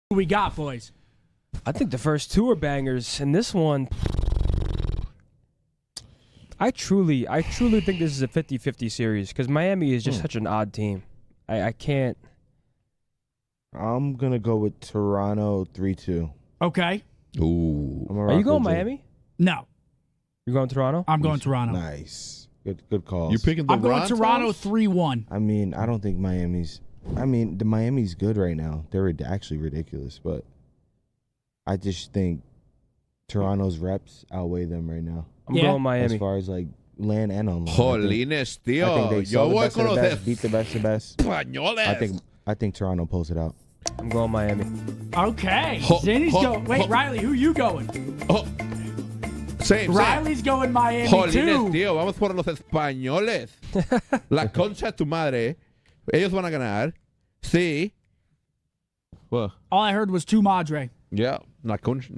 Who we got, boys? I think the first two are bangers, and this one, I truly think this is a 50-50 series because Miami is just such an odd team. I can't. I'm going to go with Toronto 3-2. Okay. Ooh. Are you going Miami? No. You're going Toronto? I'm going Toronto. Nice. Good calls. You're picking the I'm going Toronto 3-1. I mean, I don't think Miami's good right now. They're actually ridiculous, but I just think Toronto's reps outweigh them right now. I'm going Miami. As far as like land and online. Jolines, tío. I think they Yo voy con los best, beat the best of the best. españoles. I think Toronto pulls it out. I'm going Miami. Okay. Zinni's going. Wait, Riley, who you going? Same. Riley's going Miami Jolines, too. tío. Vamos por los españoles. La concha de tu madre. Ellos van a ganar. Sí. What? All I heard was tu madre. Yeah. La concha.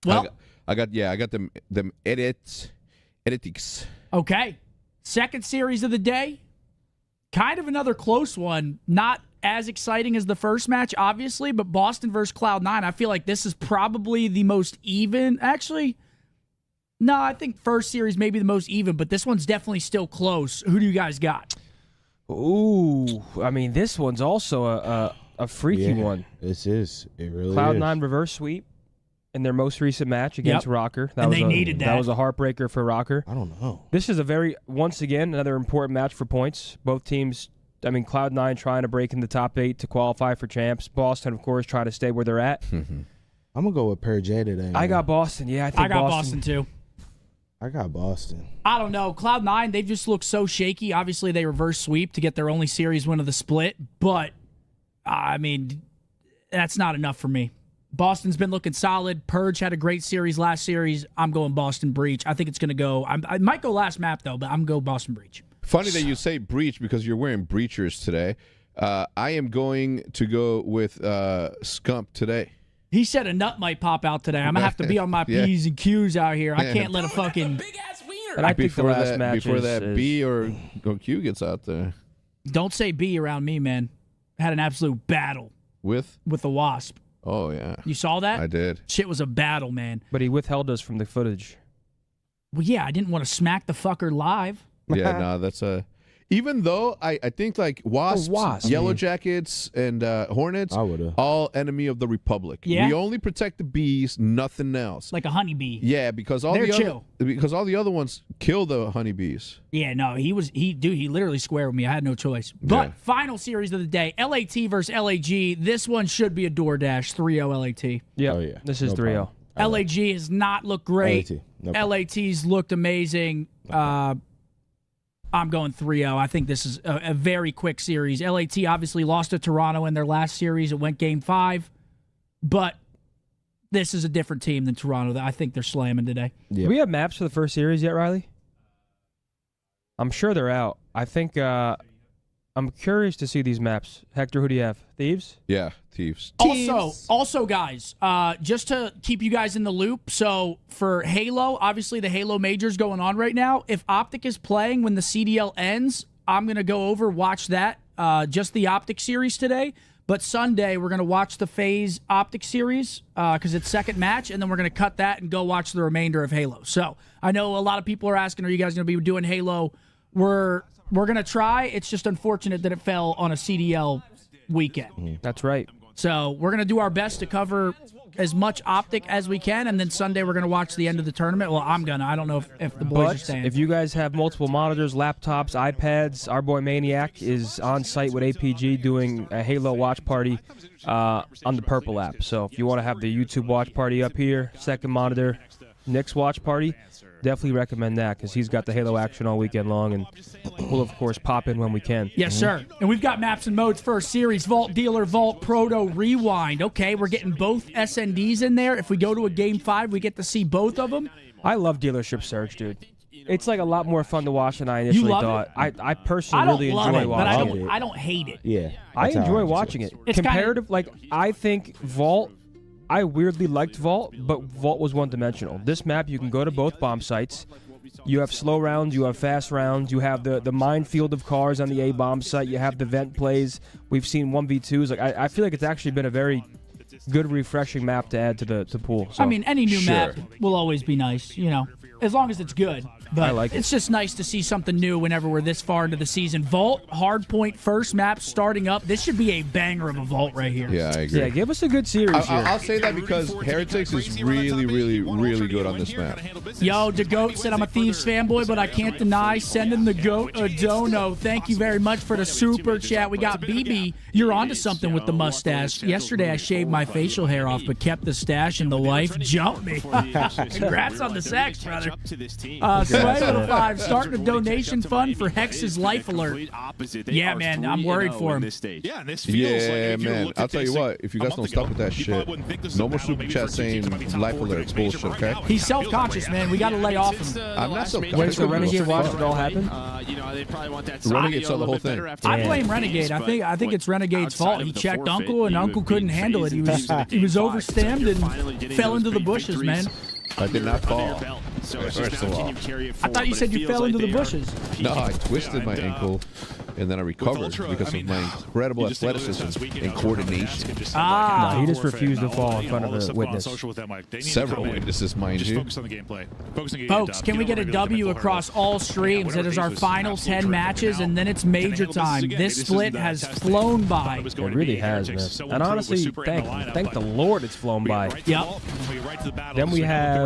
Well, I got them heretics. okay. Second series of the day. Kind of another close one. Not as exciting as the first match, obviously, but Boston versus Cloud9. I feel like this is probably the most even. Actually, no, I think first series may be the most even, but this one's definitely still close. Who do you guys got? Ooh, I mean, this one's also a freaky one. This is. It really is. Cloud9 reverse sweep in their most recent match against Rocker. They needed that. That was a heartbreaker for Rocker. I don't know. This is once again, another important match for points. Both teams, I mean, Cloud9 trying to break in the top 8 to qualify for champs. Boston, of course, trying to stay where they're at. I'm going to go with Per J today. I got Boston. Yeah, I think I got Boston too. I got Boston. I don't know. Cloud9, they've just looked so shaky. Obviously, they reverse sweep to get their only series win of the split, but, I mean, that's not enough for me. Boston's been looking solid. Purge had a great series last series. I'm going Boston Breach. I think it's going to go. I might go last map, though, but I'm going to go Boston Breach. Funny that you say breach because you're wearing breachers today. I am going to go with Scump today. He said a nut might pop out today. I'm going to have to be on my P's and Q's out here. I can't let a fucking... And I think the last match before that is B or Q gets out there. Don't say B around me, man. I had an absolute battle With? the Wasp. Oh, yeah. You saw that? I did. Shit was a battle, man. But he withheld us from the footage. Well, yeah, I didn't want to smack the fucker live. Yeah, no, that's a... Even though I think like Wasps, Yellow Jackets, and Hornets, all enemy of the Republic. Yeah? We only protect the bees, nothing else. Like a honeybee. Yeah, because all They're the chill. because all the other ones kill the honeybees. Yeah, no, he literally squared with me. I had no choice. But Yeah. final series of the day, LAT versus LAG. This one should be a DoorDash, 3-0 LAT. Yep. Oh, yeah. This is No 3-0. problem. LAG has not looked great. LAT. No problem. LAT's looked amazing. I'm going 3-0. I think this is a very quick series. LAT obviously lost to Toronto in their last series. It went Game 5. But this is a different team than Toronto. I think they're slamming today. Do we have maps for the first series yet, Riley? I'm sure they're out. I think I'm curious to see these maps. Hector, who do you have? Thieves? Yeah, Thieves. Also, guys, just to keep you guys in the loop, so for Halo, obviously the Halo Major's going on right now. If Optic is playing when the CDL ends, I'm going to go over, watch that, just the Optic series today. But Sunday, we're going to watch the FaZe Optic series because it's second match, and then we're going to cut that and go watch the remainder of Halo. So I know a lot of people are asking, are you guys going to be doing Halo? We're going to try. It's just unfortunate that it fell on a CDL weekend. That's right. So we're going to do our best to cover as much Optic as we can, and then Sunday we're going to watch the end of the tournament. Well, I'm going to. I don't know if the boys are staying. If you guys have multiple monitors, laptops, iPads, our boy Maniac is on site with APG doing a Halo watch party on the Purple app. So if you want to have the YouTube watch party up here, second monitor, Nick's watch party, definitely recommend that because he's got the Halo action all weekend long, and we'll, of course, pop in when we can. Yes, sir. And we've got maps and modes first series, Vault Dealer, Vault Proto, Rewind. Okay, we're getting both SNDs in there. If we go to a Game 5, we get to see both of them. I love Dealership Search, dude. It's like a lot more fun to watch than I initially thought. I personally really enjoy watching it. I don't hate it. Yeah. I enjoy watching it. It's Comparative, I think Vault, I weirdly liked Vault, but Vault was one-dimensional. This map, you can go to both bomb sites. You have slow rounds, you have fast rounds, you have the minefield of cars on the A-bomb site, you have the vent plays. We've seen 1v2s. Like I feel like it's actually been a very good, refreshing map to add to the pool. So. I mean, any new map will always be nice, you know, as long as it's good. But I like it. It's just nice to see something new whenever we're this far into the season. Vault, Hardpoint, first map starting up. This should be a banger of a Vault right here. Yeah, I agree. Yeah, give us a good series here. I'll say that because Heretics is really, really, really good on this map. Yo, DeGoat said I'm a Thieves fanboy, but I can't deny sending the GOAT a dono. Thank you very much for the super chat. We got BB. You're onto something with the mustache. Yesterday I shaved my facial hair off, but kept the stash, and the wife jumped me. Congrats on the sex, brother. Sway with a 5, starting a donation fund for Hex's Life Alert. Yeah, man, I'm worried for him. Yeah, man. I'll tell you what, if you guys don't stop with that shit, no more super chat saying Life Alert. It's bullshit, okay? He's self-conscious, man. We got to lay off him. I'm not self-conscious. Wait, so Renegade watched it all happen? Renegade saw the whole thing. I blame Renegade. I think it's Renegade's fault. He checked Uncle, and Uncle couldn't handle it. He was overstemmed and fell into the bushes, man. I did not fall. First of all, I thought you said you fell into the bushes. No, I twisted my ankle, and then I recovered because of my incredible athleticism and coordination. No, he just refused to fall in front of a witness. Several witnesses, mind you. Folks, can we get a W across all streams? It is our final 10 matches, and then it's major time. This split has flown by. It really has, man. And honestly, thank the Lord it's flown by. Yep. Then we have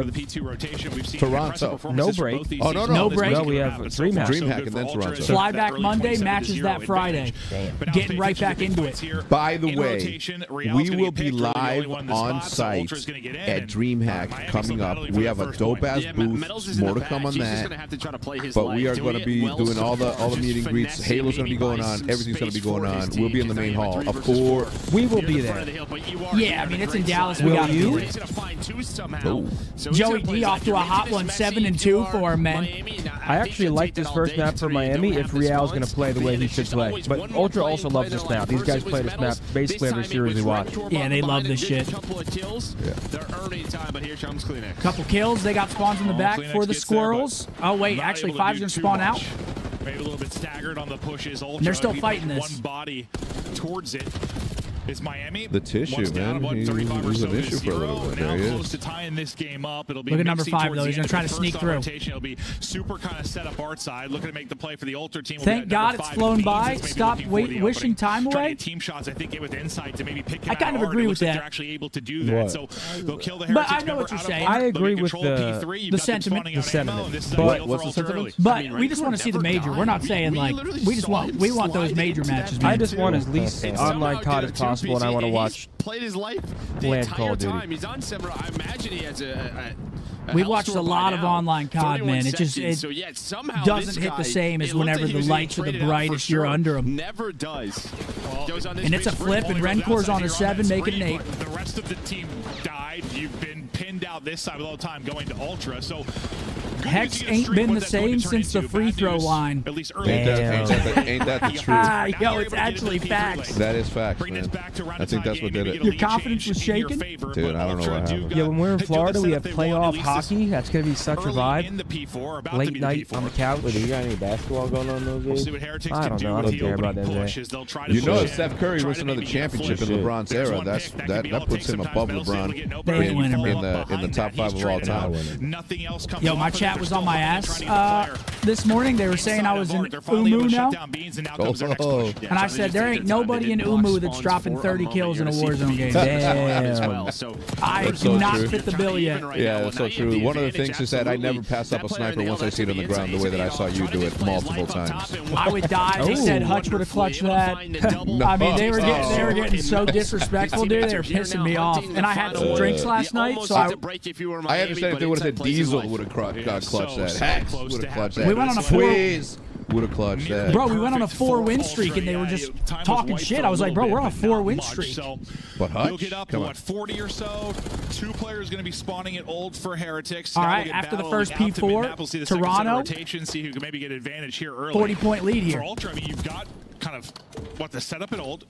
Toronto. No break. Oh, no. No break. No, we have DreamHack. DreamHack and then Toronto. Flyback Monday, matches that Friday. Getting right back into it. By the way, we will be live on site at DreamHack coming up. We have a dope-ass booth. More to come on that. But we are going to be doing all the meet and greets. Halo's going to be going on. Everything's going to be going on. We'll be in the main hall. Of course. We will be there. Yeah, I mean, it's in Dallas. We got you. Joey D off to a hot one, 7-2 for him, man. I actually like this first map for Miami if Real's going to play the way he should play. But Ultra also loves this map. These guys play this map basically every series we watch. Yeah, they love this shit. Couple kills. They got spawns in the back for the squirrels. Oh, wait. Actually, 5's going to spawn out. Maybe a little bit staggered on the pushes. And they're still fighting this. One body towards it. Is Miami the tissue, man? He's an issue for a little bit. There he is. To tie in this game up. It'll be look at number 5 though. He's gonna try to sneak through. It'll be super kind of set up our side, looking to make the play for the Ultra team. Thank God it's flown by. Stop wishing time away. Team shots, I think, get with insight to maybe pick it I kind of agree with that. They're actually able to do that, so they'll kill the But I know what you're saying. I agree with the sentiment. But what's the sentiment? But we just want to see the major. We're not saying like we want those major matches. Man. I just want as least online COD as possible, and I want to watch. Played his life the entire time. He's on Semra. I imagine he has we watched a lot of online COD, man. It just doesn't hit the same as whenever the lights are the brightest. You're under them. Never does. And it's a flip, and Rencor's on a 7, making an 8. The rest of the team died. You've been pinned out this side all the time, going to Ultra. So Hex ain't been the same since the free throw line. At least early. Ain't that the truth? Yo, it's actually facts. That is facts, man. I think that's what did it. Your confidence was shaken? Dude, I don't know what happened. Yeah, when we're in Florida, we have playoff hockey. That's going to be such a vibe. Late night on the couch. Wait, do you got any basketball going on those days? I don't know. I don't care about that. You know, if Steph Curry wins another championship in LeBron's era, that puts him above LeBron in the top 5 of all time. Yo, my chat was on my ass this morning. They were saying I was in Umu now. And I said, there ain't nobody in Umu that's dropping 30 kills in a Warzone game. Damn. I do not fit the bill yet. Yeah, that's so true. One of the things is that I never pass up a sniper once I see it on the ground the way that I saw you do it multiple times. I would die. They said Hutch would have clutched that. I mean, they were getting so disrespectful, dude. They were pissing me off. And I had some drinks last night, so I understand if they would have said Diesel would have clutched that. Hex would have clutched that. We went on a Squeeze would have clutched that. Bro, we went on a 4-win streak, and they were just talking shit. I was like, bro, we're on a 4-win streak. But Hutch, we'll get up to, 40 or so. 2 players going to be spawning at Old for Heretics. All right, after the first P4, Toronto, see who can maybe get advantage here early. 40-point lead here. For Ultra, I mean, you've got kind of, the setup at Old.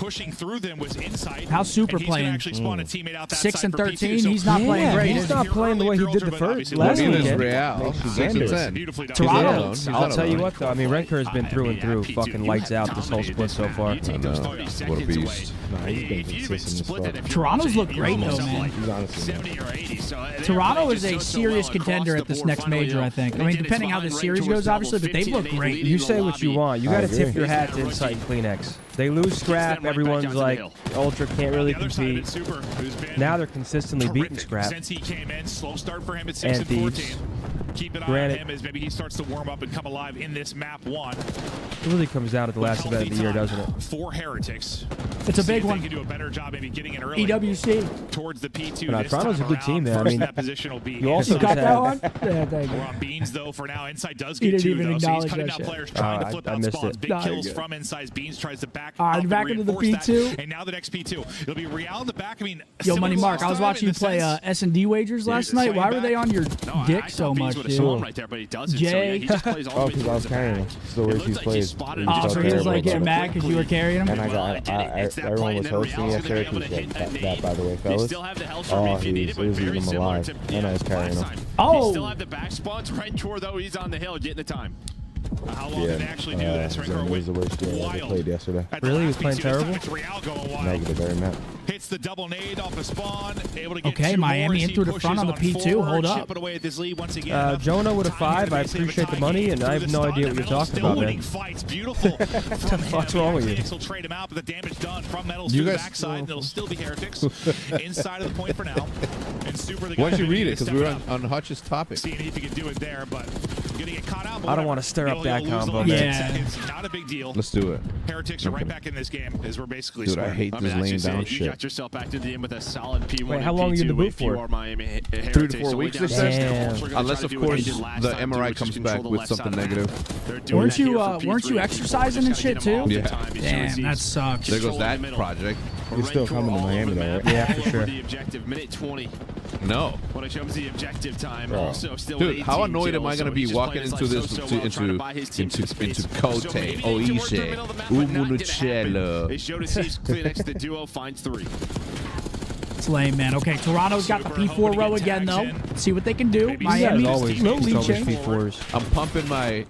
pushing through them was Insight. How's Super and he's playing? gonna actually spawn a teammate out that 6 side and for 13. P2, so He's not playing great. He's not playing the way he did the first last weekend. Real. 6 and 10. Beautifully done. Toronto. He's I'll not tell you alone. what, though. I mean, Renker has been through and through, fucking lights out this whole split so far. I know. What a beast. No, he's been consistent as fuck. Toronto's look great, though, man. He's honestly good. 70 or 80. So Toronto is a serious contender at this next major, I think. I mean, depending how the series goes, obviously, but they've looked great. You say what you want. You got to agree. tip your hat to Insight and Kleenex. They lose Scrap. Everyone's like, Ultra can't really compete. Now they're consistently beating Scrap. Since he came in, slow start for him at 6 And and 14. Thieves. Keep an eye Granted. on him as maybe he starts to warm up and come alive in this map 1. It really comes down to the last event of the year, doesn't it? For Heretics. It's a big See if one. They can do a better job maybe getting in early. EWC. Towards the P2 But, this Toronto's time a good team, man. around. I mean, First in that position will be you also You just got that had- one? Yeah, thank you. We're on Beans though for now. Inside does He get didn't 2 even though, so he's acknowledge cutting that out shit. players trying to flip I out missed spawns. it. Big Nah, kills you're good. from Inside. Beans tries to back All right, up and back into the reinforce P2. that. And now the next P2. It'll be Real in the back. I mean, Yo, similar Money to Mark, last I was time watching in you the play sense- S&D wagers last night. Why were they on your dick so much, dude? Jay. Oh, because I was carrying him. It's the worst he's played. Oh, so he was like getting mad because you were carrying him? And everyone was hosting yesterday. That, by the way, fellas. Oh, it was eating him alive. And I was carrying him. Oh! Still have the back spawns. Rentor, though, he's on the hill getting the time. How long did they actually do this? It was the worst game I ever played yesterday. Really? He was playing terrible? Negative every map. Hits the double nade off the spawn. Able to get Okay, 2 Miami more. into the front on the P2. Hold up. Chip it away at this lead once again. Jonah with a 5. I appreciate the money, and I have no idea what you're talking about, man. Fights. Beautiful. What's wrong with you? Will trade him out, but the damage done from Metals You to the guys- backside. It'll still be Heretics inside of the point for now. And Super the guy Why don't you who read it? needs to Because we were step on Hutch's topic. Seeing if he can do it there, but gonna get caught out. I don't want to stir up that combo, man. Yeah. Not a big deal. Let's do it. Heretics are right back in this game as we're basically Dude, I square. hate this laying down You shit. got yourself back to the end with a solid P1. Wait, and how long are you in the P2 boot if you for? are Miami Heretics. 3 to 4 So way weeks, down they south. said. They're gonna Unless, try of to do what course, they did last the time, MRI which is comes control back the with left something side of the negative. map. They're doing Weren't it here you, for weren't you P3. exercising and shit, too? Yeah. Damn, that sucks. There goes that project. You're still coming to Miami, though, right? Yeah, for sure. The objective, minute 20. No. When it shows the objective time, Bro. also still Dude, how 18 annoyed am I kills, going to so be he's just walking playing his into life this so well, trying to buy his team some space. into So Cote, maybe they can work through the middle of the map, but not gonna happen. Umunucella. They showed us his Kleenex, the duo finds 3. It's lame, man. Okay, Toronto's got the P4 row again, though. Let's see what they can do. Maybe Miami, As always, no it's lead always chain. P4s. I'm pumping my...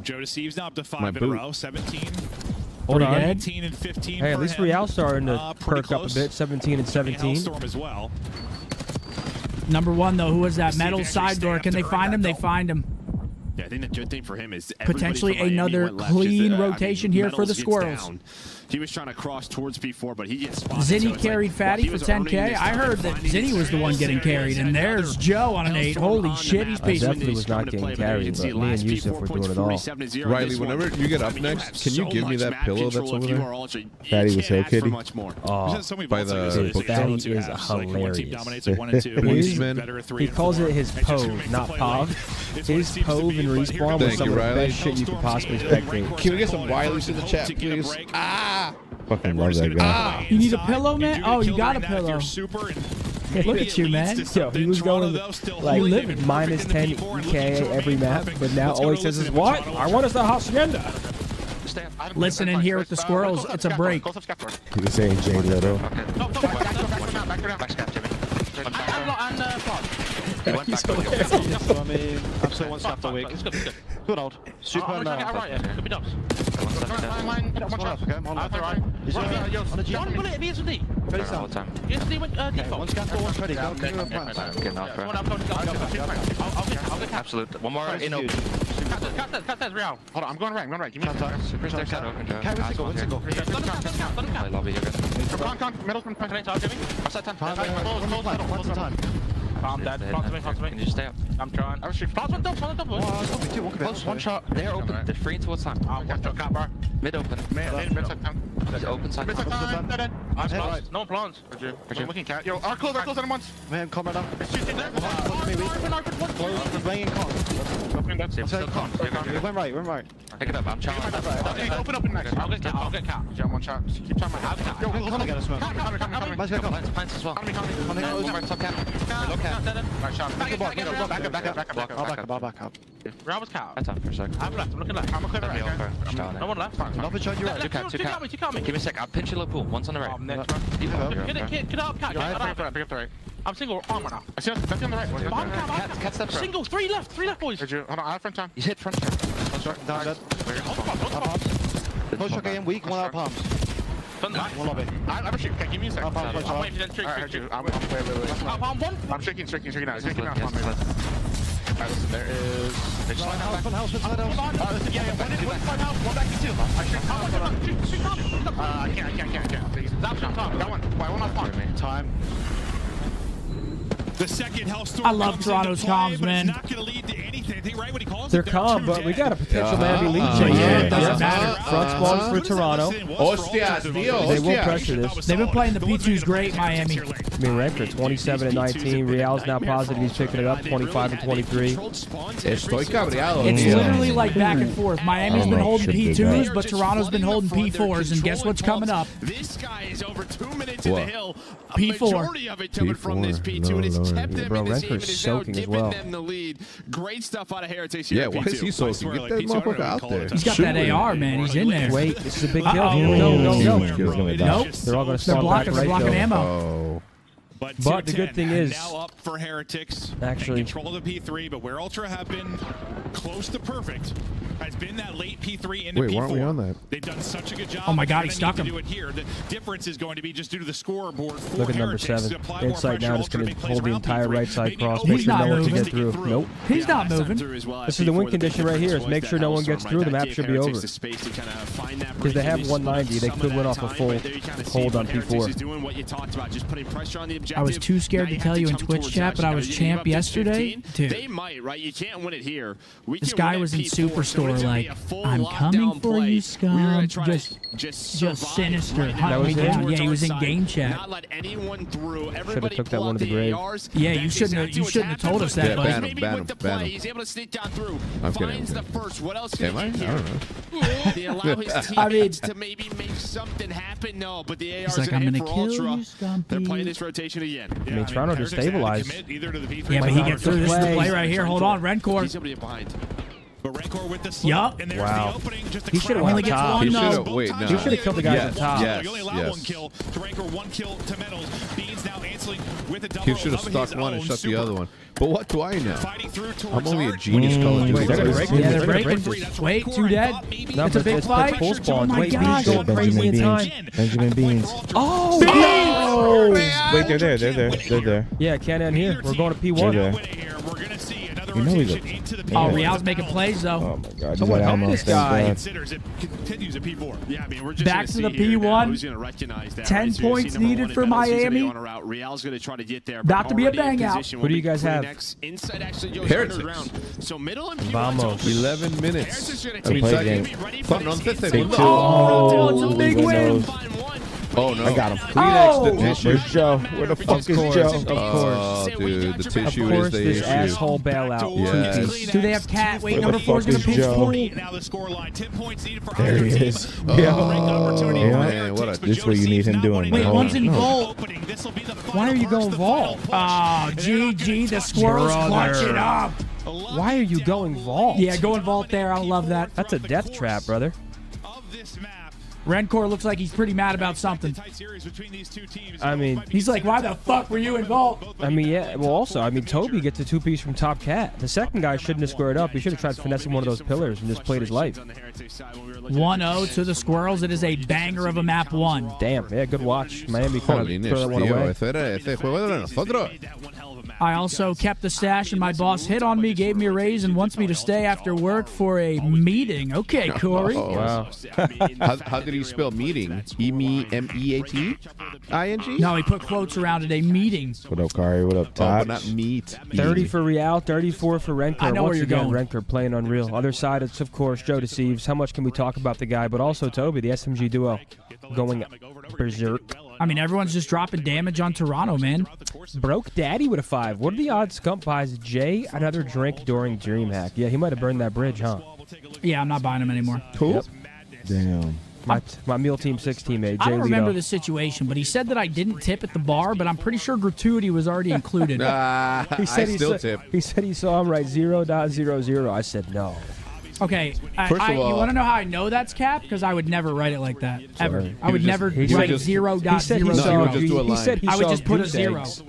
Joe Deceives now up to 5 My in a boot. row. 17, Hold on. 18, and 15 Hey, at for least him. Real's starting to Pretty perk up a close. bit. 17 and 17. Hellstorm as well. Number 1, though, who was that? See if Metal they actually side stay door. up Can to they earn find that him? They goal. find him. Yeah, I think the good thing for him is everybody Potentially from Miami another went left, clean just, rotation here for the Metals gets Squirrels. down. He was trying to cross towards P4, but he gets spotted. Zinni so it's carried like, Fatty he for was 10K. earning his I time heard that finding Zinni his was the one space. getting carried, and there's Joe on an 8. Holy shit, he's I pacing. definitely was not getting carried, but me and Yusuf were doing it all. Riley, whenever you get up next, can you give me that pillow that's over there? Fatty was Hill Kitty. Oh, By the book Fatty Two is halves, like one team hilarious. dominates like 1 and 2. Policeman. Better at 3 he and calls 4. it his It's just who pove, makes not the play pog. late. It's what it His seems to pove be, and but here respawn comes was Thank some you, of the Riley. best shit you could possibly spectate. Can we get some Wileys in the chat, please? Ah! Fucking love that guy. You need a pillow, man? Oh, you got a pillow. Look at you, man. Yo, he was going like minus 10 EK every map, but now all he says is, what? I want us a hacienda. Listen in here with the Squirrels. It's a break. He was saying Jay Little. He's hilarious. I mean, I've still one snap a week. Good old. Super I'm now. trying to get right, yeah. Could be dubs. One shot, okay? One That's left. alright. Is it on the G? One bullet, the SD. Ready, sound. SD went default. One scan for one ready. Go, give me a plan. I'll get Absolute. One more in open. Cat says Real. Hold on, I'm going right. Give me Count time. Super stair cat open. Cat, what's it go? I love it, you're good. Con, middle, can I talk to me? Upside time. One time. I'm dead. Front to me. Can you just stay up? I'm trying. Pass one double. Close, one shot. They're open. They're free towards time. One shot, cat bar. Mid open. He's open side. No one plants. I'm looking cat. Yo, our close on once. Man, come right up. Close. We're playing con. Still con. We went right. Pick it up. I'm challenging. Open next. I'll get cat. Jam one shot. Keep trying my house. Yo, come together, Smith. Let's go, come. Plants as well. Top cat. Low cat. Back up. Real was cat. That's time for a second. I'm left. I'm looking left. I'm looking right. Let me offer. No one left. Another shot, you're right. Two cat. Give me a sec. I'll pinch you, low pool. One's on the right. Next, man. Get up, cat. Pick up the right. I'm single armor now. I see him. That's on the right. Cat step front. Single, three left, boys. Hold on, I have front time. He's hit front. Down, dead. Push, okay, weak, one out palms. One lobby. I'm shaking. Okay, give me a second. Palm, Alright, one. I'm shaking now. Shaking now. Alright, listen, there is. One house. Listen, one house, one back to two. I can't. Got one. Why one off farm? Time. The second Hellstorm. I love Toronto's comms, man. It's not going to lead to anything. I think right when he calls They're it, calm, too but we dead. got a potential Miami lead change. Yeah, it doesn't matter. Front spawn for Toronto. Hostias, tío, They will hostias. pressure this. They've been playing the P2s great, Miami. I mean, Ranker 27-19. Real's now positive. He's picking it up 25-23. Estoy cabreado. It's tío. literally like back and forth. Miami's been holding shit, they P2s, got. but Toronto's been holding P4s, and guess what's coming up? This guy is over 2 minutes in What? the hill. A P4. majority of it coming from this P4. P2, and it's Lord. kept them Bro, in this Ranker's game and is now soaking as giving well. them the lead. Great stuff out of Heretics here Yeah, at why P2. is he I soaking? swear, Get like, that P2, I don't motherfucker really out call it there. a He's got Shoot that him. AR, man. He's in there. Wait, this is a big kill. Uh-oh. No. He's gonna die. Nope. They're all going to They're spawn back blocking. right They're blocking though. ammo. Oh. But the good thing is- now up for Heretics. Actually- And control of the P3, but where Ultra have been close to perfect has been that late P3 into Wait, P4. why aren't we on that? They've done such a good job. Oh my God, They're he gonna stuck need him. to do it here. The difference is going to be just due to the scoreboard for Look at number Heretics 7. to apply more Inside pressure. now, just Ultra going make to plays hold the around entire P3. right side Maybe cross. open Make He's sure not no one can moving. get through. Nope. He's not last time moving. through as well. This is the win condition right here, is make sure no one gets through. The map should be over. Because they have 190, they could win off a full hold on P4. I was too scared to tell you in Twitch chat, but I was champ yesterday. They Dude, might, right? You can't win it here. this guy was in Superstore like, I'm coming for you, scum. Just sinister. That was Hunting me him? down. Yeah, he was in game chat. Not let anyone through. Should have took that one to the grave. Yeah, you shouldn't have told us that, Yeah, buddy. ban him, ban him, ban him. He's able to sneak down through. I'm kidding, Finds I'm the kidding. first. What else Am I? can he I do? don't know. They allow his I mean- teammates to maybe make something happen. No, but the AR's like, gonna I'm hit gonna for kill Ultra. you, Stumpy. They're playing this rotation again. I mean, Toronto just stabilized. Yeah, but he gets through. This is the play right here. Hold on, Rencor. He's able to get behind. But Rancor with the Yup. and there's Wow. the opening, just a He should've crowd. went top. Only He gets one, should've- though. wait, no. He should've killed the guy at Yes, the top. yes, You only allow yes. one kill to Rancor, one kill to Metals. Beans now answering with a double. He should have of stuck his one and own. shut the Super other one. But what do I know? Fighting through I'm towards only a Art. genius Call of Duty. Wait, they're gonna break Yeah, this. they're They're gonna breaking. break this. Wait, two dead. No, It's a but big it's fight. full spawns. Oh my Wait, Beans gosh. going crazy in time. Benjamin Beans. Oh, Wait, they're there. They're there. yeah, can't end here. We're going to P1. They're there. We're gonna see another You know he's rotation into the Oh, P4. Real's making plays, though. Oh my God. Someone He's got help ammo. this Thank guy. God. Considers it continues at P4. Yeah, I mean, we're just Back gonna to see the here now P1. who's gonna recognize that, 10 right? So you're points seeing number needed one in for Metals. He's gonna be Miami. on a route. Real's gonna try to get there. About to be a already in bang out. position Who do you will be guys have? next. Inside actually goes Heretics. underground. So middle and P1's Vamos. open. 11 minutes. Heretics are gonna I take played it. game. Be ready for Fuck, this. no, It's that's the it. one. Oh, it's a Oh, big he win. knows. Find one. Oh no! I got him. Oh! Where's Joe? Where the fuck is Joe? Of Oh, course. dude, the Of tissue course, is the this issue. asshole bailout. Yes. Two-piece. Do they have cat? Wait, Where number the 4 is fuck going to is pinch Joe? 40. Now the score line. 10 points needed for There either he team. is. A great opportunity Yeah. for Man, Heretics, what a- but This is what you Joe need seems him not doing, wanting man. to One's in open. vault. This'll be the Why are you final going burst, the vault? final Oh, push. GG, the squirrels clutch it up. Why are you going vault? Yeah, going vault there. I love that. That's a death trap, brother. Of this map. Rencor looks like he's pretty mad about something. Tight series between these two teams. I mean, He's like, why the fuck were you in vault? I mean, yeah. Well, also, I mean, Toby gets a two-piece from Top Cat. The second guy shouldn't have squared up. He should have tried finessing one of those pillars and just played his life. 1-0 to the squirrels. It is a banger of a map 1. Damn. Yeah, good watch. Miami kind of Jolines, threw that one tío, away. este juego era de nosotros. I also kept the stash, and my boss hit on me, gave me a raise, and wants me to stay after work for a meeting. Okay, Corey. Oh, Wow. How did he spell meeting? E-M-E-A-T-I-N-G? No, he put quotes around it. A meeting. What up, Kari? What up, Oh, Todd? but not meat. 30 for Real, 34 for Rencor. I know Once where you're again, going. Rencor playing unreal. Other side, it's of course Joe Deceives. How much can we talk about the guy? But also Toby, the SMG duo, going berserk. I mean, everyone's just dropping damage on Toronto, man. Broke Daddy with a 5. What are the odds Scump buys Jay another drink during DreamHack? Yeah, he might have burned that bridge, huh? Yeah, I'm not buying him anymore. Cool. Damn. My Meal Team 6 teammate, Jay I don't remember Lito. the situation, but he said that I didn't tip at the bar, but I'm pretty sure gratuity was already included. He said I still tip. He said he saw him write 0.00. I said no. Okay, First of you all- want to know how I know that's cap? Because I would never write it like that ever. I would never he write just- 0.00. No, you would just do a He line. said he I would saw just put a goose 0. eggs.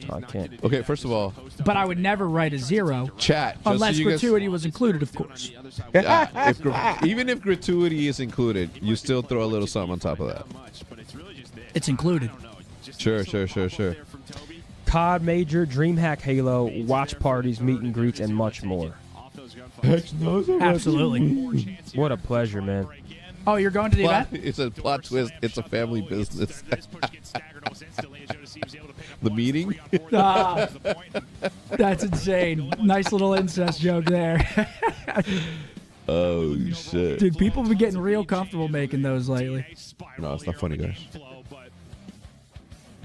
Oh, I can't. Okay, first of all, But I would never write a 0 chat. Just unless so you guys, gratuity was included, of course. even if gratuity is included, you still throw a little something on top of that. It's included. Sure. COD Major, DreamHack Halo, watch parties, meet and greets, and much more. Absolutely. What a pleasure, man. Oh, you're going to the event? It's a plot twist. It's a family business. The meeting? Ah, that's insane. Nice little incest joke there. Oh, shit. Dude, people have been getting real comfortable making those lately. No, it's not funny, guys.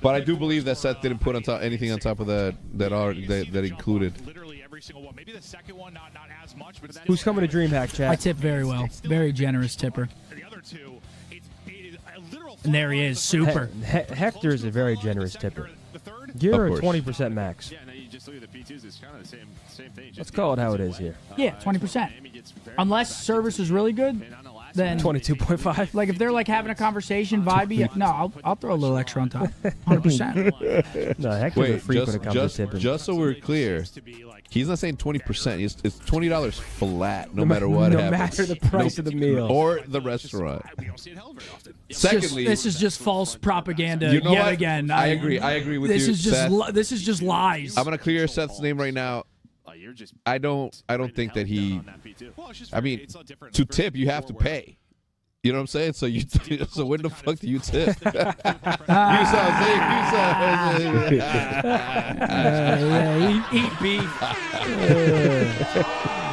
But I do believe that Seth didn't put anything on top of that included. Who's coming to DreamHack, chat? I tip very well. Very generous tipper. And there he is. Super. Hector is a very generous tipper. You're Of a course. 20% max. Let's call it how it is here. Yeah, 20%. Unless service is really good, then 22.5. like if they're like having a conversation, vibey, no, I'll throw a little extra on top. 100%. No, Hector's a freak when it comes to tipping. Just so we're clear, he's not saying 20%. It's $20 flat, no matter what no happens. matter the price of the meal. Or the restaurant. Secondly, this is just false propaganda you know yet what? again. I agree. I agree with This you, is just Seth. this is just lies. I'm gonna clear Seth's name right now. I don't think that he. I mean, to tip you have to pay. You know what I'm saying? So so when the fuck do you tip? Eat beef.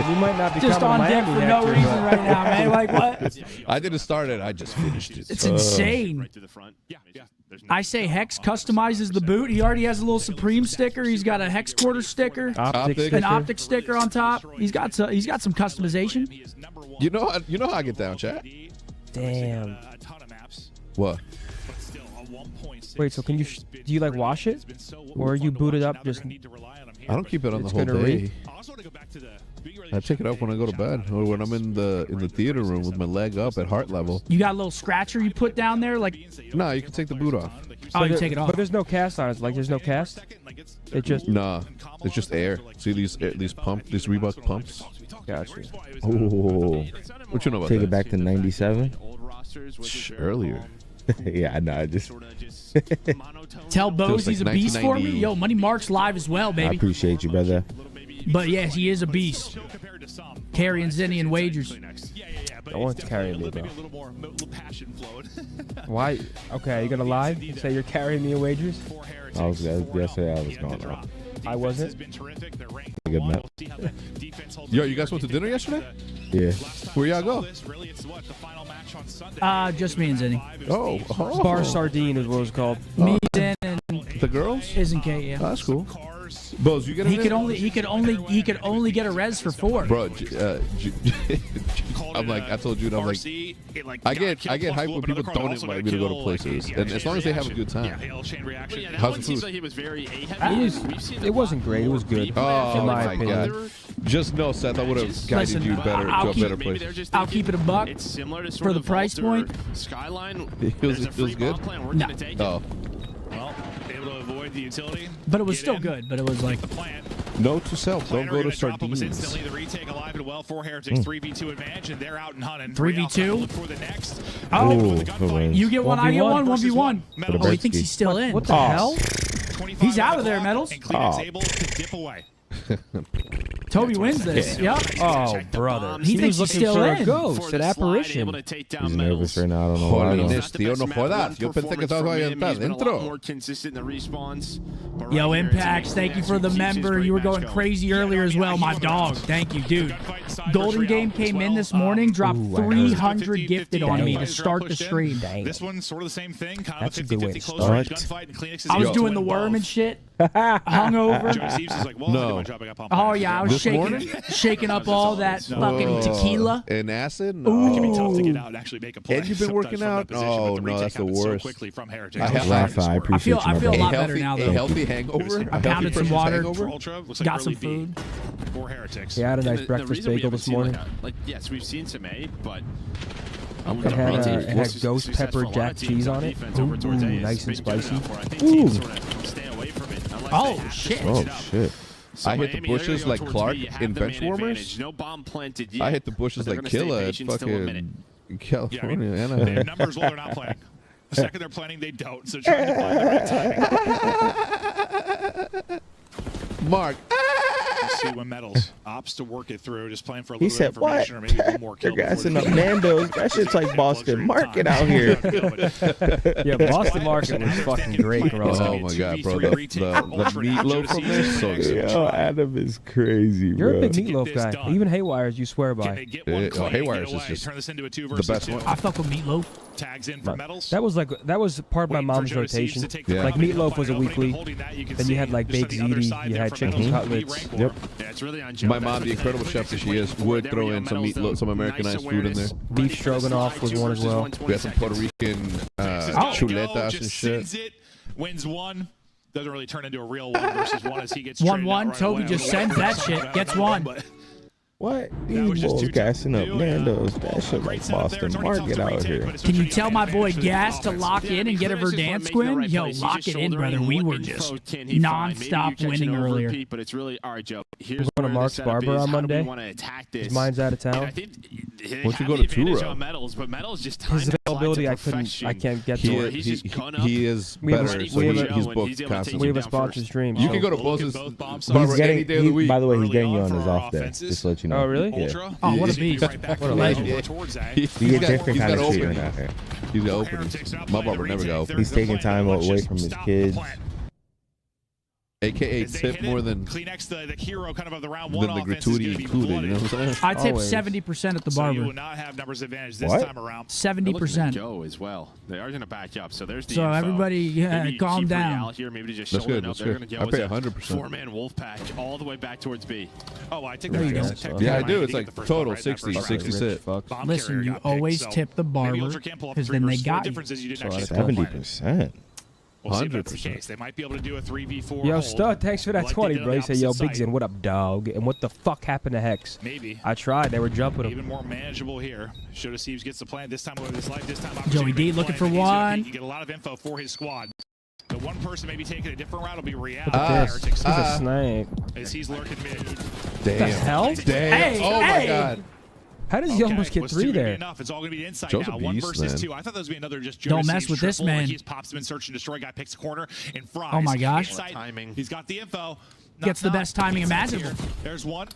You might not be Just coming on to deck Miami, for no Hector, reason but- right now, man. Like what? I didn't start it. I just finished it. It's insane. I say Hex customizes the boot. He already has a little Supreme sticker. He's got a Hex quarter sticker, Optic Optic. an optic sticker on top. He's got some customization. You know how I get down, chat. Damn. What? Wait, so can you do you like wash it, or you boot it up just? I don't keep it on the It's whole gonna day. read. I pick it up when I go to bed, or when I'm in the theater room with my leg up at heart level. You got a little scratcher you put down there, like No, you can take the boot off. oh, you take it off. But there's no cast on it. Like there's no cast. It just. Nah, it's just air. See these Reebok pumps? Gotcha. Oh, What you know about take that? it back to '97. Earlier. Yeah, no, I just Tell Bose like he's a beast for me. 1990. Yo, Money Mark's live as well, I baby. appreciate you, brother. But yes, he is a beast. Carrying Zinni and wagers. No one's carrying me, bro. Why? Okay, you gonna lie? Say you're carrying me in wagers? Yesterday I was going on. I wasn't. Good map. Yo, you guys went to dinner yesterday? Yeah. Where y'all go? Just me and Zinni. Oh. Bar Sardine is what it was called. Me, Zin, and The girls? Isn't Kate, yeah. Oh, that's cool. Bose, you get a He could only get a res for 4. Bro, I'm like, I told Jude, I'm like, I get hyped when people don't invite me to go to places, and as long as they have a good time. How's the food? It wasn't great. It was good. Oh in my my opinion. god! Just know, Seth, I would have guided Listen, you better to I'll a keep- better place. I'll keep it a buck for the price point. It was good. No. Oh, Well, able to avoid the utility. But it was still good. But it was like note to self: don't go to Sardines. Sardines. Instantly, the retake alive and well for Heretics. 3v2 advantage, and they're out and hunting. 3v2? Look for the next. Oh, good you get one, I get one, 1v1. Metals. Oh, he thinks he's still in. What the hell? 25 He's out of on the there, clock, Metals. And Cleveland's able to dip away. Toby wins this. Yep. Oh, brother. He thinks was he's looking still for in. a ghost, an apparition. He's nervous right now. I don't know why. Holiness, tío, no jodas. Yo pensé que estaba ahí atrás, dentro. Yo, Impacts, thank you for the member. You were going crazy earlier as well, my dog. Thank you, dude. Golden Game came in this morning, dropped 300 gifted on me to start the stream. This one's sort of the same thing. Kind That's a of good way 50-50 to close range start. gunfight, and Kleenex is I was able to doing the win worm both. and shit. hungover. Joe Steves is like, well, No. I did my job. I got pumped. Oh yeah, I was This morning? shaking up all that fucking tequila. And acid? It No. can be tough to get out and actually make a play. And you've been sometimes working from that out? position, Oh, but the no, retake that's the happens so worst. quickly from Heretics. Rafa, I appreciate I feel a lot better now, A though. healthy hangover? I pounded some water, got some early B food. for Heretics. Yeah, I had a nice The breakfast reason we bagel haven't this seen, morning. yes, we've seen some A, but It had ghost pepper jack cheese on it. Ooh, nice and spicy. Ooh. Oh shit! Oh shit! I hit the bushes like Clark in Benchwarmers. No bomb planted yet. I hit the bushes like Killa at fucking California. They Anaheim. have numbers while they're not playing. The second they're planning, they don't. So trying to find the right timing. Mark. Let's see when Metals opts to work it through, just playing for a He little bit said, of "What? information or maybe a little more They're kill before gassing the up game. Nando's. That shit's like Boston Market out here." Yeah, Boston Market was fucking great growing Oh up. my god, bro. The meatloaf from there is so good. Yo, Adam is crazy, You're bro. a big meatloaf guy. Even Haywire's you swear Can by. they get one clean, Haywire's get is away, just turn this into a 2 the versus best 2. one. I fuck with meatloaf. Tags in for Metals. That was part of my Waiting for mom's Joe Steves rotation. to take the Yeah. Like lead, meatloaf was a opening, weekly. holding that, you can Then see you had like just baked on the other ziti. side You there had for chicken Metals, cutlets. rank war. Yep. Yeah, it's really on Joe. My mom, the incredible chef that she is, would throw in some meatloaf, some Americanized food in there. Beef stroganoff was one as well. We had some Puerto Rican chuletas and just shit. sends it, wins one. Doesn't really turn into a real 1 versus 1 as he gets 1-1. right Toby away. just sends that shit. Gets one. But What? that was These just bulls too gassing up tough to do, Nando's. Well, That shit great like setup there. Boston It's already tough Market to out retake, here. but it's Can you switching tell my boy advantage to the Gas to offense. lock in and get a Verdansk win? Yo, lock it in, brother. We were just non-stop winning earlier. But it's really, all right, Joe. Here's We're going to where the Mark's setup Barber is. on How do we Monday. wanna attack this? His mind's out of And I town. think they Why don't you have go the to advantage Turo? on Metals, but Metals just His timed availability, flight to I perfection. can't get He, to it. He's just gun up. he is We have a- better, so we have he's a- and booked he's able to take constantly. We have a down sponsored first. stream. You so- can go to Look at Bo's both bombs He's Barber any getting, day of the week. by the way, he's Early getting you on on for his our off day. offenses. Just to let you know. Oh, really? Yeah. Ultra. Oh, what a He's beast. right back What a to the legend. level towards that. You get different he's kind got of treatment openings. out here. He's got openings. Heretics not My playing barber the never got retake. open. He's taking time away Just from his stop kids. the plant. AKA As they tip hit more it, than Kleenex, the hero kind of the round one the offense is gratuity going to be included. You know blooded. what I'm saying? I tip Always. 70% at the So you will barber. not have numbers advantage this What? time around. 70%. Go as well. They are going to back you up. So there's the So info. everybody, Maybe calm keep down. Real here, maybe to just That's shoulder good, it up. that's They're good. going to I go pay as a 100%. 4-man wolf pack all the way back towards B. Oh, I take There you that. go. Technically, Yeah, I Miami do. did It's get like the first total one right in that 60, first 60 round. sit. Bomb Listen, carrier you got picked, always so tip the maybe barber, Ultra can't pull off 'cause three then they versus four. got you. Difference is you didn't So actually I step 70%. We'll see if that's the 100%. case. They might be able to do a 3v4 Yo, hold, Stud, thanks for that like they 20, did on bro. the He said, yo, opposite Big side. Zen, what up, dog? And what the fuck happened to Hex? Maybe. I tried. They were jumping him. Even more manageable here. Shoda Steves gets the plan. This time with his life. This time Joey D looking for one. You get a lot of info for his squad. The one person maybe taking a different route will be Real. Look at this. Heretics He's a snake. as he's lurking mid. What the Damn. hell? Damn. Hey, oh my hey. god. How does he almost get was 3 two gonna be there? Enough. It's all going to be inside Joe's a now. One beast, versus man. 2. I thought that was going to be another just Don't Joda mess Steves with this triple. man. He pops him in search and destroy. Guy picks a corner and fries. Oh my gosh. Inside. Timing. He's got the info. Gets the best timing imaginable. There's one.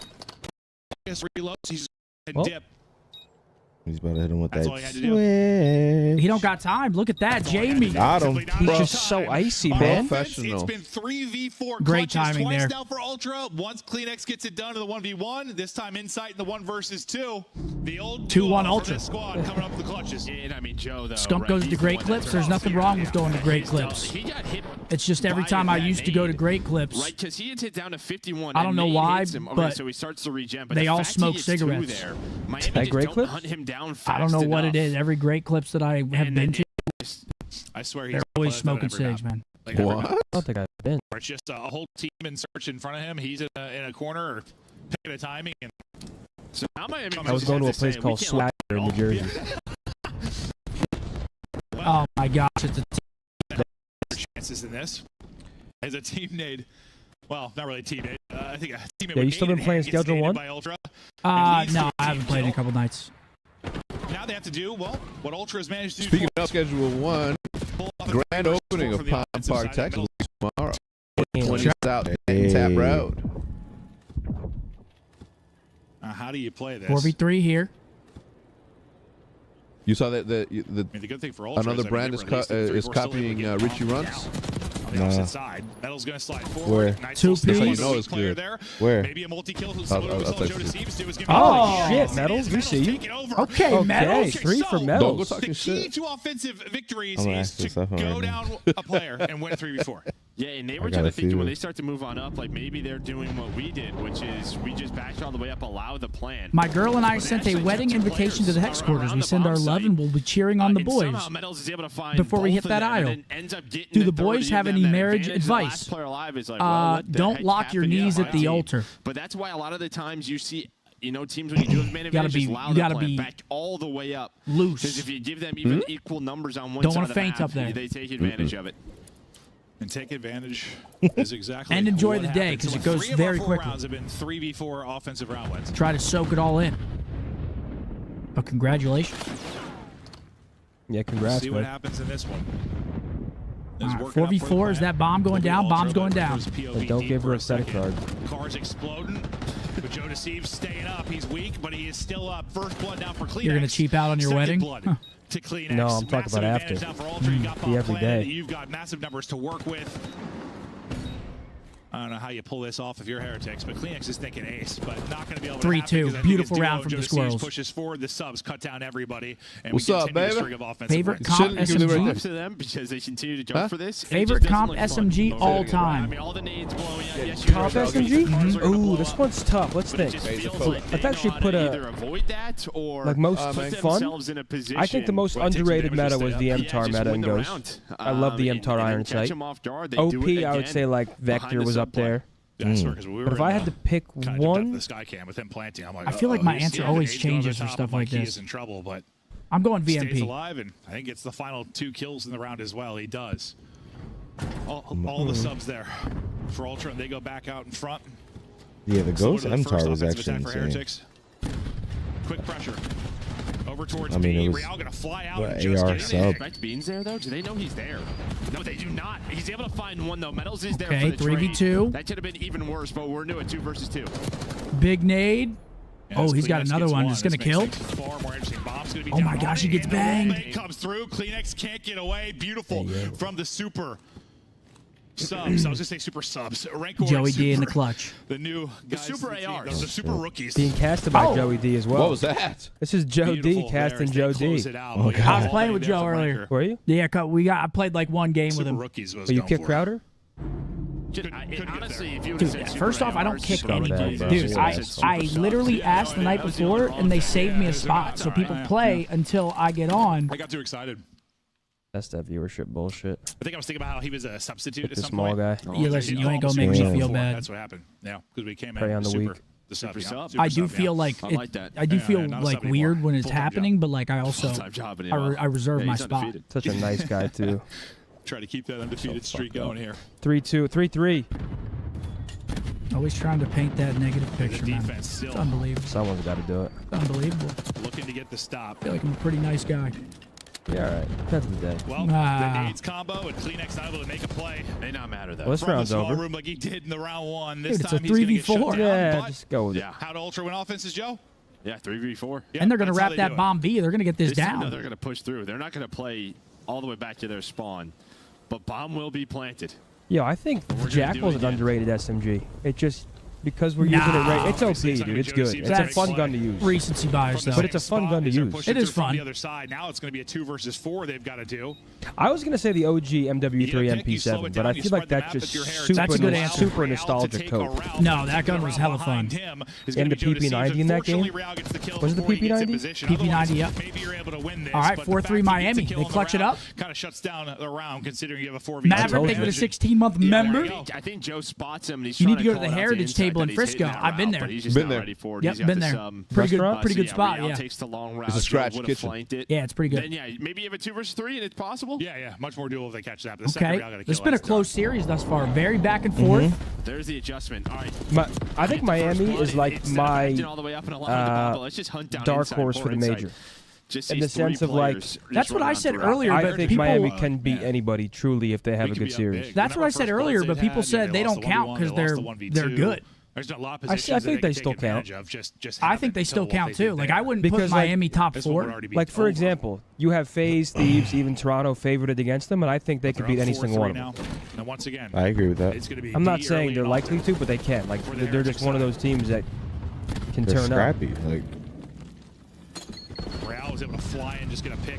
Just reloads. He's Well, dip. He's about to hit him with That's that all he had to do. switch. He don't got time. Look at that, That's all he had to Jamie. do. Got him. Simply not He's enough just so time. icy, On man. offense, Professional. It's been 3v4 Great clutches timing twice there. now for Ultra. Once Kleenex gets it done in the 1v1. This time Insight in the 1 versus 2. The old 2-1 duo for Ultra. this squad coming up the clutches. And I mean, Joe, though. Skunk right, goes he's to the Great one Clips. that's There's nothing wrong with going to Great Clips. He got hit It's just every by time I that used to go to nade. Great Clips, Right, because he hits it down to 51. I don't and know Nate why, hits him. Okay, but so he starts to regen. But they the all fact he smoke gets 2 cigarettes. There, Miami At just Great don't Clips? hunt him down I fast don't know what it enough. is. Every Great Clips that I have been to, I swear he's they're always close smoking to every cigs, map. man. Like every What? map. I don't think I've been. Or it's just a whole team in search in front of him. He's in a corner or picking a timing. And So now Miami I was going to a has place say, called we can't Swagger in New Jersey. Oh my gosh, it's a chances in this as a teammate. Well, not really a teammate. I think a teammate. Yeah, you with still Aiden been playing Hand gets Schedule naded 1? by Ultra. no, I haven't played in a couple nights. Now they have to do what Ultra has managed to do. Speaking of Schedule 1, pull off a grand score opening from of the Palm offensive Park, side. Texas tomorrow. Damn. 20 out Tap Road. How do you play this? 4v3 here. You saw that I mean, the good thing for Ultra another is, brand they is, released the 3-4 is still copying able to get Richie bombed Runs. down. On the Nah. opposite side, Metal's going to slide forward. Where? Nice Two little steal. piece. That's how you know it's Player good. there. Where? Maybe a multi-kill. I'll Joe text Steves you. is giving Oh, me shit, Yes, Metals, we Metals see you. taking over. Okay, Okay, Metals. 3 for So, Metals. Don't go talking The key shit. to offensive victories I'm gonna is ask this to up go right now. down a player and win 3v4. Yeah, and they were kind of thinking when they start to move on up, like maybe they're doing what we did, which is we just backed all the way up, allow the plan. My girl and I sent a wedding invitation to the hex quarters. We send our love and we'll be cheering on the boys before we hit that aisle. Do the boys have any marriage advice? Don't lock your knees at the altar. But that's why a lot of the times you see, you know, teams when you do man advantage, you gotta be back all the way up loose. Because if you give them even equal numbers on one don't side want of to the faint map, up there. They take advantage of it. And take advantage is exactly and enjoy what the day happens. because it goes very quickly. Rounds have been 3v4 offensive round wins. Try to soak it all in. But congratulations. Yeah, congrats. See what happens in this one. Right, 4v4, is that bomb going down? Bomb's going down. But don't give her a credit card. Cars exploding. But Joe Deceives staying up. He's weak, but he is still up. First blood down for Kleenex. You're going to cheap out on your wedding? Huh. To Kleenex. No, I'm talking about after. The every day. You've got massive numbers to work with. I don't know how you pull this off if you're heretics, but Kleenex is thinking ace, but not going to be able to 3-2. Beautiful round from the Squirrels. Pushes forward, the subs cut down everybody, and what's we up, continue baby? string of offensive Favorite wins. comp SMG? To them because they continue to jump for this. Favorite comp SMG all time. I mean, all the nades blowing out. Yes, Comp SMG? Ooh, this one's tough. Let's think. Let's actually put either avoid that or like most fun. In a position I think the most underrated meta was the MTAR meta in Ghost. I love the MTAR Iron Sight. OP, I would say like Vector was up there. Yeah, but if I had to pick one, the sky cam with him planting, I'm like, I feel like my answer always changes for stuff like this. Is in trouble, but I'm going VMP. Stays alive, and I think gets the final 2 kills in the round as well. He does. All the subs there for Ultra, and they go back out in front. Yeah, the Ghost MTAR was actually insane. Quick pressure. Over towards I mean, B. it was Real gonna fly out what, and just AR sub. Expect Beans there though? Do they know he's there? No, they do not. He's able to find one though. Metals is there okay, for the 3v2. trade. That should have been even worse, but we're new at 2 versus 2. Big nade. Yeah, oh, he's got another one. It's gonna kill. Far more interesting. Bomb's gonna be oh my gosh, he gets banged. Comes through. Kleenex can't get away. Beautiful from the super subs. I was gonna say super subs. Joey D in the clutch. The new guys, super ARs. the super rookies. Being casted by Joey D as well. What was that? This is Joe D casting Joe D. I was playing with Joe earlier. Were you? Yeah, I played like one game with him. But you kicked Crowder? Honestly, if you Dude, first off, I don't kick anybody. Dude, I literally asked the night before, and they saved me a spot. So people play until I get on. I got too excited. That's that viewership bullshit. I think I was thinking about how he was a substitute at some small point. guy. Yeah, listen, you ain't gonna make me feel bad. That's what happened. Yeah, because we came Prey in on the super, weak. The super sub. I do feel like I do feel like weird when it's happening, but like I also I reserve my spot. Such a nice guy too. Try to keep that undefeated streak going here. 3-2, 3-3. Always trying to paint that negative picture, man. It's unbelievable. Someone's got to do it. It's unbelievable. Looking to get the stop. I feel like I'm a pretty nice guy. Yeah, all right. Depends on the day. Well, the nades combo and Kleenex not able to make a play. May not matter though. Well, this round's over. Room like he did in the round 1. This Dude, it's time a he's gonna get 3v4. shut down, Yeah, just go with it. How to Ultra win offenses, Joe? Yeah, 3v4. Yeah, and they're going to wrap that bomb B. They're going to get this down. No, they're going to push through. They're not going to play all the way back to their spawn. But bomb will be planted. Yeah, I think Jackal's an underrated SMG. It just because we're using it right. It's OP, dude. It's good. It's a fun gun to use. Recency bias, though. But it's a fun gun to use. It is fun. The other side. Now it's going to be a 2 versus 4 they've got to do. I was going to say the OG MW3 MP7, but I feel like that's just super nostalgic code. No, that gun was hella fun. And the PP90 in that game? Was it the PP90? PP90, yep. Maybe you're able to win this. All right, 4-3 Miami. They clutch it up. Kind of shuts down the round considering you have a 4v4. Maverick, they with a 16-month member. I think Joe spots him. You need to go to the Heritage Table in Frisco. I've been there. Been there. Yep, been there. Pretty good spot, yeah. Takes the long route. It's a scratch kitchen. Yeah, it's pretty good. Then, yeah, maybe you have a 2 versus 3 and it's possible. Yeah, much more doable if they catch that. Okay, it's been a close series thus far. Very back and forth. There's the adjustment. All right. I think Miami is like my dark horse for the major. In the sense of like, that's what I said earlier. I but think people, Miami can beat anybody truly if they have a good series. That's what I said earlier, but people said they don't count because they're good. There's a lot of I think they still count. I think they still count too. Like I wouldn't put Miami top 4. Like for example, you have FaZe, Thieves, even Toronto favorited against them, and I think they could beat any single one of them. And once again, I agree with that. I'm not saying they're likely to, but they can. Like they're just one of those teams that can turn up. Scrappy. Like Real was able to fly and just get a pick.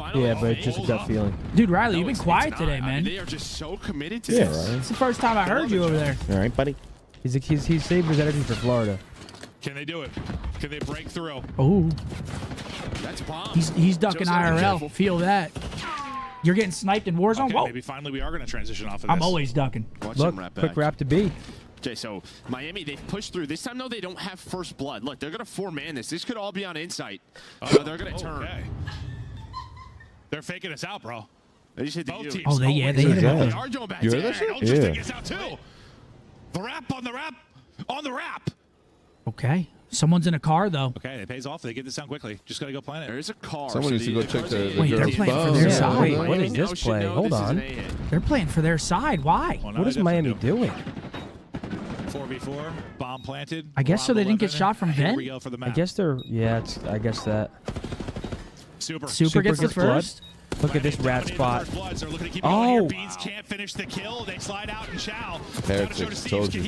final. Yeah, but it's just a gut feeling. Dude, Riley, you've been quiet today, man. I mean, they are just so committed to Yeah, this. right. It's the first time I heard you over there. All right, buddy. He's saved his energy for Florida. Can they do it? Can they break through? Oh, That's bomb. he's ducking IRL. Feel that. You're getting sniped in Warzone. Okay, Whoa. maybe finally we are going to transition off of this. I'm always ducking. Watch Look, him wrap quick back. wrap to B. Okay, so Miami, they've pushed through. This time, though, they don't have first blood. Look, they're going to four-man this. This could all be on insight. They're going to turn. Okay. They're faking us out, bro. They just hit the Both U. teams. Oh, they hit him. They are going back. You heard that shit? Ultra's taking us out, too. The wrap on the wrap on the wrap. Okay. Someone's in a car, though. Okay, it pays off. They get this down quickly. Just got to go plan it. There is a car. Someone needs to go check the Wait, they're girl's playing for phone. their Yeah, side. wait, what is this play? Hold on. They're playing for their side. Why? Well, now What is they Miami definitely doing? do. 4v4, bomb planted. I guess so they didn't get shot from Here vent? we go for the I map. guess they're, yeah, I guess that. Super. Super gets the gets blood. first. Look at this rat spot. They're looking to keep it Oh. going here. Beans can't finish the kill. They slide out and Chow. Heretics, told you.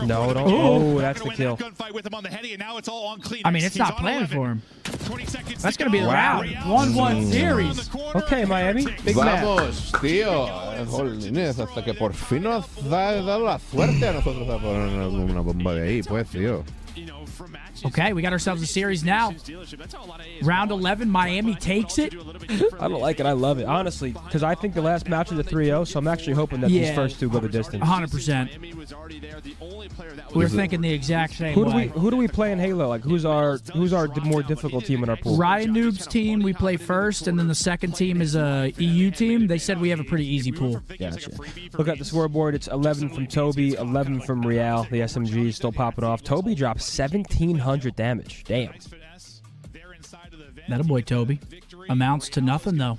No, don't. Ooh. Oh, that's the kill. Gunfight with him on the heady, and now it's all on clean. I mean, it's not planned for him. 20 seconds That's to going to be the go. round. Real 1-1 shoots series. around the corner. Okay, Miami. Big match. Vamos, tío. Jolines, hasta que por fin nos da dado la suerte a nosotros a poner una bomba de ahí, pues, tío. Okay, we got ourselves a series now. Round 11, Miami takes it. I don't like it. I love it. Honestly, because I think the last match is a 3-0, so I'm actually hoping that these Yeah. first two go the distance. 100%. We're thinking the exact same way. Who do we play in Halo? Like who's our more difficult team in our pool? Ryan Noob's team, we play first, and then the second team is a EU team. They said we have a pretty easy pool. Gotcha. Look at the scoreboard. It's 11 from Toby, 11 from Real. The SMG is still popping off. Toby dropped 1,700 damage. Damn. That a boy, Toby. Amounts to nothing, though.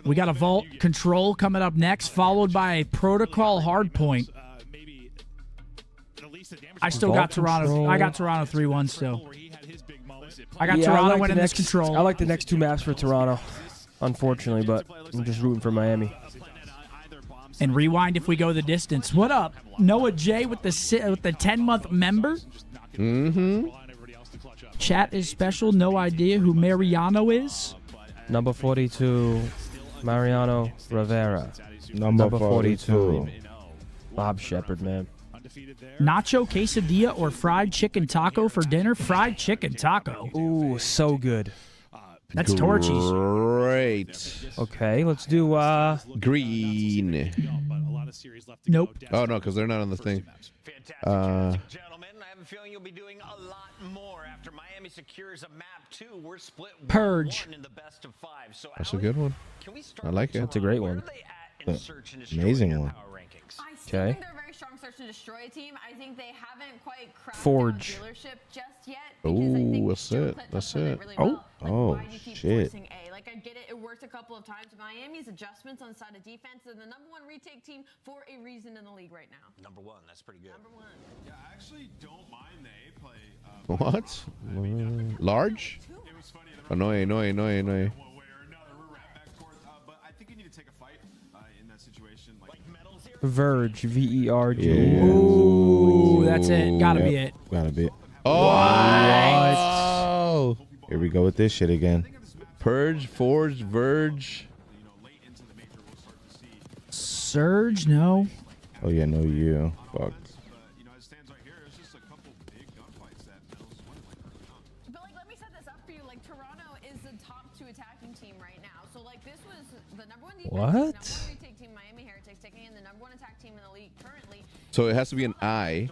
We got a Vault Control coming up next, followed by a Protocol Hardpoint. I still got Toronto. Control. I got Toronto 3-1 still. I got Yeah, Toronto the winning this next- control. I like the next two maps for Toronto, unfortunately, but I'm just rooting for Miami. And rewind if we go the distance. What up, Noah J with the 10-month member? Mm-hmm. Chat is special. No idea who Mariano is. Number 42, Mariano Rivera. Number 42. Bob Shepard, man. Nacho quesadilla or fried chicken taco for dinner? Fried chicken taco. Ooh, so good. That's Torchies. Great. Okay, let's do Green. Nope. Oh, no, because they're not on the thing. Gentlemen, I have a feeling you'll be doing a lot more after Miami secures a map 2. We're split Purge. 1-1 in the best of 5. So That's a good one. Can we start I like it. That's a great Where one. are they at in search and destroy Amazing in one. power rankings? I still Okay. think they're a very strong search and destroy team. I think they haven't quite cracked Forge. down dealership just yet. Ooh, that's it. That's it. Oh, why do you keep shit. forcing A? Like, I get it. It worked a couple of times. Miami's adjustments on side of defense are the #1 retake team for a reason in the league right now. Number 1, that's pretty good. #1. Yeah, I actually don't mind the A play. What? Large? Oh, no, no, no, no. One way or another, we're right back towards. But I think you need to take a fight in that situation. Like medals here. Verge, VERG. Yeah. Ooh, that's it. Gotta be it. Gotta be. Oh! Here we go with this shit again. Purge, Forge, Verge. Surge? No. Oh yeah, no you. Fuck. As it stands right here, there's just a couple big gunfights that medals win. But, like, let me set this up for you. Like, Toronto is the top 2 attacking team right now. So, like, this was the #1 defense. What? #1 retake team, Miami Heretics, taking in the #1 attack team in the league currently. So it has to be an I.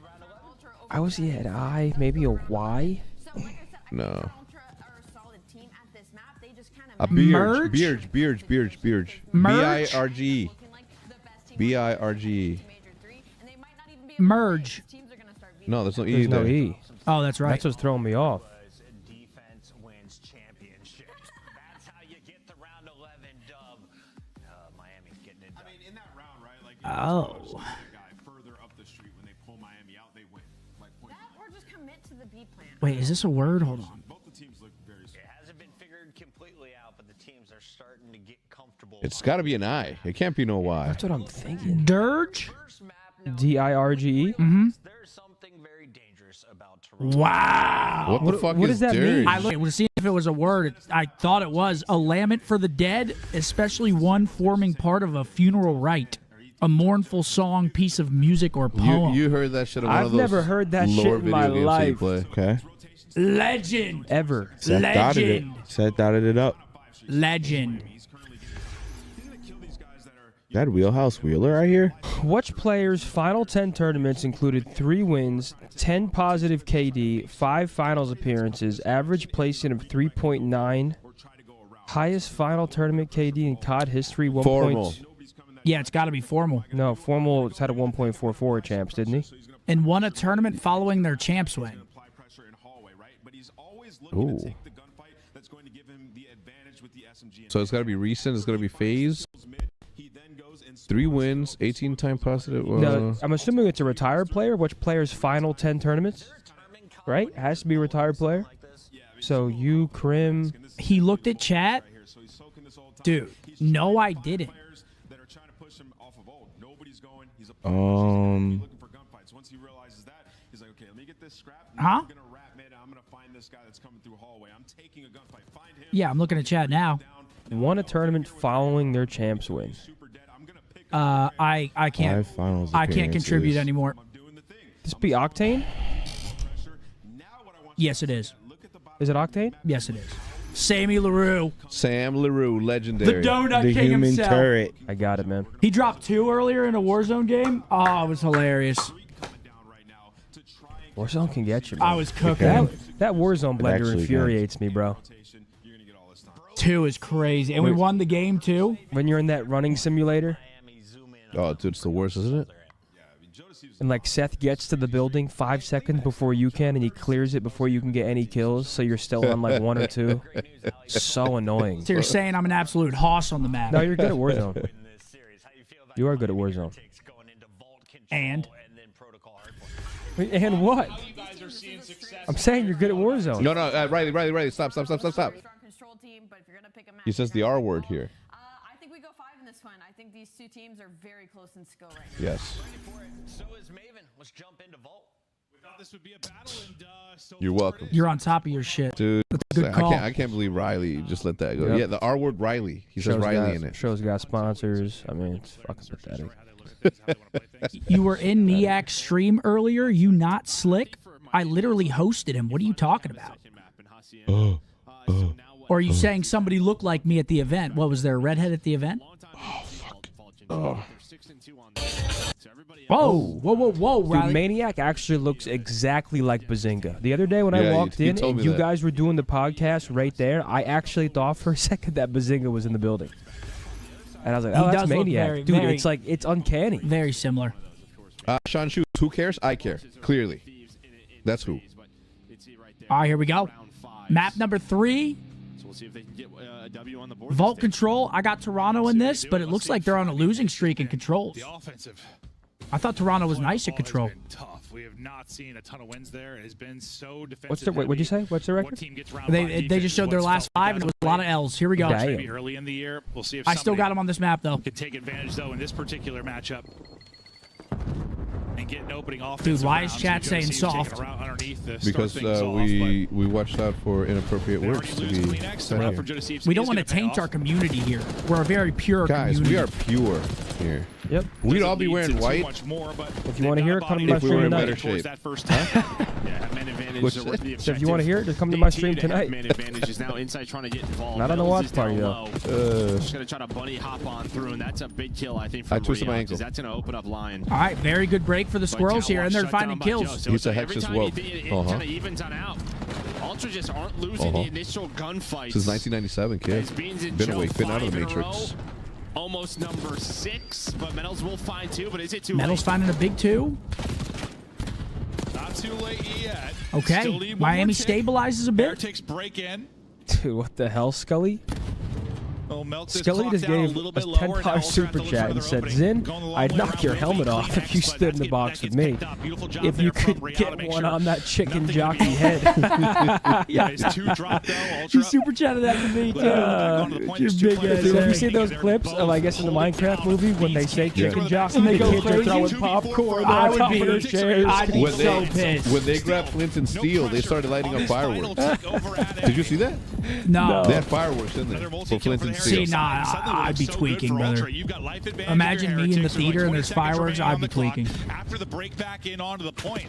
I was an I, maybe a Y. So, like I said, I No. think Ultra are a solid team at this map. They just kind of A Merge? Beerge. Merge? B-I-R-G. B-I-R-G. Merge. No, there's no E There's no there. E. Oh, that's right. That's what's throwing me off. Defense wins championships. That's how you get the round 11 dub. Miami getting it done. I mean, in that round, right? Like, Oh. guy further up the street when they pull Miami out, they win. Like, point that or just commit to the B plan. Wait, is this a word? Hold on. both the teams look very strong. It hasn't been figured completely out, but the teams are starting to get comfortable. It's got to be an I. It can't be no Y. That's what I'm thinking. Dirge? First map now. DIRGE. There's something very dangerous about Toronto. Wow. What the fuck what is does that mean? Dirge? I looked to see if it was a word. I thought it was a lament for the dead, especially one forming part of a funeral rite, a mournful song, piece of music, or poem. You heard that shit on one I've of those never heard that shit lore in my video games that you life. play. Okay. Legend. ever. Seth dotted it up. Legend. That Wheelhouse Wheeler right here? Which players' final 10 tournaments included 3 wins, 10 positive KD, 5 finals appearances, average placing of 3.9, highest final tournament KD in COD history, 1. Formal. Yeah, it's got to be Formal. No, Formal had a 1.44 champs, didn't he? And won a tournament following their champs win. Ooh. So it's got to be recent. It's got to be phase. 3 wins, 18-time positive. No, I'm assuming it's a retired player. Which player's final 10 tournaments? Right? It has to be a retired player. So you, Krim. He looked at chat. Dude, no, I didn't. Huh? Yeah, I'm looking at chat now. Won a tournament following their champs win. I can't. I can't contribute anymore. This be Octane? Yes, it is. Is it Octane? Yes, it is. Sammy LaRue. Sam LaRue, legendary. The Donut The King human himself. turret. I got it, man. He dropped 2 earlier in a Warzone game. Oh, it was hilarious. Warzone can get you, man. I was cooking. That Warzone blender actually infuriates me, bro. 2 is crazy. And we won the game, too. When you're in that running simulator, Oh, dude, it's the worst, isn't it? and like Seth gets to the building 5 seconds before you can, and he clears it before you can get any kills, so you're still on like 1 or 2. So annoying. So you're saying I'm an absolute hoss on the map. No, you're good at Warzone. You are good at Warzone. And? And what? I'm saying you're good at Warzone. No, Riley, stop. He says the R word here. I think we go 5 in this one. I think these 2 teams are very close in skill right now. Yes. So is Maven. Let's jump into Vault. We thought this would be a battle, and so You're welcome. You're on top of your shit. Dude, Good call. I can't believe Riley just let that go. Yep. Yeah, the R word Riley. He says Riley in it. Show's got sponsors. I mean, it's fucking pathetic. You were in Niak's stream earlier. You not slick? I literally hosted him. What are you talking about? Or are you saying somebody looked like me at the event? What, was there a redhead at the event? Oh, fuck. Oh. Whoa, Dude, Riley. Maniac actually looks exactly like Bazinga. The other day when I Yeah, walked you in told and me you that. guys were doing the podcast right there, I actually thought for a second that Bazinga was in the building. And I was like, He oh, that's does look Maniac. very, Dude, very- it's like, it's uncanny. Very similar. Sean Shoes, who cares? I care. Clearly. That's who. All right, here we go. Map number 3. So we'll see if they can get a W on the board. Vault Control. I got Toronto in this, but it looks like they're on a losing streak in controls. The offensive. I thought Toronto was nice at control. Tough. We have not seen a ton of wins there. It has been so defensive. What's their, what'd you say? What's their record? They just showed their last 5, and it was a lot of L's. Here we go. Damn. Maybe early in the year. We'll see if I still got him on this map, though. could take advantage, though, in this particular matchup. And get an opening off. Dude, why is chat saying soft? Because we watched out for inappropriate words to be said here. We don't want to taint our community here. We're a very pure Guys, community. we are pure here. Yep. We'd all be wearing white. If you want to hear it, come to my If we were stream in better tonight. shape. That first time. Yeah, man advantage What's are worth the that? So if you want to hear it, just come to They my continue stream to have tonight. Man advantage is now inside trying to get involved. Not on the Mills watch is down party, though. low. Just gonna try to bunny hop on through, and that's a big kill, I think. For I twisted my Rio, ankle. 'cause that's gonna open up line. All right, very good break for the Squirrels here, and they're finding kills. So He's a every Hexus time woke. it kind of evens on out. Ultra just aren't losing the initial gunfights. Since 1997, kid. As Beans and Been Joe awake, been out of 5 the in a Matrix. row. Almost number 6, but Metals will find 2. But is it too Metals late? finding a big 2. Not too late yet. Okay, Still need one Miami more tick. stabilizes a bit. Heretics break in. Dude, what the hell, Scully? Oh, Melt this Scully clock just down a gave little a bit lower, and now $10 Ultra have super to look chat for and their said, opening. Zin, Going the long I'd way knock around your really helmet clean off if you X, stood in but the that box gets with me. picked up. Beautiful job If there you from could Rio to get make one sure on that chicken nothing jockey can be- head. Yeah, it's 2 drop though. Ultra. He super chatted that to me, too. Your big ass. Dude, have you seen those clips of, I guess, in the Minecraft movie when they say chicken jockey And they the go kids are crazy? throwing popcorn I on would top be- of their chairs? I'd be When so they, pissed. when they grabbed Flint and Steel, they started lighting up fireworks. Did you see that? No. They had fireworks in there for Flint and Steel. See, nah, I'd be tweaking, brother. Imagine me in the theater and there's fireworks, I'd be tweaking. After the break back in onto the point.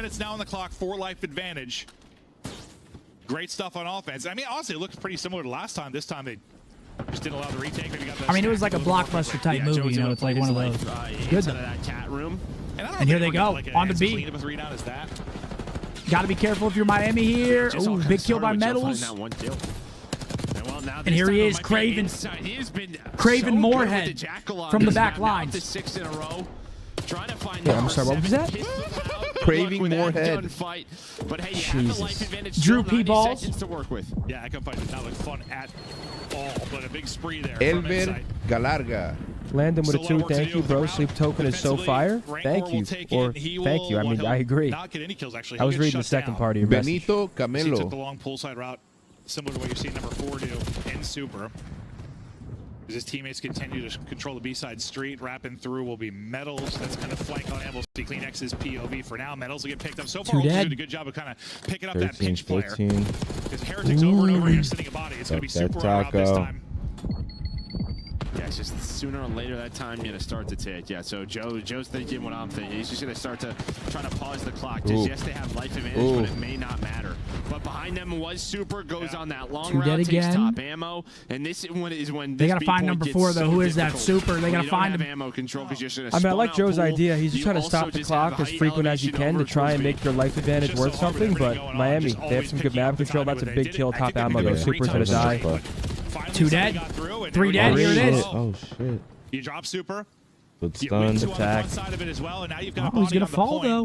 minutes now on the clock, 4 life advantage. Great stuff on offense. I mean, honestly, it looks pretty similar to last time. This time they just didn't allow the retake. Maybe got the I mean, it was like a blockbuster type movie, you know. It's like one of those. Good though. That cat room. And here they go on the B. Clean of a 3 down as that. Got to be careful if you're Miami here. Ooh, big kill by Metals. And here he is, Craven. Craven Moorhead from the back lines. Yeah, I'm sorry, what was that? Craving Moorhead. But hey, Jesus. Drew P. Balls. To work with. Yeah, Echo Fight did not look fun at all, but a big spree there. Elvin Galarga. Landon with a 2. Thank you, bro. Sleep Token is so fire. Thank you. Or thank you. I mean, I agree. Not get any kills, actually. I was reading the second part of your message. Benito He took the Camelo. long pull side route, similar to what you're seeing number 4 do in Super. As his teammates continue to control the B-side street, wrapping through will be Metals. That's kind of flank on him. We'll see CleanX's POV for now. Metals will get picked up. So far, Ultra's doing a good job of kind of picking up 13, that pinch player. 14. Because Heretic's over and over again sitting a body. It's going to be super route this time. Yeah, it's just sooner or later that time you're gonna start to tick. Yeah, so Joe's thinking what I'm thinking. He's just gonna start to try to pause the clock. Just yes, they have life advantage, but it may not matter. But behind them was Super, goes on that long route, takes top ammo, and this one is when they gotta find number 4 though. Who is that? Super. They gotta find him. Ammo control because you're I mean, I like Joe's idea. He's just trying to stop the clock as frequent as you can to try and make your life advantage worth something. But Miami, they have some good map control. That's a big kill. Top ammo though. Super's gonna die. 2 dead. 3 dead. Here it is. Oh shit. You drop Super. Good stun. Attack. Side of it as well, and now you've got He's gonna fall though.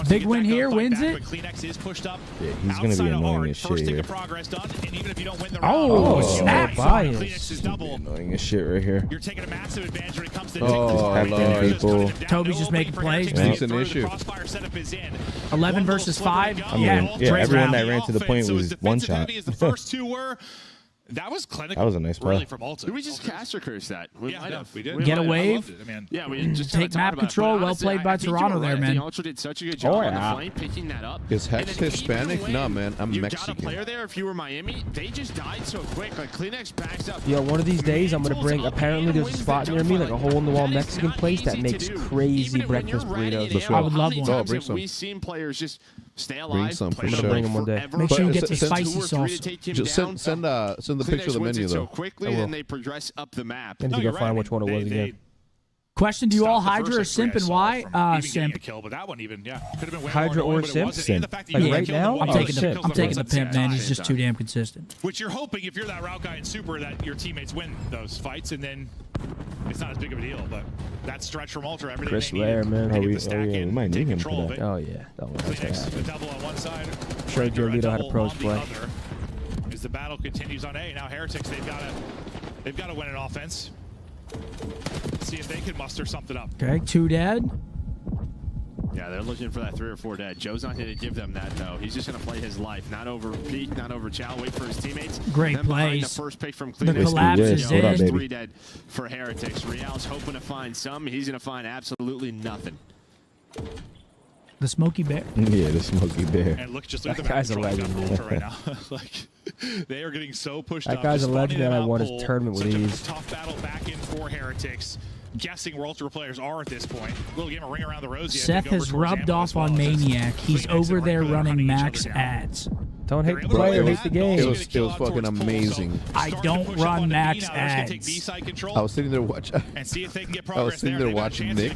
Big win here, wins it. CleanX is pushed up. Yeah, he's gonna be annoying as shit here. Progress done, and even if you don't win the round, snap! CleanX is double. Annoying as shit right here. You're taking a massive advantage when it comes to people. Toby's just making plays. It's an issue. 11 versus 5. I mean, yeah, everyone that ran to the point was one shot. The first 2 were. That was clinical. That was a nice play. Really from Ultra. Did we just caster curse that? We might have. We did. Get a wave. Yeah, we just take map control. Well played by Toronto there, man. Ultra did such a good job on the flank, picking that up. Is Hex Hispanic? No, man. I'm Mexican. You got a player there. If you were Miami, they just died so quick. Like CleanX backs up. Yo, one of these days I'm gonna bring. Apparently, there's a spot near me, like a hole-in-the-wall Mexican place that makes crazy breakfast burritos. I would love one. Oh, bring some. We've seen players just stay alive. Bring some for I'm gonna sure. bring them one day. Make sure you get the spicy sauce. Just send the picture of the menu though. Quickly, then they progress up the map. I need to go find which one it was again. Question: do you all Hydra or Simp, and why? Simp. But that one even, yeah, could have been way Hydra more or annoying, Simp? but Like right now, I'm taking the Pimp, man. He's just too damn consistent. Which you're hoping, if you're that route guy in Super, that your teammates win those fights, and then it's not as big of a deal. But that stretch from Ultra, everything Chris they Lair, needed man. to get the stack in, we might need take him control for of that. it. Oh yeah, that one. CleanX, a double on one side. Show Joe Lito how to pros play. As the battle continues on A, now Heretics, they've got to win an offense. See if they can muster something up. Okay, 2 dead. Yeah, they're looking for that 3 or 4 dead. Joe's not going to give them that, though. He's just going to play his life. Not over Pete, not over Chow. Wait for his teammates. Great then plays. The first pick from The CleanX. collapse is in. 3 dead for Heretics. Real's hoping to find some. He's going to find absolutely nothing. The Smoky Bear. Yeah, the Smoky Bear. And look, just look at That guy's a legend, man. right now. Like, they are getting so pushed up. That guy's a legend, and I won his tournament with ease. Tough battle back in for Heretics. Guessing where Ultra players are at this point. Little game of ring around the rosy. Seth has rubbed off on Maniac. He's over there running max ads. Don't hate the player, hate the game. It was fucking amazing. I don't run max ads. I was sitting there watching. And see if they can get I was progress sitting there. there watching Nick,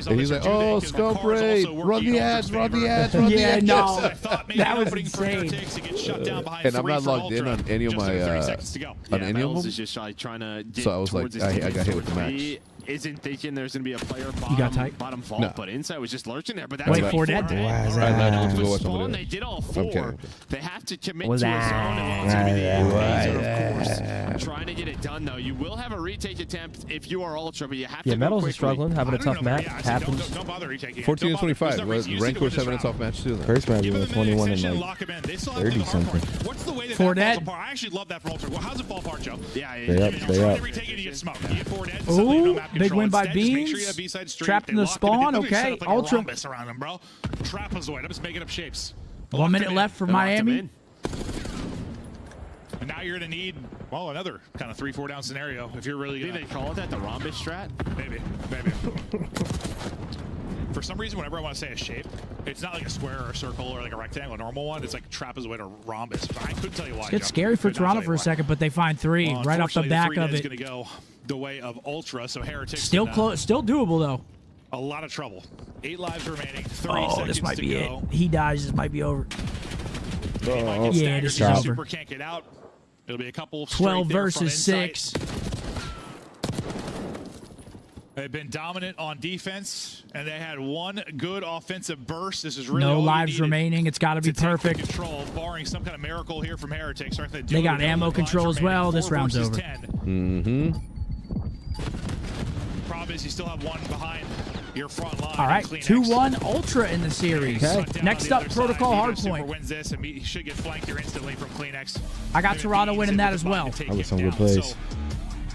and he's like, "Oh, scope raid, run the ads, run the ads, run the Yeah, ads." no, that was insane. And I'm not logged in on any of my on any of them. Is just trying to get So I was like, towards his I teammates got hit with the towards max. me. Isn't thinking there's going to be a player got tight? bottom vault, No. but inside was just lurching there. But that's Wait, like 4 dead. They did all 4. Okay. They have to commit Was to a that? zone, and it's going to be the Laser, of course. Trying to get it done, though. You will have a retake attempt if you are Ultra, but you have to Yeah, go Metals quickly. is struggling, having a tough match. Happens. Don't bother retaking it. 14 Don't to bother. 25. There's no reason. You Ranked stick with was having a this tough match too. Then. First match, we Give went them 21 ammunition, and lock like 'em in. They still have to 30 do the hard part. something. What's the way that 4 that falls dead. apart? I actually love that from Ultra. Well, how's it fall apart, Joe? Yeah, Stay up, stay up. Retake it, you get smoked. You get 4 dead. Suddenly Ooh, no map big control. win by Instead, just make sure you Beans. have B-side street. Trapped in They the lock it in. spawn. They're gonna set Okay, up like a Ultra. rhombus around them, bro. Trapezoid. I'm just making up shapes. 1 minute left for Miami. And now you're going to need, well, another kind of 3-4 down scenario if you're really going They call it that, the rhombus strat? Maybe. For some reason, whenever I want to say a shape, it's not like a square or a circle or like a rectangle, a normal one. It's like trapezoid or rhombus. But I couldn't tell you why. It's scary for Toronto for a second, but they find 3 right off the back of it. It's going to go the way of Ultra, so Heretics. Still close, still doable though. A lot of trouble. 8 lives remaining. 30 Oh, seconds this might to be go. it. He dies. This might be over. Oh, Yeah, this is Stop. over. Super can't get out. It'll be a couple. 12 straight there, versus front inside. 6. They've been dominant on defense, and they had one good offensive burst. This is really No all you lives needed remaining. It's got to be to take perfect. control, barring some kind of miracle here from Heretics. Aren't they? They got ammo control as well. This round's over. Mm-hmm. Problem is, you still have one behind your front line. All right, Kleenex. 2-1 Ultra in the series. Shut down Next on up, the other Protocol side. Either Super Hardpoint. wins this, and he should get flanked here instantly from Kleenex. I got Toronto winning that as well. That was some good plays.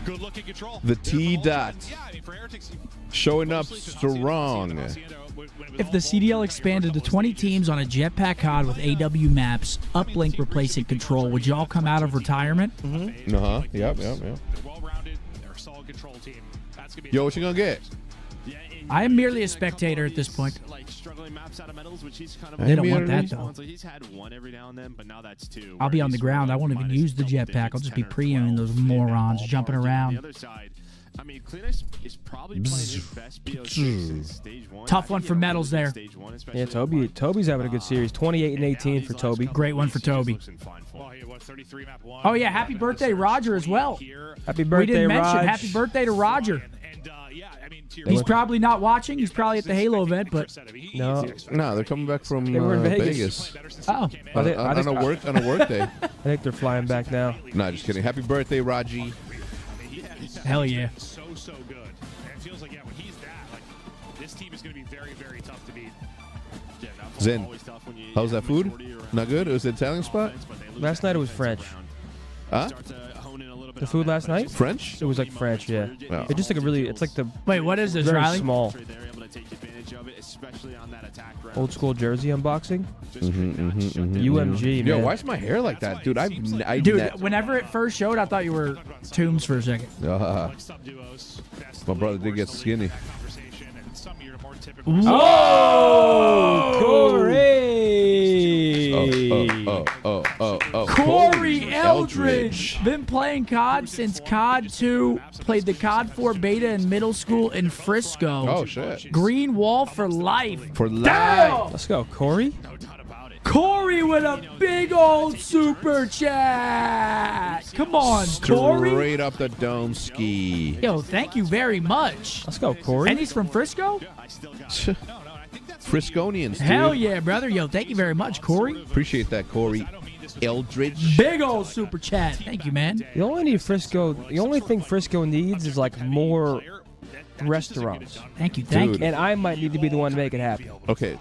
Good look at control. The T-Dot Yeah, I mean, for Heretics, showing up strong. If the CDL expanded to 20 teams on a jetpack COD with AW maps, uplink replacing control, would y'all come out of retirement? Uh-huh. Yep. They're well-rounded. They're a solid control team. That's gonna be Yo, what you gonna get? I am merely a spectator at this point. Like struggling maps out of medals, which he's kind of. They don't want that, though. So he's had one every now and then, but now that's 2. I'll be on the ground. I won't even use the jetpack. I'll just be preeming those morons jumping On the around. other side, I mean, Kleenex is probably playing his best BO6 since stage 1. Tough one for medals there. Stage 1, especially. Yeah, Toby's having a good series. 28 and 18 for Toby. Great one for Toby. Well, he had, what, 33 map 1. Oh, yeah, happy birthday, Roger, as well. Happy We birthday, didn't mention Raj. happy birthday to Roger. And yeah, I mean, to your He's point, probably not watching. He's probably at the Halo event, but No. No, they're coming back from They were in Vegas. Vegas. oh, I think- I think- on a work day. I think they're flying back now. Nah, just kidding. Happy birthday, Raji. hell yeah. so good. And it feels like, yeah, when he's that, like, this team is going to be very, very tough to beat. Yeah, that's Zen, always tough when you how's that have food? majority around Not good? It was an Italian spot? offense, but they lose Last that night it was defensive French. round. Huh? Start to hone in a little bit The on food that, last but night? it's French? It was like French, yeah. Yeah. It's just like a really, it's like the Wait, what is this, very Riley? small, They're able to take advantage of it, especially on that attack round. old school jersey unboxing. Mm-hmm. UMG, Yo, man. why's my hair like that, dude? Dude, whenever it first showed, I thought you were Tombs for a second. My brother did get skinny. Oh, Corey! Oh. Corey Eldridge. Been playing COD since COD 2. Played the COD 4 beta in middle school in Frisco. Oh, shit. Green wall for life. For life. Damn! Let's go, Corey. Corey with a big old super chat. Come on, Corey. Straight up the dome ski. Yo, thank you very much. Let's go, Corey. And he's from Frisco? Frisconians, dude. Hell yeah, brother. Yo, thank you very much, Corey. Appreciate that, Corey Eldridge. Big old super chat. Thank you, man. The only thing Frisco needs is like more restaurants. Thank you. Thank Dude. you. And I might need to be the one to make it happen. Okay,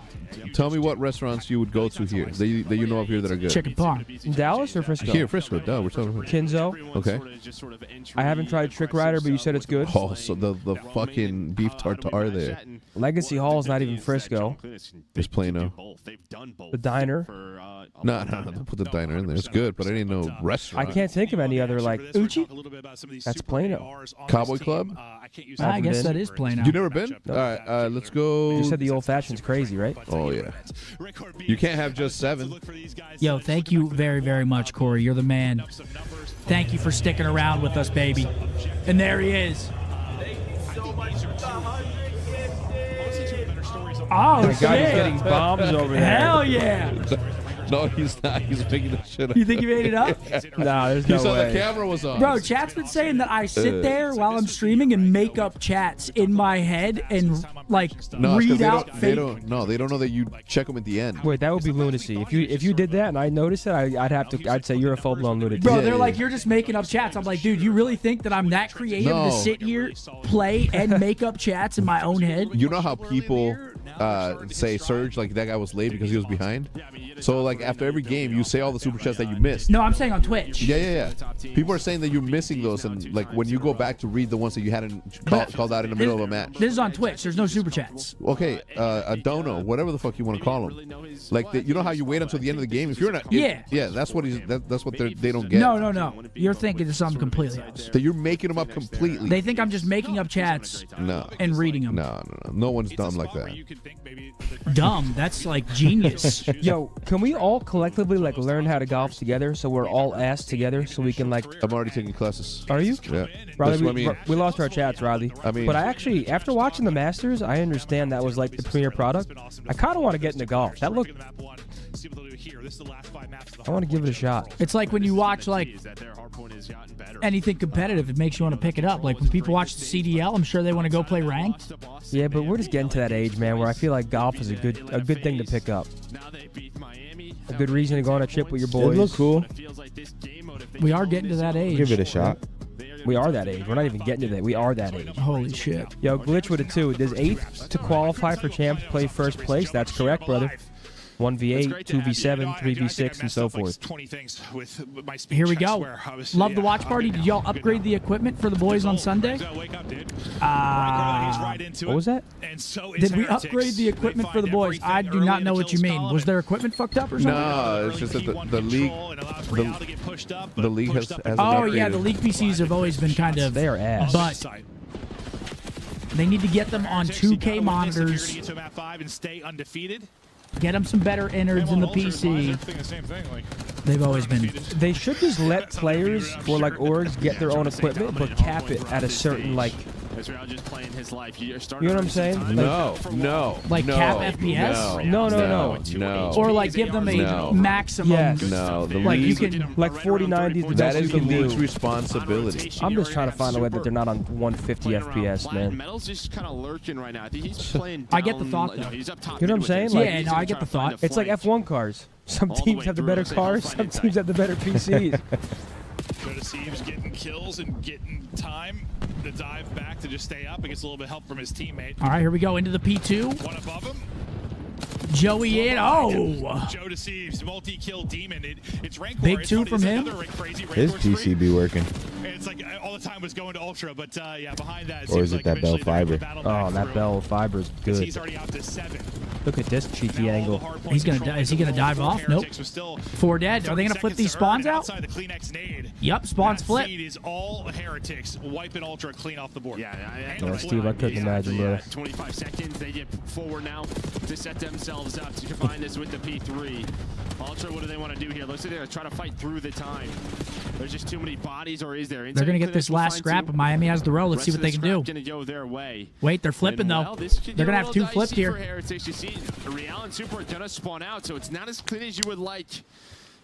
tell me what restaurants you would go to here that you know of here that are good. Chicken Pong. Dallas or Frisco? Here, Frisco. Duh, we're talking about. Kinzo. Okay. I haven't tried Trick Rider, but you said it's good. Oh, so the fucking beef tartare there. Legacy Hall is not even Frisco. It's Plano. The diner. No, don't put the diner in there. It's good, but I didn't know I restaurant. can't think of any other like Uchi? That's Plano. Cowboy Club? I guess been. that is Plano. You never been? All right, let's go. You said the old fashioned's crazy, right? Oh yeah. You can't have just 7. Yo, thank you very, very much, Corey. You're the man. Thank you for sticking around with us, baby. And there he is. Oh, My shit. God, he's getting bombs over there. Hell yeah. No, he's not. He's making the shit up. You think you made it up? No, there's You no saw way. the camera was on. Bro, chat's been saying that I sit there while I'm streaming and make up chats in my head and, like, No, it's 'cause read out fake. they don't know that you check them at the end. Wait, that would be lunacy. If you did that and I noticed it, I'd say you're a full blown lunatic. Bro, Yeah, they're yeah. like, you're just making up chats. I'm like, dude, you really think that I'm that creative No. to sit here, play, and make up chats in my own head? You know how people say Surge, like that guy was late because he was behind? So like after every game, you say all the super chats that you missed. No, I'm saying on Twitch. Yeah. People are saying that you're missing those, and like when you go back to read the ones that you hadn't called out in the middle of a match. This is on Twitch. There's no super chats. Okay, a dono, whatever the fuck you want to call him. Like you know how you wait until the end of the game if you're not. Yeah. That's what that's what they don't get. No. You're thinking of something completely else. That you're making them up completely. They think I'm just making up chats No. and reading them. No one's dumb like that. Dumb. That's like genius. Yo, can we all collectively like learn how to golf together so we're all ass together so we can like... I'm already taking classes. Are you? Yeah. Riley, we lost our chats, Riley. I mean... But I actually, after watching the Masters, I understand that was like the premier product. I kind of want to get into golf. That looked... I want to give it a shot. It's like when you watch like anything competitive, it makes you want to pick it up. Like when people watch the CDL, I'm sure they want to go play ranked. Yeah, but we're just getting to that age, man, where I feel like golf is a good thing to pick up. A good reason to go on a trip with your boys. It looks cool. We are getting to that age. Give it a shot. We are that age. We're not even getting to that. We are that age. Holy shit. Yo, Glitch with it too. Does 8th to qualify for champs play first place? That's correct, brother. 1v8, 2v7, 3v6, and so forth. Here we go. Love the watch party. Did y'all upgrade the equipment for the boys on Sunday? What was that? Did we upgrade the equipment for the boys? I do not know what you mean. Was their equipment fucked up or something? No, it's just that the league has Oh, yeah, the league PCs have always been kind of... They are ass. But they need to get them on 2K monitors. Get them some better innards in the PC. They've always been. They should just let players or like orgs get their own equipment, but cap it at a certain like. You know what I'm saying? No. Like cap FPS? No. Or like give them a maximum. Yes. No. The like league, you can like 4090. that is the league's responsibility. I'm just trying to find a way that they're not on 150 FPS, man. Metal's just kind of lurking right now. I think he's playing. I get the thought though. He's up top. You know what I'm saying? Like, yeah, no, I get the thought. It's like F1 cars. Some teams have the better cars. Some teams have the better PCs. Seems getting kills and getting time. The dive back to just stay up. He gets a little bit of help from his teammate. All right, here we go into the P2. One above him. Joey in. Oh! Joe Deceives, multi-kill demon. It's Rancor. Big 2 from him. His PC be working. It's like all the time was going to Ultra, but yeah, behind that. Or is it that Bell Fiber? Oh, that Bell Fiber is good. He's already out to 7. Look at this cheeky angle. He's gonna. Is he gonna dive off? Nope. 4 dead. Are they gonna flip these spawns out? Yep, spawns flip. Is all heretics wiping Ultra clean off the board. Yeah, Steve, I couldn't imagine, brother. 25 seconds. They get forward now to set themselves up to combine this with the P3. Ultra, what do they want to do here? Looks like they're trying to fight through the time. There's just too many bodies, or is there? They're gonna get this last scrap, and Miami has the row. Let's see what they can do. Gonna go their way. Wait, they're flipping though. They're gonna have 2 flipped here. Heretics, you see, Real and Super are gonna spawn out, so it's not as clean as you would like.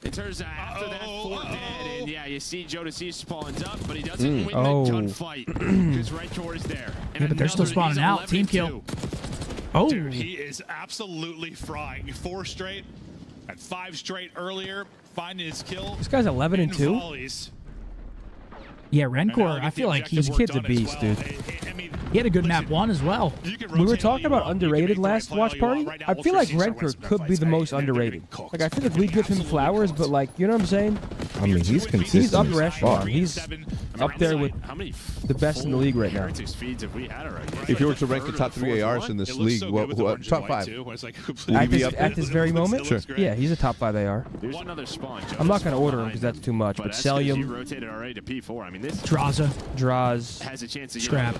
In terms of after that 4 dead, and yeah, you see Joe Deceives spawns up, but he doesn't win the gunfight because Rancor is there. Yeah, but they're still spawning out. Team kill. Oh, dude, he is absolutely frying. 4 straight and 5 straight earlier, finding his kill. This guy's 11 and 2. Yeah, Rancor, I feel like this kid's a beast, dude. He had a good map 1 as well. We were talking about underrated last watch party. I feel like Rancor could be the most underrated. Like, I feel like we give him flowers, but like, you know what I'm saying? I mean, he's consistent. He's upper echelon. He's up there with the best in the league right now. If you were to rank the top 3 ARs in this league, what top 5? At this very moment? Sure. Yeah, he's a top 5 AR. I'm not going to order him because that's too much, but Celium, Draws, has a chance to Scrap.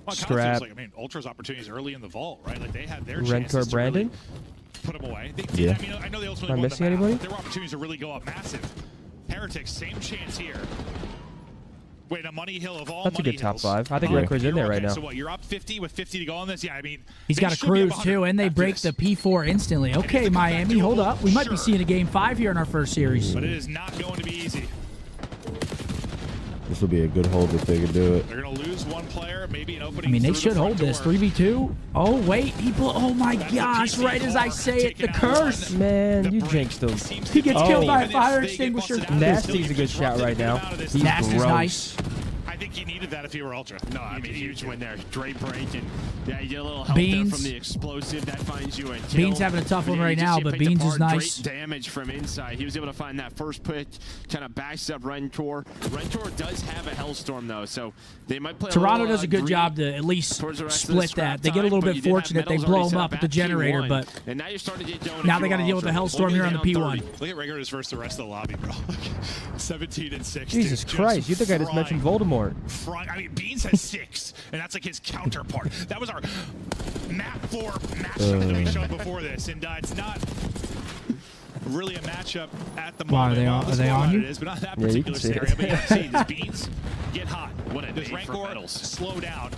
Scrap. Like, I mean, Ultra's opportunities early in the vault, right? Like they had their Rancor, Brandon. Really put them away. Yeah. I mean, I know they ultimately Am I missing anybody? There were opportunities to really go up massive. Heretics, same chance here. Wait, a money hill of all. That's a good top 5. I think Rancor's in there right now. So what? You're up 50 with 50 to go on this? Yeah, I mean, he's got a cruise too, and they break the P4 instantly. Okay, Miami, hold up. We might be seeing a game 5 here in our first series. But it is not going to be easy. This will be a good hold if they can do it. They're going to lose 1 player, maybe an opening. I mean, they should hold this. 3v2. Oh, wait. Oh, my gosh. Right as I say it, the curse. Man, you jinxed him. He gets killed by a fire extinguisher. Nasty's a good shot right now. He's Nasty's gross. nice. I think he needed that if he were Ultra. No, I mean, huge win there. Dre breaking. Yeah, you get a little help Beans there from the explosive. That finds you a kill. Beans having a tough one right now, but Beans is nice. Damage from inside. He was able to find that first pick, kind of backs up Rancor. Rancor does have a Hellstorm, though, so they might play Toronto does a good job to at least split that. They get a little bit fortunate. They blow him up at the generator, but now you're starting to get going. Now they got to deal with the Hellstorm here on the P1. Look at Regulars versus the rest of the lobby, bro. 17 and 6. Jesus Christ, you think I just mentioned Voldemort. counterpart. I mean, Beans has 6, and that's like his counterpart. That was our map 4 matchup that we showed before this, and it's not really a matchup at the moment. Are they on you? It is, but not that particular scenario. But yeah, see, does Beans get hot? Does Rancor slow down?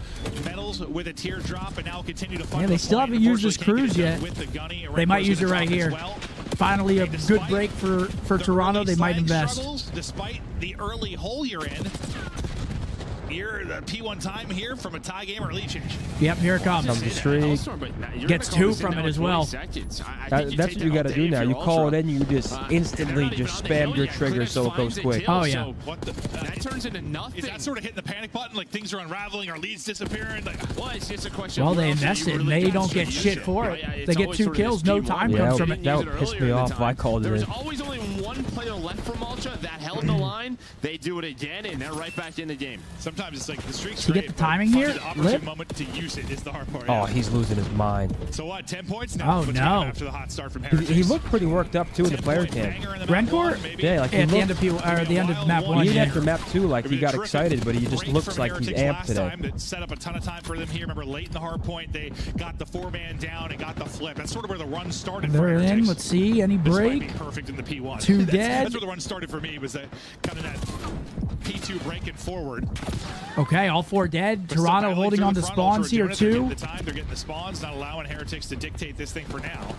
Metals with a teardrop, and now continue to fight. Yeah, they still haven't used this cruise yet. They might use it right here. Finally, a good break for Toronto. They might invest. Despite the early hole you're in, you're the P1 time here from a tie game or lead change. Yep, here it comes. Comes the streak. Gets 2 from it as well. That's what you got to do now. You call it in, you just instantly just spam your trigger so it goes quick. Oh, yeah. That turns into nothing. Is that sort of hitting the panic button? Like things are unraveling, our leads disappearing? Like, well, it's just a question. Well, they invested, and they don't get shit for it. They get 2 kills, no time comes from it. That pissed me off if I called it in. There's always only one player left from Ultra that held the line. They do it again, and they're right back in the game. Sometimes it's like the streak's to get the timing here. The opportune moment to use it is the hard part. Oh, he's losing his mind. So what? 10 points now. Oh no! After the hot start from Heretics. He looked pretty worked up too in the player camp. Rancor? Yeah, like at the end of the end of map 1. Even after map 2, like he got excited, but he just looks like he's amped today. That set up a ton of time for them here. Remember, late in the hard point, they got the 4-man down and got the flip. That's sort of where the run started. They're in. Let's see. Any break? This might be perfect in the P1. 2 dead. That's where the run started for me. Was that kind of that P2 breaking forward. Okay, all 4 dead. Toronto holding on to spawns here too. They're getting the spawns, not allowing Heretics to dictate this thing for now.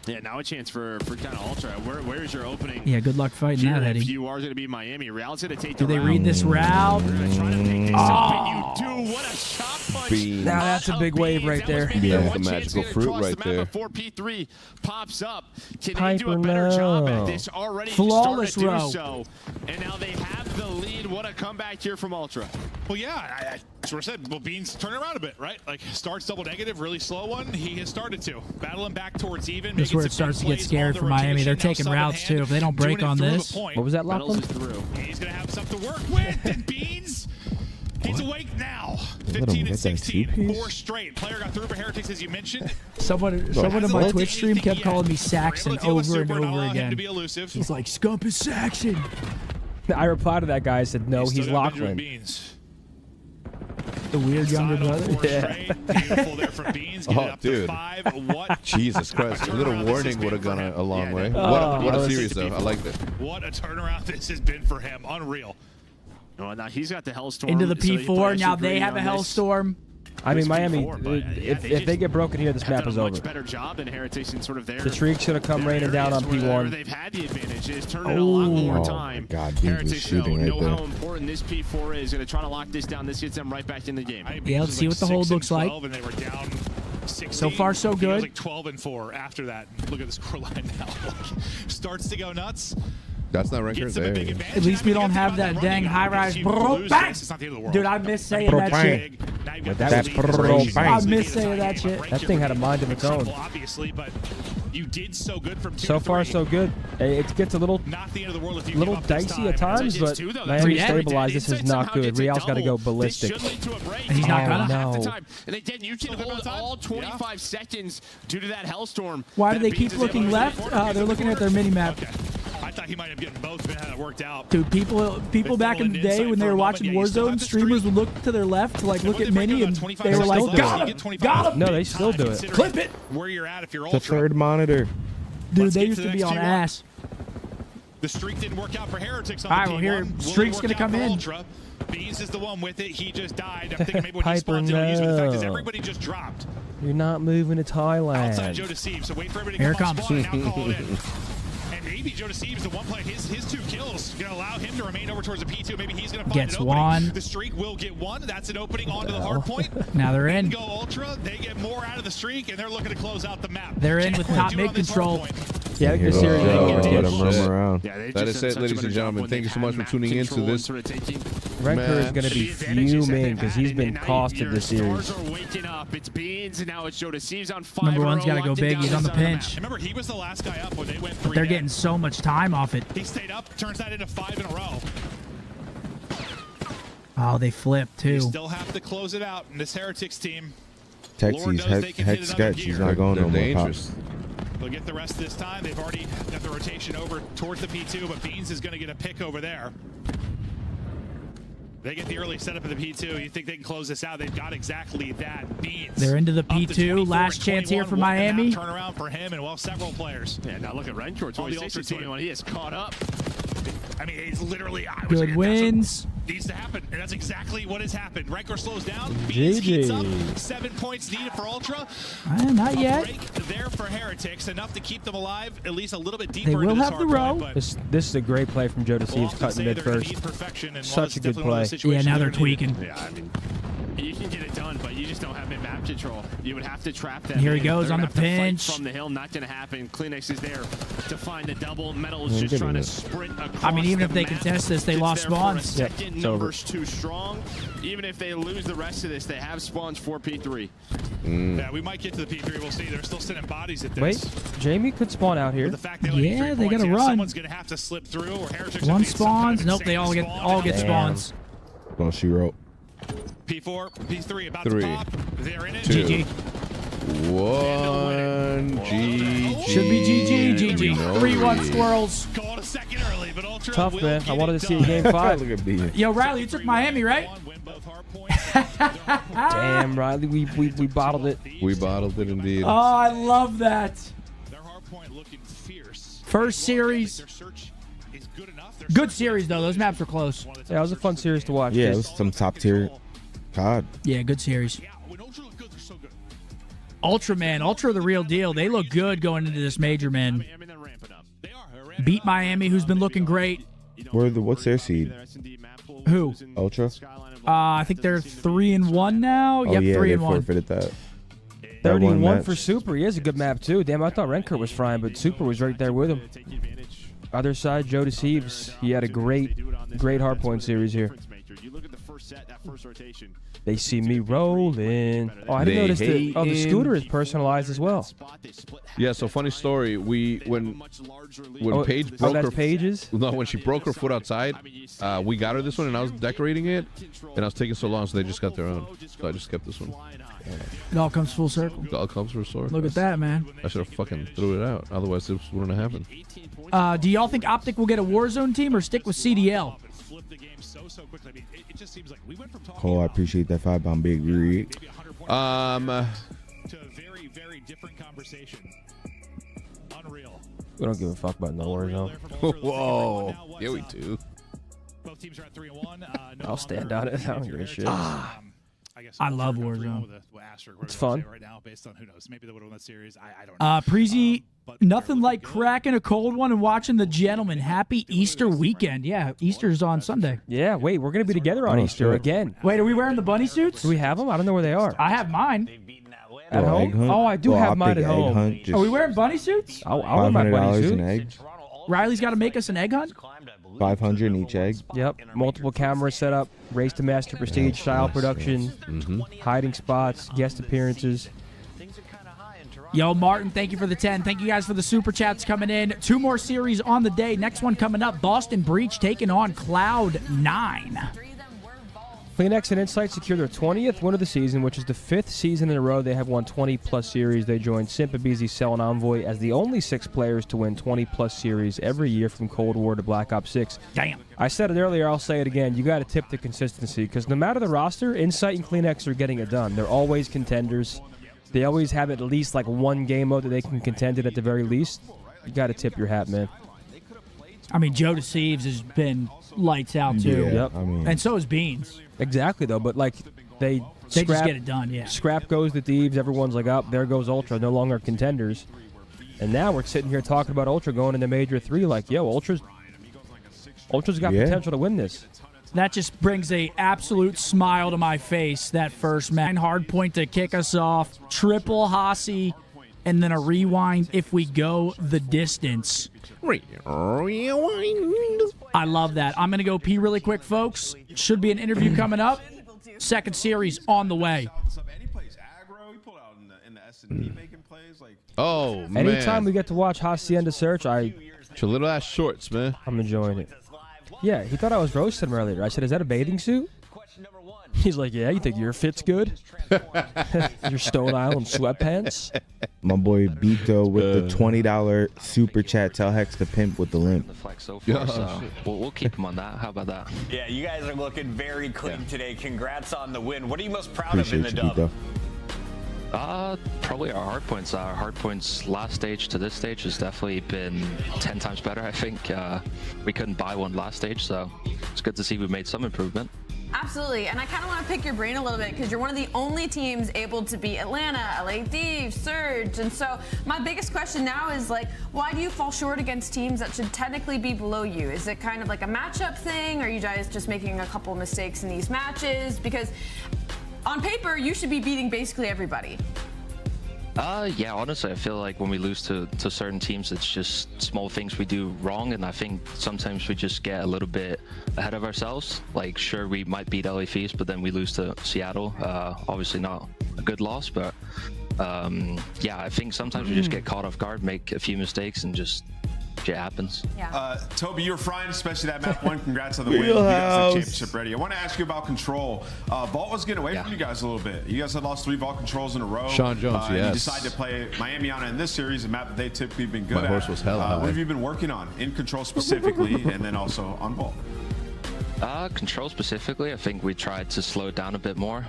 Yeah, now a chance for kind of Ultra. Where's your opening? Yeah, good luck fighting that, Eddie. If you are going to be Miami, Real's going to take the round. Do they read this route? They're going to try to take this up, and you do. What a shot punch. Now that's a big wave right there. Yeah, the magical fruit right there. Before P3 pops up, can they do a better job at this already? Flawless starting to row. do so, and now they have the lead. What a comeback here from Ultra. Well, yeah, I sort of said, well, Beans turn around a bit, right? Like, starts double negative, really slow one. He has started to. Battling back towards even. This is where it starts to get scary for Miami. They're taking routes, too. If they don't break on this. What was that, Lachlan? He's going to have something to work with, and Beans, he's awake now. 15 and 16, 4 straight. Player got through for Heretics, as you mentioned. Someone in my Twitch stream kept calling me Saxon over and over again. He's like, Scump is Saxon. I replied to that guy. I said, no, he's Lachlan. The weird younger brother? Yeah. Beautiful there from Beans. Oh, dude. 5. What? Jesus Christ. A little warning would have gone a long way. Oh, what a series, though. I liked it. What a turnaround this has been for him. Unreal. Oh, now he's got the Hellstorm. Into the P4. Now they have a Hellstorm. I mean, Miami, if they get broken here, this map is over. Much better job in Heretics and sort of their. The streak should have come raining down on P1. They've had the advantage. It's turned it a lot more time. Oh, my God, Beans was shooting right there. How important this P4 is. Going to try to lock this down. This gets them right back in the game. Yeah, let's see what the hold looks like. And they were down 16. So far, so good. Like 12 and 4 after that. Look at the scoreline now. Starts to go nuts. That's not Rancor there. At least we don't have that dang high-rise bang. Dude, I miss saying that shit. That's I miss saying that shit. That thing had a mind of its own. Obviously, but you did so good from 2 So to 3. far, so good. It gets a little dicey at times, but Miami stabilized. This is not good. Real's got to go ballistic. He's not gonna. No. And again, you can hold all 25 seconds due to that Hellstorm. Why do they keep looking left? They're looking at their mini-map. I thought he might have gotten both, but had it worked out. Dude, people back in the day when they were watching Warzone, streamers would look to their left to like look at Mini, and they were like, got him! No, they still do it. Clip it! Where you're at if you're The Ultra. 3rd monitor. Dude, they used to be on ass. The streak didn't work out for Heretics on All right, the well, P1. here, streak's going to come in. Ultra. Beans is the one with it. He just died. I'm thinking maybe when he spawns in, he'll use it. But the fact is everybody just dropped. You're not moving to Thailand. Outside Joe Deceive, so wait for everybody to Here come it on comes. spawn and now call it in. And maybe Joe Deceive is the one player. His 2 kills going to allow him to remain over towards the P2. Maybe he's going to find Gets an opening. one. The streak will get 1. That's an opening onto the hard point. Now they're in. Go Ultra. They get more out of the streak, and they're looking to close out the map. They're in with top mid control. Yeah, this series Let him roam around. That is it, ladies and gentlemen. Thank you so much for tuning in to this. Rancor is going to be fuming because he's been costed this series. Stars are waking up. It's Beans, and now it's Joe Deceive's on 5. Number 1's got to go big. He's on the pinch. Remember, he was the last guy up when they went 3. They're getting so much time off it. He stayed up, turns that into 5 in a row. Oh, they flipped too. You still have to close it out in this Heretics team. Texie's head sketch. He's not going no more. Dangerous. They'll get the rest this time. They've already got the rotation over towards the P2, but Beans is going to get a pick over there. They get the early setup of the P2. You think they can close this out? They've got exactly that. Beans. They're into the P2. Last chance here for Miami. Turn around for him and, well, several players. Yeah, now look at Rencourt. 2016 when he is caught up. I mean, it's literally good wins. Needs to happen, and that's exactly what has happened. Rancor slows down. GG. Up. 7 points needed for Ultra. Not yet. Break there for Heretics, enough to keep them alive, at least a little bit deeper. They will have the row. This is a great play from Joe Deceives, cutting mid first. Such a good play. Yeah, now they're tweaking. Yeah, I mean, you can get it done, but you just don't have mid-map control. You would have to trap them. Here he goes on the pinch. From the hill, not going to happen. Kleenex is there to find the double. Metal is just trying to sprint across. I mean, even if they contest this, they lost spawns. Yep, numbers too strong. Even if they lose the rest of this, they have spawns for P3. Yeah, we might get to the P3. We'll see. They're still sending bodies at this. Wait, Jamie could spawn out here. Yeah, they gotta run. Someone's gonna have to slip through, or Heretics. One spawns. Nope, they all get spawns. Well, she wrote. P4, P3 about to pop. They're in it. GG. 1 GG. Should be GG. 3-1 Squirrels. Called a second early, but Ultra Tough, man. I wanted to see a game 5. Look at me. Yo, Riley, you took Miami, right? Damn, Riley, we bottled it. We bottled it indeed. Oh, I love that. Their hard point looking fierce. First series. Their search is good enough. Good series, though. Those maps were close. Yeah, it was a fun series to watch. Yeah, it was some top tier COD. Yeah, good series. Yeah, when Ultra look good, they're so good. Ultra, man. Ultra the real deal. They look good going into this major, man. Beat Miami, who's been looking great. What's their seed? Who? Ultra? I think they're 3-1 now. Oh, yep, yeah, 3-1. they forfeited that. 31 for Super. He has a good map, too. Damn, I thought Rencourt was frying, but Super was right there with him. Other side, Joe Deceives. He had a great hardpoint series here. They see me rolling. Oh, I didn't notice the scooter is personalized as well. Yeah, so funny story. When Paige broke her Pages? No, when she broke her foot outside, we got her this one, and I was decorating it, and I was taking so long, so they just got their own. So I just kept this one. It all comes full circle. It all comes for a sword. Look at that, man. I should have fucking threw it out. Otherwise, this wouldn't have happened. Do y'all think Optic will get a Warzone team or stick with CDL? Oh, I appreciate that 5-pound big rig. To a very, very different conversation. Unreal. We don't give a fuck about no Warzone. Whoa. Yeah, we do. Both teams are at 3-1. I'll stand on it. I don't give a shit. I love Warzone. It's fun. Right now, based on who knows, maybe they would have won that series. I don't know. Preezy, nothing like cracking a cold one and watching the gentleman. Happy Easter weekend. Yeah, Easter's on Sunday. Yeah, wait, we're going to be together on Easter again. Wait, are we wearing the bunny suits? Do we have them? I don't know where they are. I have mine. At home? Oh, I do have mine at home. Are we wearing bunny suits? I'll wear my bunny suit. an egg. Riley's got to make us an egg hunt? 500 in each egg. Yep. Multiple cameras set up. Race to Master Prestige style production. Hiding spots. Guest appearances. Yo, Martin, thank you for the 10. Thank you guys for the super chats coming in. 2 more series on the day. Next one coming up. Boston Breach taking on Cloud9. Kleenex and Insight secure their 20th win of the season, which is the 5th season in a row they have won 20-plus series. They joined Simpabizi, Cell, and Envoy as the only 6 players to win 20-plus series every year from Cold War to Black Ops 6. Damn. I said it earlier, I'll say it again. You got to tip the consistency because no matter the roster, Insight and Kleenex are getting it done. They're always contenders. They always have at least like one game mode that they can contend it at the very least. You got to tip your hat, man. I mean, Joe Deceives has been lights out, too. Yeah, Yep. I mean, And so is Beans. Exactly, though. But, like, they just get it done, yeah. Scrap goes the Thieves. Everyone's like, up, there goes Ultra. No longer contenders. And now we're sitting here talking about Ultra going into Major 3 like, yo, Ultra's got potential to win this. That just brings a absolute smile to my face, that first match. Hard point to kick us off. Triple Hossie, and then a rewind if we go the distance. I love that. I'm going to go pee really quick, folks. Should be an interview coming up. Second series on the way. Oh, man. Anytime we get to watch Hacienda Search, Your little ass shorts, man. I'm enjoying it. Yeah, he thought I was roasting him earlier. I said, is that a bathing suit? He's like, yeah, you think your fit's good? Your Stone Island sweatpants? My boy Bito with the $20 super chat. Tell Hex to pimp with the limp. The flex so far, so we'll keep him on that. How about that? Yeah, you guys are looking very clean today. Congrats on the win. What are you most proud Appreciate of in the you, dub? Bito. Probably our hard points. Our hard points last stage to this stage has definitely been 10 times better. I think we couldn't buy one last stage, so it's good to see we made some improvement. Absolutely, and I kind of want to pick your brain a little bit because you're one of the only teams able to beat Atlanta, LA Thieves, Surge, and so my biggest question now is like, why do you fall short against teams that should technically be below you? Is it kind of like a matchup thing? Are you guys just making a couple mistakes in these matches? Because on paper, you should be beating basically everybody. Yeah, honestly, I feel like when we lose to certain teams, it's just small things we do wrong, and I think sometimes we just get a little bit ahead of ourselves. Like, sure, we might beat LA Thieves, but then we lose to Seattle. Obviously not a good loss, but yeah, I think sometimes we just get caught off guard, make a few mistakes, and just shit happens. Yeah. Toby, you were frying, especially that map one. Congrats on the win. You guys are championship ready. I want to ask you about control. Vault was getting away from you guys a little bit. You guys had lost 3 Vault controls in a row. Sean Jones, yes. You decided to play Miami on it in this series, a map that they typically been good My at. horse was hella high. What have you been working on in control specifically, and then also on Vault? Control specifically, I think we tried to slow it down a bit more.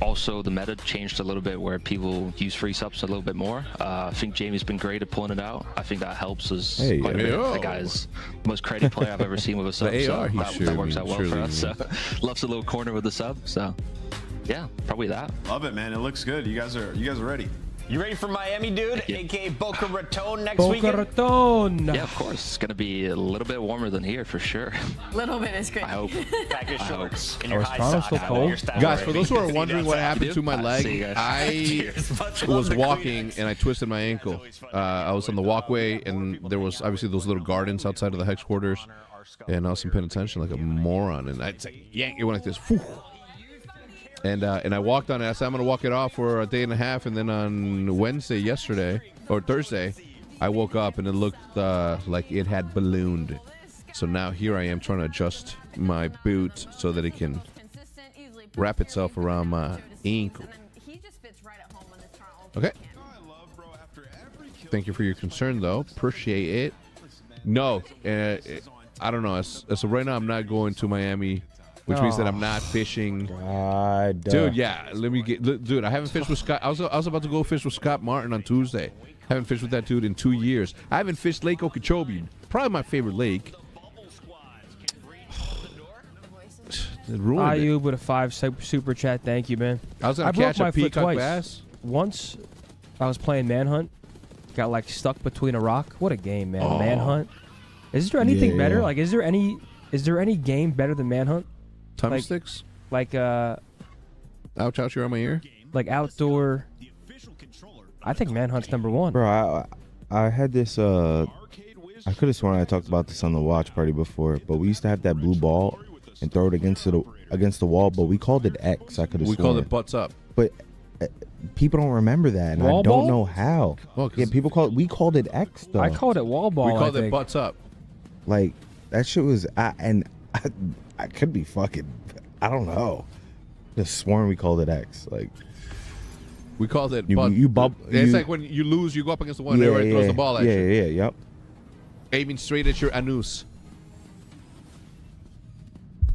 Also, the meta changed a little bit where people use free subs a little bit more. I think Jamie's been great at pulling it out. I think that helps us quite a bit. The guy's the most crazy player I've ever seen with a sub, so that works out well for us. So, loves a little corner with the sub. So, yeah, probably that. Love it, man. It looks good. You guys are ready. You ready for Miami, dude? AKA Boca Raton next Boca weekend? Raton. Yeah, of course. It's going to be a little bit warmer than here for sure. Little bit is great. I hope. Pack your shorts and Oh, your is high Toronto socks. still cold? Guys, for those who are wondering what happened to my leg, See you guys. I was walking and I twisted my ankle. I was on the walkway and there was obviously those little gardens outside of the hex quarters, and I wasn't paying attention like a moron, and I'd say, yank, it went like this. Whew. And I walked on it. I said, I'm going to walk it off for a day and a half, and then on Wednesday, Thursday, I woke up and it looked like it had ballooned. So now here I am trying to adjust my boot so that it can wrap itself around my ankle. Okay. Thank you for your concern, though. Appreciate it. No, I don't know. So right now I'm not going to Miami, which means that I'm not fishing. Dude, yeah. Dude, I haven't fished with Scott. I was about to go fish with Scott Martin on Tuesday. Haven't fished with that dude in 2 years. I haven't fished Lake Okeechobee. Probably my favorite lake. It ruined it. Ayub with a 5 super chat. Thank you, man. I was going to catch a peacock bass. Once I was playing Manhunt. Got like stuck between a rock. What a game, man. Manhunt. Is there anything better? Like, is there any game better than Manhunt? Tummy sticks? Like, ouch, you're on my ear? Like outdoor. I think Manhunt's #1. Bro, I had this, I could have sworn I talked about this on the watch party before, but we used to have that blue ball and throw it against the wall, but we called it X. I could have sworn. We called it butts up. But people don't remember that, and wall I don't ball? know how. Well, yeah, we called it X, though. I called it wall ball. We called it butts up. Like, that shit was, I could be fucking, I don't know. Just sworn we called it X. Like, we called it it's like when you lose, you go up against the one, and everybody throws the ball at you. Yeah, yep. Aiming straight at your anus.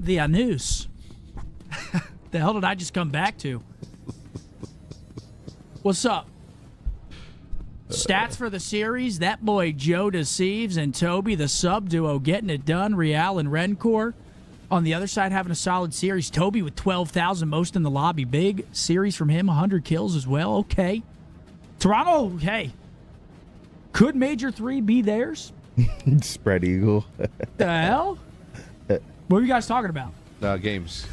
The anus. The hell did I just come back to? What's up? Stats for the series, that boy Joe Deceives and Toby, the sub duo, getting it done. Real and Rencore on the other side having a solid series. Toby with 12,000, most in the lobby. Big series from him, 100 kills as well. Okay. Toronto, hey. Could Major 3 be theirs? Spread Eagle. The hell? What are you guys talking about? Games.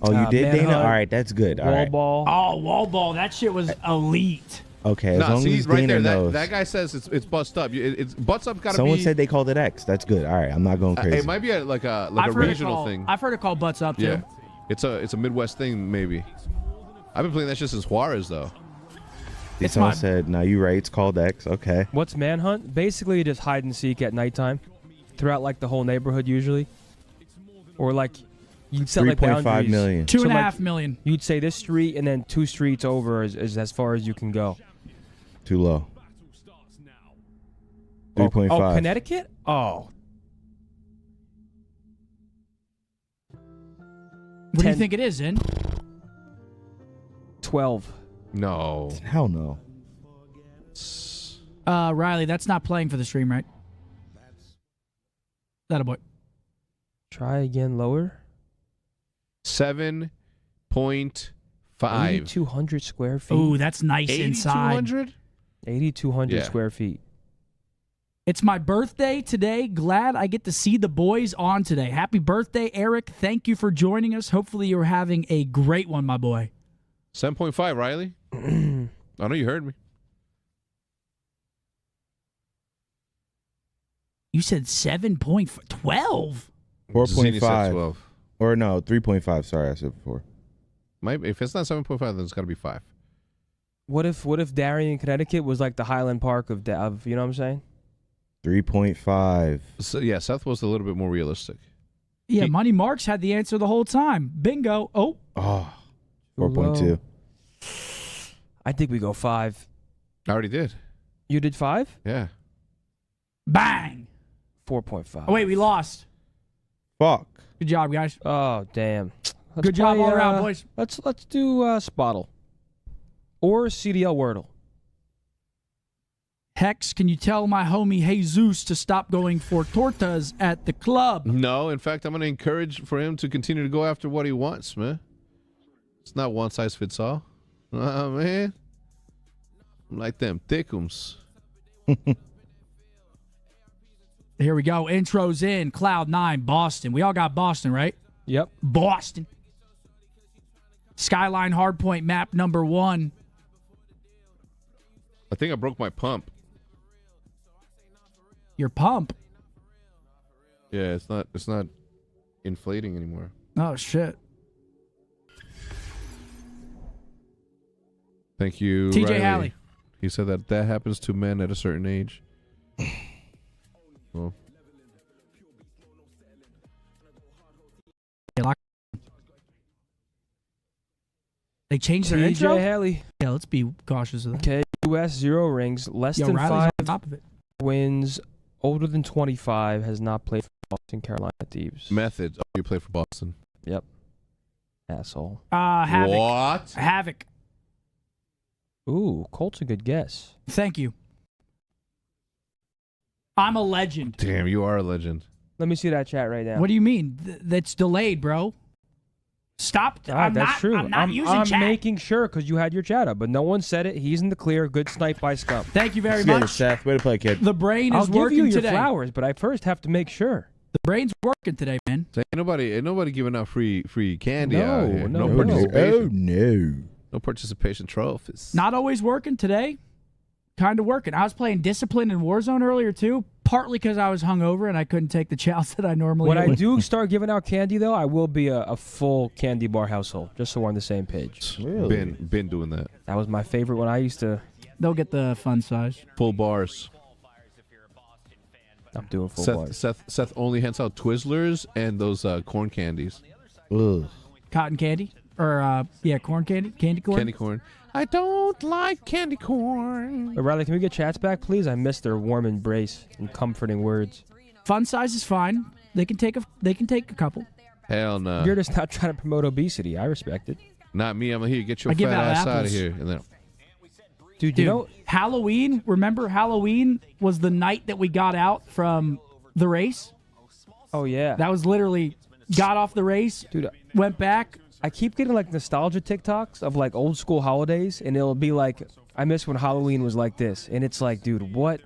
Oh, you did, Manhunt, Dana? All right, that's good. All wall right. ball. Oh, wall ball. That shit was elite. Okay, as long as right Dana there, knows. that guy says it's bust up. It's butts up. Gotta Someone be. said they called it X. That's good. All right, I'm not going crazy. It might be like a I've heard regional thing. I've heard it called butts up too. Yeah, it's a Midwest thing maybe. I've been playing that shit since Juarez though. Someone said, "No, you're right. It's called X." Okay. What's Manhunt? Basically, just hide and seek at nighttime, throughout like the whole neighborhood usually, or like You'd set like 3.5 boundaries. million. Two and a like, half million. You'd say this street and then 2 streets over is as far as you can go. Too low. 3.5. Oh, Connecticut? Oh. What do you think it is, In? 12. No. Hell no. Riley, that's not playing for the stream, right? That a boy. Try again lower. 7.5. 8,200 square feet. Ooh, that's nice inside. 8,200? 8,200 square feet. It's my birthday today. Glad I get to see the boys on today. Happy birthday, Eric. Thank you for joining us. Hopefully you're having a great one, my boy. 7.5, Riley. I know you heard me. You said 7.12. 4.5. Or no, 3.5. Sorry, I said before. If it's not 7.5, then it's got to be 5. What if Darien, Connecticut was like the Highland Park of you know what I'm saying? 3.5. So, yeah, Seth was a little bit more realistic. Yeah, Money Marks had the answer the whole time. Bingo. Oh. 4.2. I think we go 5. I already did. You did 5? Yeah. Bang. 4.5. Oh, wait, we lost. Fuck. Good job, guys. Oh, damn. Good job all around, boys. Let's do Spottle. Or CDL Wordle. Hex, can you tell my homie Jesus to stop going for tortas at the club? No, in fact, I'm going to encourage for him to continue to go after what he wants, man. It's not one size fits all. Man. I'm like them thickums. Here we go. Intros in. Cloud 9, Boston. We all got Boston, right? Yep. Boston. Skyline Hardpoint map number 1. I think I broke my pump. Your pump? Yeah, it's not inflating anymore. Oh, shit. Thank you, TJ Riley. Halley. He said that happens to men at a certain age. Well. They changed their TJ intro? Haley. Yeah, let's be cautious of that. Okay, U.S. 0 rings. Less than Riley's 5 on top of it. wins. Older than 25 has not played for Boston, Carolina Thieves. Methods. Oh, you play for Boston. Yep. Asshole. Havoc. What? Havoc. Ooh, Colt's a good guess. Thank you. I'm a legend. Damn, you are a legend. Let me see that chat right now. What do you mean? That's delayed, bro. Stop. All right, that's true. I'm not using I'm chat. making sure because you had your chat up, but no one said it. He's in the clear. Good snipe by Scump. Thank you very Good, much. Seth. Way to play, kid. The brain I'll is give working you your today. flowers, but I first have to make sure. The brain's working today, man. So ain't nobody giving out free candy No, out here. no, No no. participation. Oh, no. No participation trophies. Not always working today. Kind of working. I was playing Discipline in Warzone earlier, too, partly because I was hungover and I couldn't take the chows that I normally When I would. do start giving out candy, though, I will be a full candy bar household, just so we're on the same page. Really? Been doing that. That was my favorite when I used to. They'll get the fun size. Full bars. I'm doing full bars. Seth only hands out Twizzlers and those corn candies. Ugh. Cotton candy? Or, corn candy? Candy corn? Candy corn. I don't like candy corn. But Riley, can we get chats back, please? I missed their warm embrace and comforting words. Fun size is fine. They can take a couple. Hell no. You're just not trying to promote obesity. I respect it. Not me. I'm here. Get your I give fat out ass out of apples. here. And then, Dude, you know, Halloween, remember Halloween was the night that we got out from the race? oh yeah. That was literally got off the race, Dude, went back. I keep getting like nostalgia TikToks of like old school holidays, and it'll be like, I miss when Halloween was like this. And it's like, dude, what?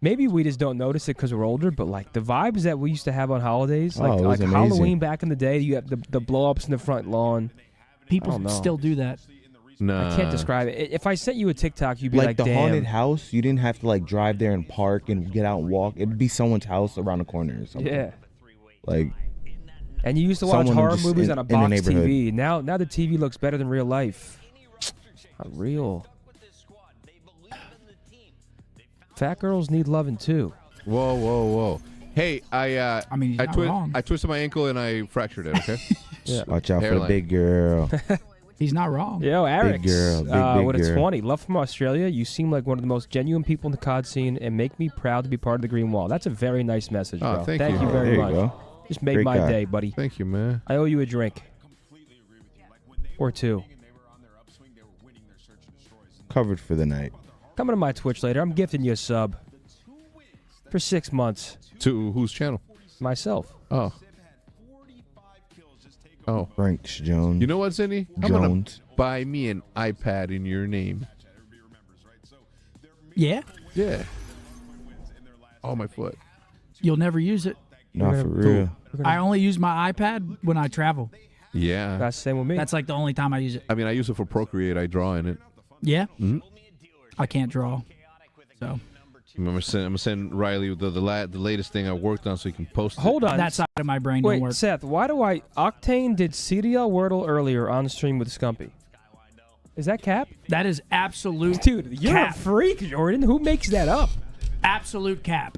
Maybe we just don't notice it because we're older, but like the vibes that we used to have on holidays, Oh, it was like amazing. Halloween back in the day, you have the blow ups in the front lawn. People know. still do that. nah. I can't describe it. If I sent you a TikTok, you'd be Like like, the damn. haunted house, you didn't have to like drive there and park and get out and walk. It'd be someone's house around the corner or something. Yeah. Like, And you used to watch Someone horror just movies in- on a in the box neighborhood. TV. Now the TV looks better than real life. Not real. Fat girls need loving too. Whoa. Hey, I mean, he's not wrong. I twisted my ankle and I fractured it. Okay. Yeah. Watch out for the Hairline. big girl. He's not wrong. Yo, Alex. girl, big what it's girl. 20. Love from Australia. You seem like one of the most genuine people in the COD scene and make me proud to be part of the Green Wall. That's a very nice message, bro. Oh, thank you. you very There you much. go. Just made Great my guy. day, buddy. Thank you, man. I owe you a drink. Or two. Covered for the night. Coming to my Twitch later. I'm gifting you a sub. For 6 months. To whose channel? Myself. Oh. Oh. Franks Jones. You know what, Zinni? I'm gonna Jones. buy me an iPad in your name. Yeah? Yeah. Oh, my foot. You'll never use it. Not for real. I only use my iPad when I travel. Yeah. That's the same with me. That's like the only time I use it. I mean, I use it for Procreate. I draw in it. Yeah? Mhm. I can't draw. So I'm gonna send Riley the latest thing I worked on so he can post it. Hold on. that side of my brain Wait, don't work. Seth, why do Octane did CDL Wordle earlier on stream with Scumpy? Is that cap? That is absolute Dude, you're cap. a freak, Jordan. Who makes that up? Absolute cap.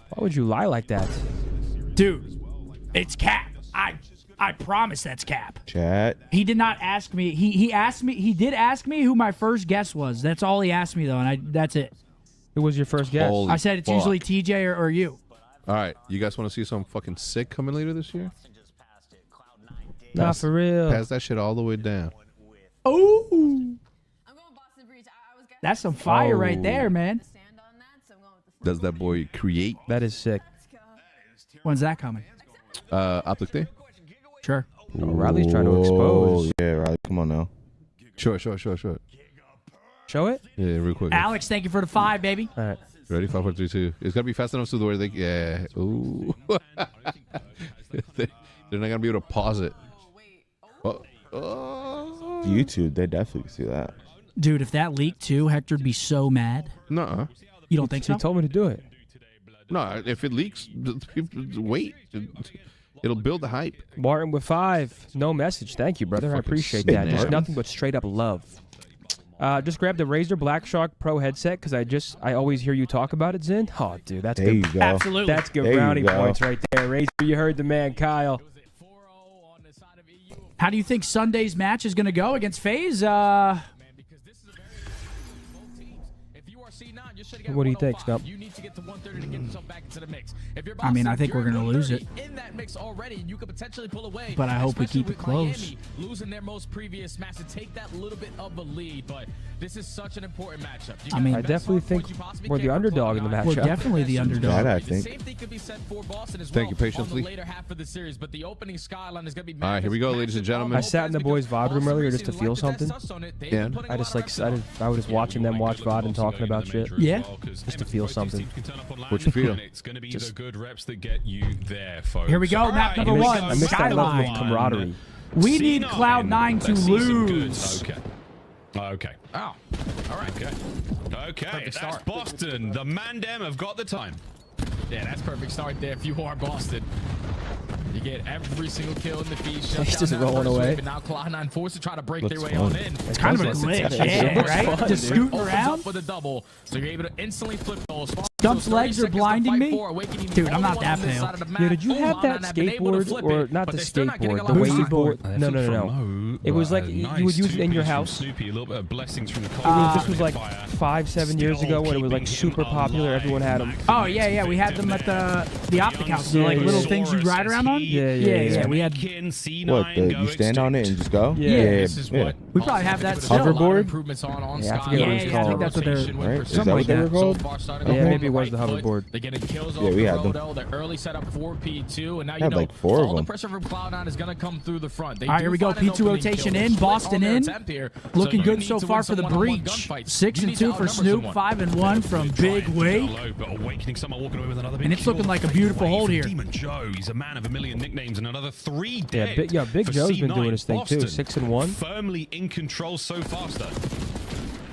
Why would you lie like that? Dude, it's cap. I promise that's cap. Chat. He did not ask me. He asked me. He did ask me who my first guess was. That's all he asked me though, and that's it. Who was your first guess? Holy I said it's fuck. usually TJ or you. All right, you guys want to see something fucking sick coming later this year? Not for real. Pass that shit all the way down. Oh, I'm going Boston Breach. I was getting that's some fire right Oh. there, man. stand on that, so I'm going with the Does that boy create That is sick. When's that coming? Optic Day? Sure. Oh, Riley's trying to expose. Oh, yeah, Riley. Come on now. Sure. Show it? Yeah, real quick. Alex, thank you for the 5, baby. All right. Ready? 5, 4, 3, 2. It's gotta be fast enough so the way they. Yeah. Ooh. They're not gonna be able to pause it. Oh. YouTube, they definitely see that. Dude, if that leaked too, Hector'd be so mad. Nuh-uh. You don't think so? He told me to do it. No, if it leaks, wait. It'll build the hype. Martin with 5. No message. Thank you, brother. I Fucking appreciate sick, that. Just Martin. nothing but straight up love. Just grab the Razer Black Shark Pro headset because I always hear you talk about it, Zin. Oh, dude, that's There good. you go. Absolutely. That's good There you brownie go. points right there. Razer, you heard the man, Kyle. How do you think Sunday's match is going to go against FaZe? What do you think, Stump? I mean, I think we're going to lose it. But I hope we keep it close. Losing their most previous match to take that little bit of a lead, but this is such an important matchup. I mean, I definitely think we're the underdog in the matchup. We're definitely the underdog. That I think. Same thing could be said for Boston as Thank well you, patiently. on the later half of the series, but the opening skyline is going to be All right, here we go, ladies and gentlemen. I sat in the boys' VOD room earlier just to feel something. Yeah. I just I was just watching them watch VOD and talking about shit. Yeah. Just to feel something. What you feel? It's going to be the good reps that get you there, folks. Here we go, map number one, I missed that level of Skyline. camaraderie. We need Cloud9 to lose. Okay. Oh. All right. Okay. That's Boston. The Mandem have got the time. Yeah, that's perfect start there if you are Boston. You get every single kill in the feed. He's just rolling away. But now Cloud9 forced to try to break their way fun. on in. It's kind of a glitch, yeah, right? Just scooting around. For the double, so you're able to instantly flip those. Stump's legs are blinding me. Dude, I'm not that pale. Yeah, did you have that skateboard, or not the skateboard, the waveboard? No. It was like you would use it in your house. Snoopy, a little bit of blessings from the This was like 5-7 years ago when it was like super popular. Everyone had them. Oh, yeah. We had them at the optic house. They're like little things you ride around on. Yeah. We had. What? You stand on it and just go? Yeah. We probably have that still. Hoverboard? Yeah, I forget what it's I called. think that's what they're. Right? Is that Something what like they were that. called? Yeah, maybe it was the hoverboard. They're getting kills Yeah, we had them. The early setup for P2, and now I you had know like 4 of all the them. pressure from Cloud9 is going to come through the front. All right, here we go. P2 rotation in. Boston in. Looking good so far for the breach. 6-2 for Snoop. 5-1 from Big Wade. And it's looking like a beautiful hold here. Demon Joe, he's a man of a million nicknames, and another 3 Yeah, dead. Big for Joe's been C9 doing his thing too. Boston. 6-1. Firmly in control so far, though.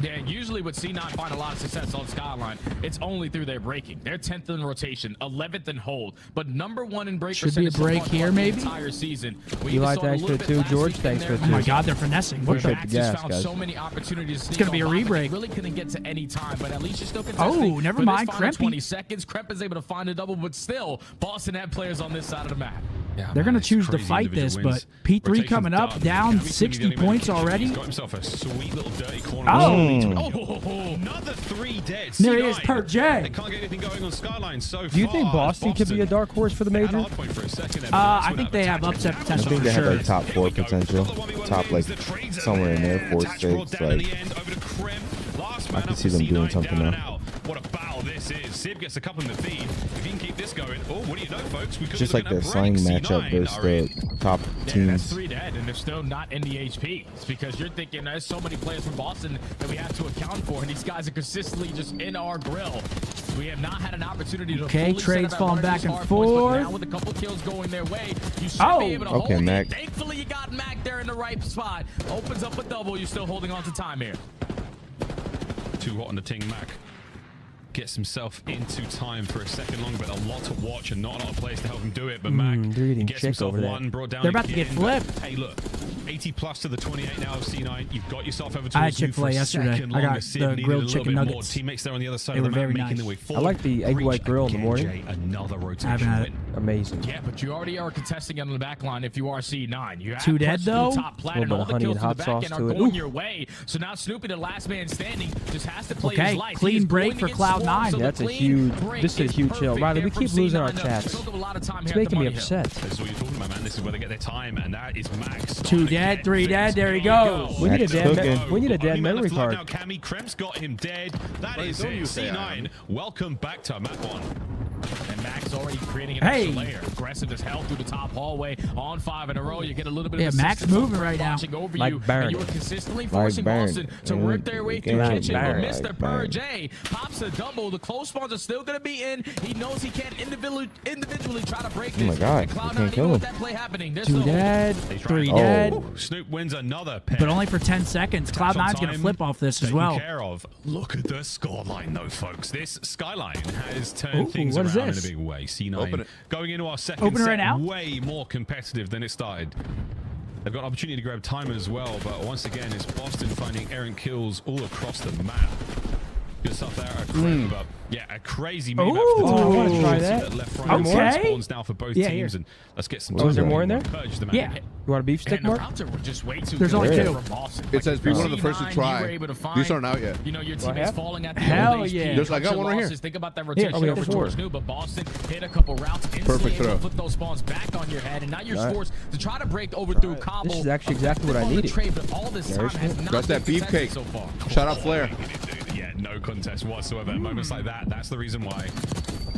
Yeah, usually with C9 find a lot of success on Skyline, it's only through their breaking. They're 10th in rotation, 11th in hold, but #1 in break Should be a break here, maybe. entire season. Eli, thanks for the 2. George, thanks for the 2. Oh my God, they're finessing. What the? Appreciate the gas, found guys. so many opportunities. It's gonna be a re-break. Really couldn't get to any time, but at least you're still Oh, never mind. Krempy. 20 seconds. Kremp is able to find a double, but still, Boston had players on this side of the map. Yeah, They're man, going to it's choose to crazy fight individual this, wins. but P3 Rotation's coming up, done. down Cammy's gonna 60 be doing points the kitchen. already. He's got himself a sweet little dirty corner. Another 3 dead. There he is, C9. per J. They can't get anything going on Skyline so far. Do you think Boston could be a dark horse for the major? I think they have upset I potential think for they have sure. like top 4 potential. Top like somewhere in there, 4, 6. Like I can see them doing something now. What a battle this is. Sib gets a couple in the feed. If he can keep this going, oh, what do you know, folks? We could Just like their slang matchup versus the top That's teams. 3 dead, and they're still not in the HP. It's because you're thinking there's so many players from Boston that we have to account for, and these guys are consistently just in our grill. We have not had an opportunity to Okay, fully trades set up falling at back one and of these hard points, but forth. now with a couple kills going their way, you should be able to Okay, hold Mac. it. Thankfully, you got Mac there in the right spot. Opens up a double. You're still holding on to time here. Too hot on the ting Mac. Gets himself into time for a second long, but a lot to watch and not a lot of players to help him do it. But Mac they're eating gets chick himself over there. one, brought down They're about to get again, but, flipped. Hey, look, 80 plus to the 28 now of C9. You've got yourself over towards I had you for Chick-fil-A a yesterday. second I got longer. Sid the needed grilled a little chicken bit more. nuggets. Teammates there on the other side They of the were map very making nice. their way I forward. like the egg white grill in the Again, morning. Jay, another I haven't rotation had win. it. Amazing. Yeah, but you already are contesting on the back line if you are C9. You have Two dead, pushed through though? top plat, A and little all bit the of honey kills and to the hot back end sauce are to it. going Ooh. your way. So now Snoopy, the last man standing, just has to play Okay, his life. clean He is break going for to get Cloud9. swarmed, so the That's a clean huge- break this is a is huge chill. perfect Riley, there we from keep losing our C9. chats. Took up a lot of time It's here at the making me money hill. upset. This is what you're talking about, man. This is where they get their time, and that is Max. 2 dead, 3 dead. There he goes. We need a Max dead, cooking. we need a Only dead man memory left alive card. Now, Cammy Kremp's got him dead. That is it. C9, welcome back to map 1. And Max already creating an Hey. extra layer. Aggressive as hell through the top hallway on 5 in a row. You get a little bit Yeah, of Max assistance moving on right now. watching over Like you, Baron. and you were consistently Like forcing Baron. Boston to work their way through Like kitchen. Baron. But Mr. Like Baron. J pops a double. The close spawns are still going to be in. He knows he can't individually try to break this. Oh my God, And you Cloud9 can't even kill with him. that play happening. They're 2 still dead, 3 Oh. dead. Snoop wins another pair. But only for 10 seconds. Cloud9's going to Time flip off this as taken well. Care of. Look at the scoreline, though, folks. This skyline has turned Ooh, things what is around in a this? big way. C9 Open it. going into our second Open it set, right now? way more competitive than it started. They've got an opportunity to grab time as well, but once again, it's Boston finding errant kills all across the map. Good stuff there, but yeah, a crazy move Ooh. for the Oh, I wanna team. try See that. Left front Okay. spawns now for both Yeah, teams, here. and let's get some. Oh, is there more in there? Purge the map. Yeah. You want a beef stick, And the Mark? routes are just way too There's good only There two. from Boston. It says be one of the first to C9, you try. were able to find, These aren't out yet. You know, your I teammates have? falling at the Hell old yeah. HP. There's- I got Bunch of one right here. losses. Think about that we rotation have over four. towards New, but Boston hit a couple routes instantly Perfect able to throw. flip those spawns back on your head, and now you're All right. forced to try to break over through Cobble. This is actually exactly what I On the needed. trade, but all this time has not Got that been beefcake. contested so far. Shout out Flair. Yeah, no contest whatsoever. Moments like that, that's the reason why.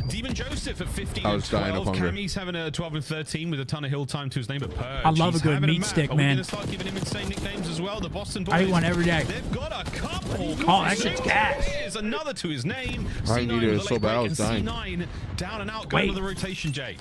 Demon Joseph at 15 I and was dying 12. of hunger. Cammy's having a 12 and 13 with a ton of hill time to his name, but Purge. I love a He's good having meat map. stick, Are we man. gonna start giving him insane nicknames as well? The Boston boys. I eat one every day. They've got a couple. Oh, that shit's gas. Here's another to his name. I C9 needed it with a so late bad, I break, was and dying. C9 down and out, going Wait. to the rotation, Jay.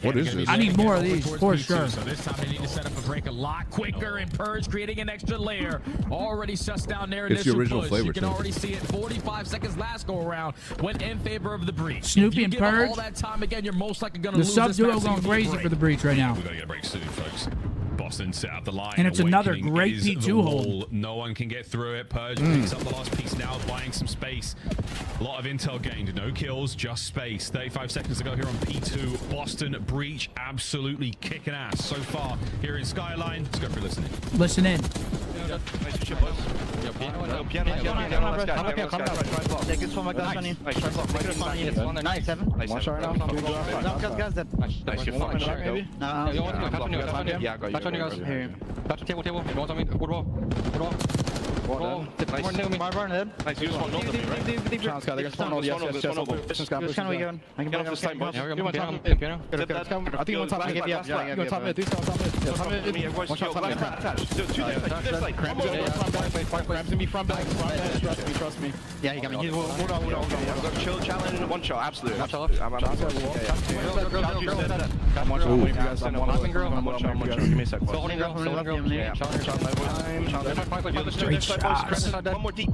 What is this? I need more of these, Towards for B2, sure. So this time they need to set up a break a lot quicker, and Purge creating an extra layer. Already sussed down their It's the initial original push. flavor, You can too. already see it. 45 seconds last go around went in favor of the breach. Snoopy If you and give up Purge. all that time again, you're most likely going to The lose sub this duo map, so going you need a crazy break. for the breach right now. We're going to get a break soon, folks. Boston set up the line. And it's another Awakening great is P2 the hold. wall. No one can get through it. Purge picks up the last piece now, buying some space. A lot of intel gained. No kills, just space. 35 seconds to go here on P2. Boston breach absolutely kicking ass so far here in Skyline. Let's go for listening. Listen in. Trust me. Yeah, he got me. Hold on. Chill challenge. One shot, absolutely. One shot. I'm one shot. Give me a sec. One more deep.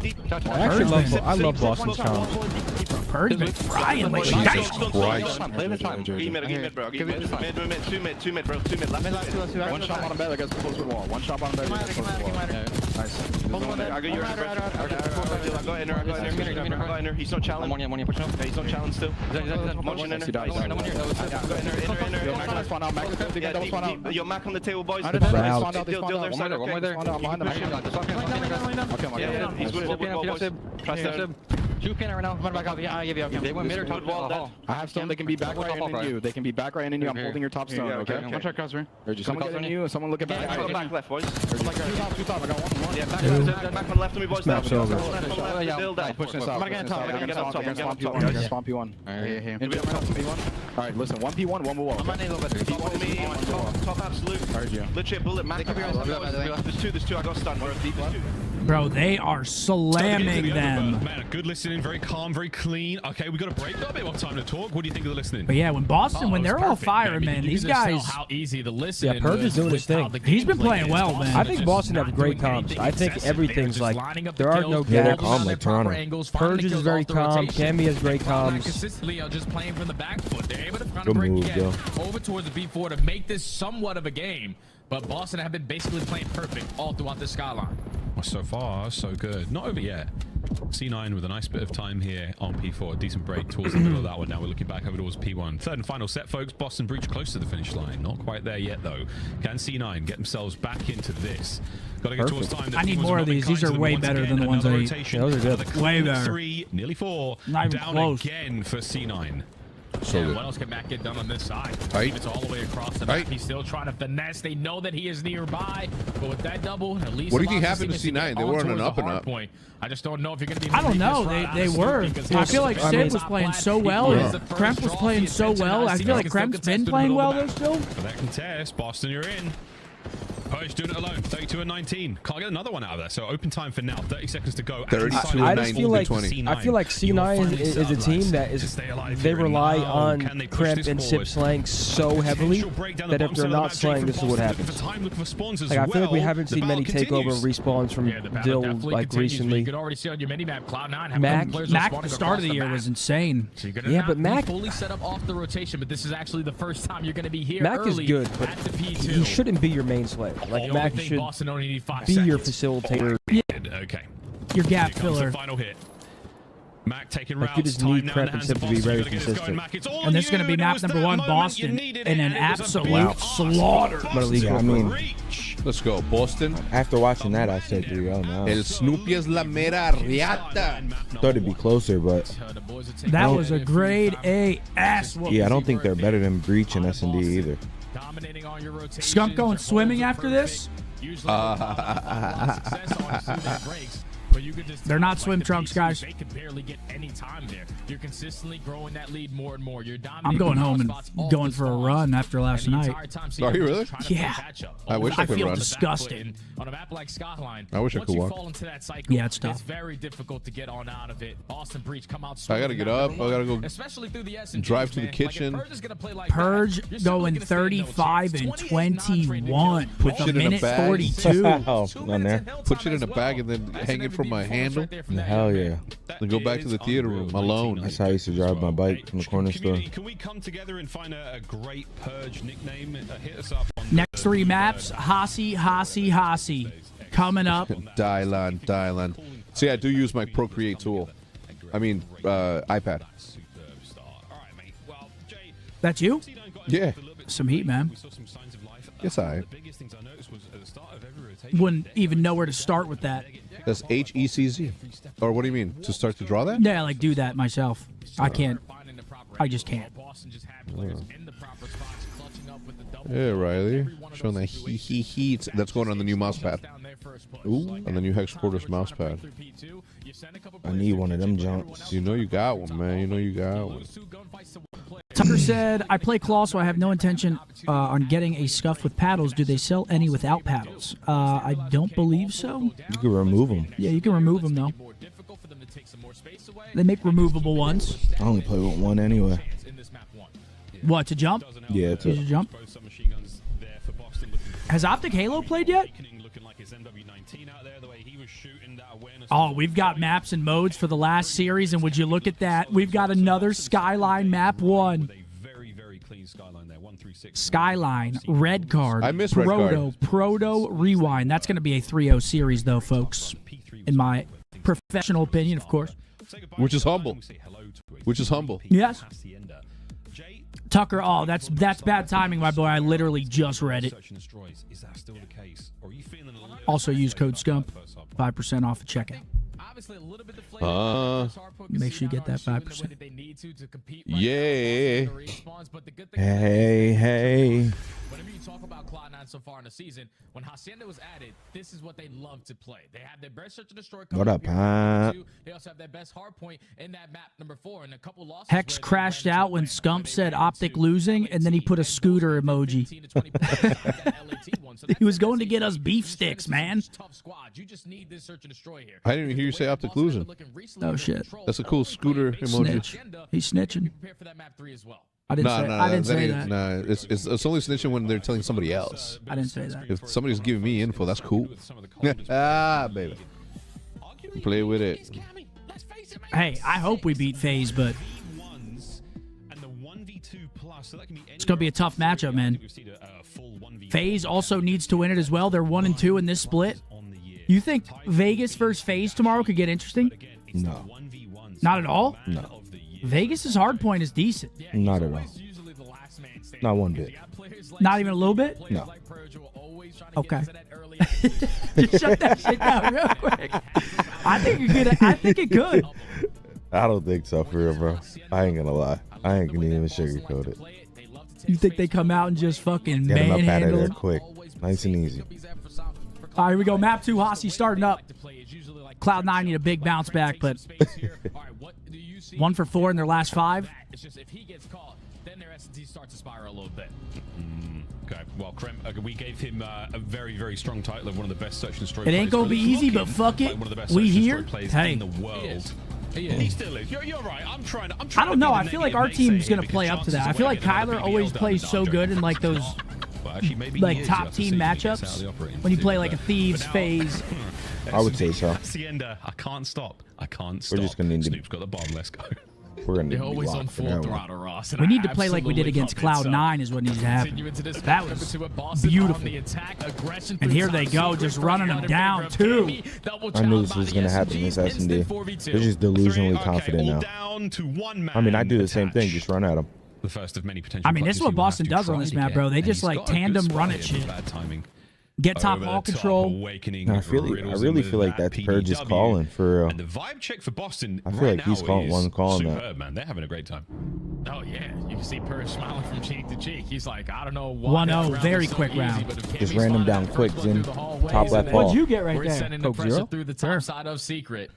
I actually love Boston's challenge. Purge been frying lately. Jesus Damn. Christ. Play the time. Give mid, bro. Give mid. Two mid, bro. Two mid. Left. One shot bottom bed. Close to the wall. One shot bottom bed. Nice. I got your got in there. He's not challenged. One here, pushing up. Yeah, he's not challenged still. Launching in there. Your Mac on the table, boys. He's Two pin right now. Back up. Yeah, I give you. They went mid or top wall. I have stone. They can be back right in you. They can be back right in you. I'm holding your top stone. Okay. One check crossroom. Someone get in you. Someone look at back. Back left, boys. Two top. I got one. Yeah, back on left of me, boys. Snaps over. Push this out. I'm gonna swamp P1. All right, listen. 1P1, 1 wall. I'm gonna top absolute. Legit bullet. There's two. I got stunned. Bro, they are slamming them. Man, good listening, very calm, very clean. Okay, we got a break. Got a bit more time to talk. What do you think of the listening? But yeah, when Boston, when they're all firing, man, these guys. How easy the listening. Yeah, Purge is doing his thing. He's been playing well, man. I think Boston have great comms. I think everything's like there are no they're gaps. calm like Toronto. Purge is very calm. Cammy has great comms. Consistently, just playing from the back foot. They're able to Good break move, again yo. over towards the B4 to make this somewhat of a game. But Boston have been basically playing perfect all throughout the skyline. Well, so far, so good. Not over yet. C9 with a nice bit of time here on P4. A decent break towards the middle of that one. Now we're looking back over towards P1. Third and final set, folks. Boston Breach close to the finish line. Not quite there yet, though. Can C9 get themselves back into this? Got to get towards time. I need more of these. These are way better than the ones I eat. Yeah, those are good. Way better. 3, nearly 4. Not even down close. again for C9. So good. What else can Matt get done on this side? Right. It's all the way across the map. He's still trying to finesse. They know that he is nearby, but with that double, at least. What do you think happened to C9? They were on an up and up. Point. I just don't know if you're going to be. I don't know. They were. I feel like Sid was playing so well. Kremp was playing so well. I feel like Kremp's been playing well though still. For that contest, Boston, you're in. Purge doing it alone. 32 and 19. Can't get another one out of there. So open time for now. 30 seconds to go. 32 I and just 19 feel like to 20. I feel like C9 is a team that is they rely on Kremp and Sip slaying so heavily that if they're not slaying, this is what happens. Like I feel like we haven't seen many takeover respawns from Dill like recently. You can already see on your mini map Cloud9. Mac at the start of the year was insane. Yeah, but Mac fully set up off the rotation, but this is actually the first time you're going to be here. Mac is good, but he shouldn't be your main slayer. Like Mac should be your facilitator. Yeah. Okay. Your gap Here comes filler. the final hit. Mac taking Like, you routes. just Time need now in Kremp the and hands Sip of to be Boston. very Gotta get this going, consistent. Mac. It's all And this is going to be you. map It was number that 1, moment you Boston, needed in it, an and it was a absolute big slaughter. Yeah, I mean, Let's go, Boston. after watching that, I said 3-0 now. El Snoopy es la mera riata. Thought it'd be closer, but That was a grade A ass whoop. yeah, I don't think they're better than Breach and S&D either. Skunk going swimming after this? They're not swim trunks, guys. They can barely get any time there. You're consistently growing that lead more and more. You're I'm going home and going for a run after last night. Are you really? Yeah. I wish I could feel run. disgusting. On a map like Skyline, I wish I could once you walk. fall into that cycle, Yeah, it's tough. It's very difficult to get on out of it. Boston Breach come out I gotta get up. I gotta go especially through the S&Ds, drive to the man. kitchen. Like, if Purge is gonna play like Purge that, you're still going looking to stay in no 35 chance. and 28 21 with Put a it in a minute bag. 42. Oh, on there. Put it in a bag and then hang it from my handle. Hell yeah. Then go back to the theater room alone. That's how I used to drive my bike from the corner store. Can we come together and find a great Purge nickname? Hit us up on Next 3 maps, Hasi. Coming up. Dylan. See, I do use my Procreate tool. I mean, iPad. That's you? Yeah. Some heat, man. Yes, I. Wouldn't even know where to start with that. That's HECZ. Or what do you mean? To start to draw that? Yeah, like do that myself. I can't. I just can't. Yeah, Riley. Showing that he. That's going on the new mouse pad. Ooh, on the new Hex Quarters mouse pad. I need one of them jumps. You know you got one, man. You know you got one. Tucker said, I play claw, so I have no intention on getting a scuff with paddles. Do they sell any without paddles? I don't believe so. You can remove them. Yeah, you can remove them, though. They make removable ones. I only play with one anyway. What, to jump? Yeah, it's Use a jump. Has Optic Halo played yet? Oh, we've got maps and modes for the last series, and would you look at that? We've got another Skyline map 1. Skyline, red card, I miss red card. Proto, Rewind. That's going to be a 3-0 series, though, folks, in my professional opinion, of course. Which is humble. Which is humble. Yes. Tucker, oh, that's bad timing, my boy. I literally just read it. Also use code SCUMP, 5% off at checkout. Make sure you get that 5%. Yeah. Hey. Whenever you talk about Cloud9 so far in the season, when Hacienda was added, this is what they love to play. They have their best search and destroy. What up, They also have their best hard point in that map, number 4, and a couple losses. Hex crashed out when Scump said optic losing, and then he put a scooter emoji. He was going to get us beef sticks, man. I didn't even hear you say optic losing. Oh, shit. That's a cool scooter emoji. Snitch. He's snitching. I didn't say that. Nah, it's only snitching when they're telling somebody else. I didn't say that. If somebody's giving me info, that's cool. Baby. Play with it. Hey, I hope we beat FaZe, but it's going to be a tough matchup, man. FaZe also needs to win it as well. They're 1-2 in this split. You think Vegas versus FaZe tomorrow could get interesting? No. Not at all? No. Vegas's hard point is decent. Not at all. Not one bit. Not even a little bit? No. Okay. Just shut that shit down real quick. I think it could. I don't think so, for real, bro. I ain't gonna lie. I ain't gonna even sugarcoat it. You think they come out and just fucking Get them up out of manhandle there him? quick. Nice and easy. All right, here we go. Map 2, Hossie starting up. Cloud9 need a big bounce back, but 1 for 4 in their last 5. It's just if he gets caught, then their S&T starts to spiral a little bit. Okay, well, we gave him a very, very strong title of one of the best search and destroy It ain't gonna be easy, but fuck it. one of the best We search and here. destroy players Hey, in the world. He still is. You're right. I'm trying I don't know. I feel like our team's gonna play up to that. I feel like Kyler always plays so good in like those like top team matchups when you play like a Thieves phase. I would say so. Hacienda, I can't stop. We're just gonna need to. Snoop's got the bomb. Let's go. We're gonna need They're to be always on locked for full that one. throttle, Ross. We need to play like we did against Cloud9 is what needs to happen. That was beautiful. And here they go, just running them down too. I knew this was gonna happen in this S&D. They're just delusionally confident now. I mean, I do the same thing, just run at them. The first of many potential. I mean, this is what Boston does on this map, bro. They just like tandem run at shit. Get top ball control. I really feel like that's Purge is calling for real. And the vibe check for Boston. I feel like he's calling superb, man. They're having a great time. Oh yeah, you can see Purge smiling from cheek to cheek. He's like, I don't know why. 1-0, very quick round. Just ran him down quick, Zin. Top left ball. What'd you get right We're there? sending the Coke pressure Zero? through the top side of Secret.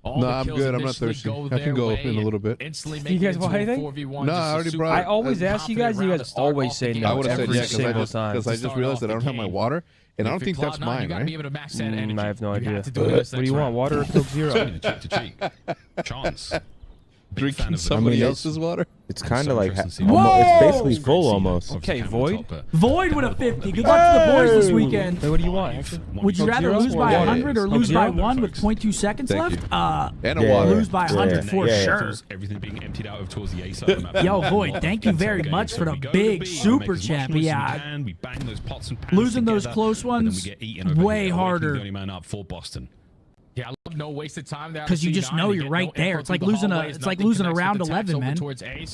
No, I'm good. I'm not thirsty. I can go in a little bit. You guys want anything? No, I already brought. I always ask you guys. You guys always say no. I would have said every yeah single time. because I just realized that I don't have my water, and I don't think that's mine, right? I have no idea. What do you want? Water or Coke Zero? Cheek to cheek. Chance. Drinking somebody else's water. It's kind of like it's Whoa! basically full almost. Okay, Void. Void with a 50. Good luck to the boys this weekend. Hey, what do you want? Would you rather lose by 100 or lose by 1 with 0.2 seconds Thank left? And a water. Lose by 100 for sure. Everything being emptied out of towards the A side of the map. Yo, Void, thank you very much for the big super chat. Yeah, We bang those pots and pans losing those together, close and then ones, we get eaten over way here, harder. the only man up for Boston. Yeah, I love no wasted time there. Because you just know you're right there. It's like losing a round 11, man.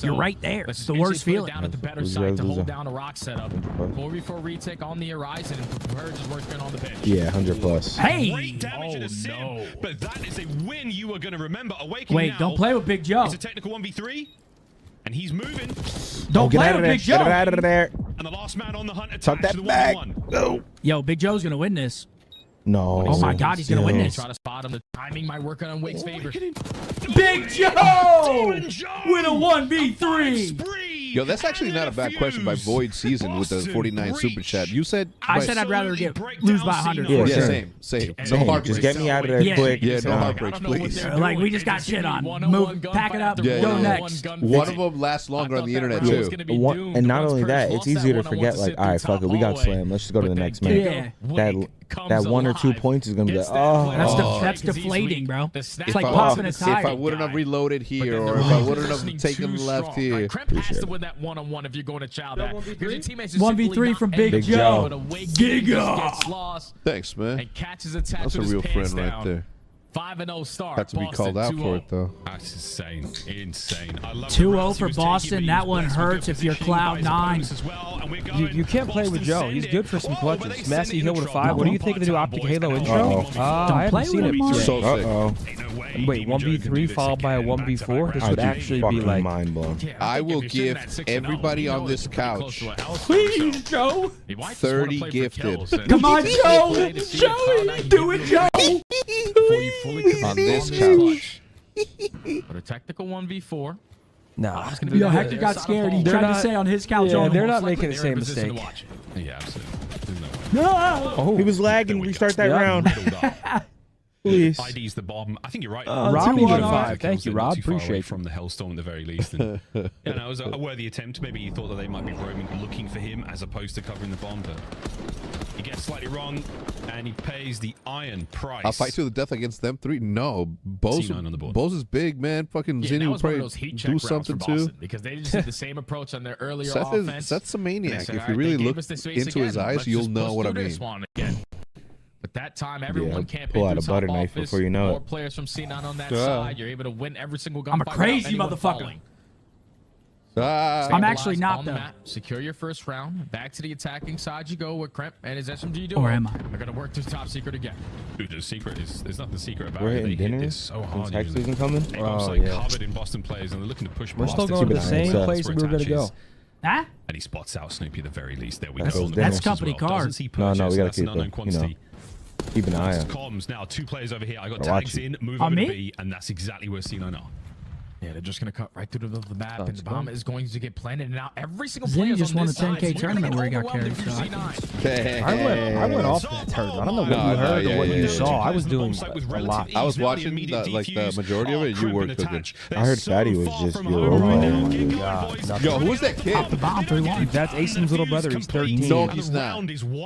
You're right there. It's the worst feeling. Down at the better side to hold down a rock setup. 4v4 retake on the horizon, and Purge is working on the bench. Yeah, 100 plus. Hey! Great damage to the sim, but that is a win you are going to remember. Awakening Wait, now. don't play with Big Joe. It's a technical 1v3, and he's moving. Don't Get play out of with there. Big Joe. Get out of there. And the last man on the hunt Tuck attached that to the back. 1v1. Go. Yo, Big Joe's going to win this. No. Oh my God, he's going to win this. Try to spot him. The timing might work on Wake's favor. Big Joe with a 1v3. Yo, that's actually not a bad question by Void Season with the 49 super chat. You said I said I'd rather lose by 100. Yeah, for sure. sure. same. No Same. heartbreaks. Just get me out of there Yeah. quick. Yeah, no heartbreaks, please. Like, we just got shit on. Move, pack it up, Yeah, go yeah. next. One of them lasts longer on the internet too. And not only that, it's easier to forget. Like, all right, fuck it, we got slammed. Let's just go to the next match. Yeah. That 1 or 2 points is gonna be like, oh. That's deflating, bro. It's like If I- popping a If tire. I wouldn't have reloaded here, or if I wouldn't have taken left here. Crimp has to win that one-on-one if you're going to chow that. 1v3 from Big Joe. Giga. Thanks, man. And catches attached That's to a his real pants friend right down. there. 5-0 start. Had to be called out for it, though. That's insane. Insane. I love 2-0 for Boston. That one hurts if you're Cloud 9. You can't play with Joe. He's good for some clutches. Massey Hill with a 5. What do you think of the new Optic Halo intro? I haven't seen it yet. So Wait, 1v3 followed by a 1v4? This would actually be like mind blown. I will give everybody on this couch Please, Joe. 30 gifted. Come on, Joe. Joey, do it, Joe. On this couch. But a technical 1v4. No. Yo, Hector got scared. He tried to say on his couch. Yeah, only. they're not making the same mistake. Yeah, absolutely. No. He was lagging. Restart that round. Please. ID's the bomb. I think you're right. Robbie with a 5. Thank you, Rob. Appreciate it. From the Hellstorm at the very least. And, yeah, no, it was a worthy attempt. Maybe he thought that they might be roaming, looking for him as opposed to covering the bomb. But he gets slightly wrong, and he pays the iron price. I'll fight to the death against them 3. No, Bose is big, man. Fucking Zinni will probably do something too. Because they just did the same approach on their earlier Seth offense. Seth's a maniac. If you really look into his eyes, you'll know what I mean. But that time, everyone can't pull out a butter knife before you know more it. players from C9 on that side. You're able to win every single gunfight. I'm a crazy motherfucker. I'm I'm actually not, though. Secure your first round. Back to the attacking side you go with Kremp and his SMG duo. Or am I? They're going to work this top secret again. Dude, the secret is there's nothing secret about We're it. They hitting hit dinner. this so hard. Tax season coming. Everyone's like covered in Boston players, and they're looking to push. We're still Boston going to the same place we were going to go. Huh? And he spots out Snoopy at the very least. There we That's go. those dinners. That's company car. No, we got to keep the, keep an eye on. Comms now. 2 players over here. I got Watch tags it. in. Move over to B, and that's exactly where C9 are. Yeah, they're just going to cut right through the map, and the bomb is going to get planted. And now every single Zinni player just on won a this side 10K is tournament where he got overwhelmed carried. if So you're C9. I went off that turn. I don't know what you heard or what you saw. I was doing a lot. I was watching the majority of it. You worked with it. I heard Fatty was just your God, Yo, who was that kid? Pop the bomb 3-1. That's Asim's little brother. He's 13. No, he's not.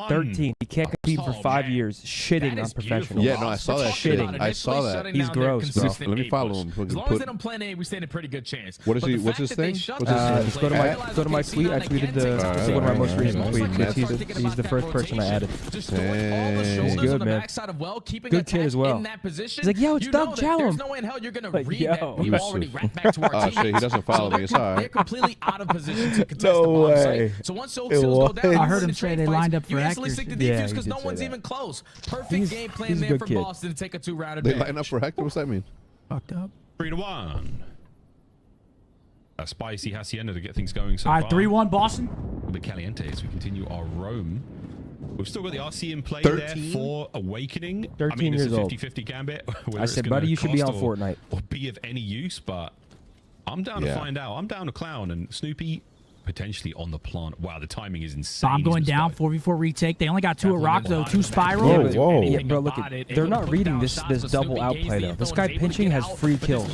13. He can't compete for 5 years. Shitting on professionals. Yeah, no, I saw that shit. Shitting. I saw that. He's gross, bro. Let me follow him. As long as they don't plan A, we stand a pretty good chance. What is he? What's his thing? Just go to my tweet. I tweeted one of my most recent tweets. He's the first person I added. He's good, man. Good kid as well. He's like, yo, it's Doug Challum. There's no way in hell you're gonna read yo. that. We've already ran back to our Oh team. shit, he doesn't follow me. It's all They're right. completely out of position to contest No the bomb way. site. So once those kills go down, I heard him say they lined up for you instantly accuracy. stick the Yeah, defuse he because did no say one's that. even close. Perfect game plan he's a there good for kid. Boston to take a 2-round They advantage. line up for Hector. What's that mean? Fucked up. 3-1. A spicy hacienda to get things going so All far. right, 3-1 Boston. A bit caliente as we continue our roam. We've still got the RC in play 13? there for Awakening. 13 I mean, it's years a old. 50-50 gambit. I said, buddy, you should be on Fortnite. Or be of any use, but I'm down to find out. I'm down to clown, and Snoopy potentially on the plant. Wow, the timing is insane. Bomb going down. 4v4 retake. They only got 2 at Rock, though. 2 spiral. Whoa. Yeah, bro, look, they're not reading this double outplay, though. This guy pinching has free kills.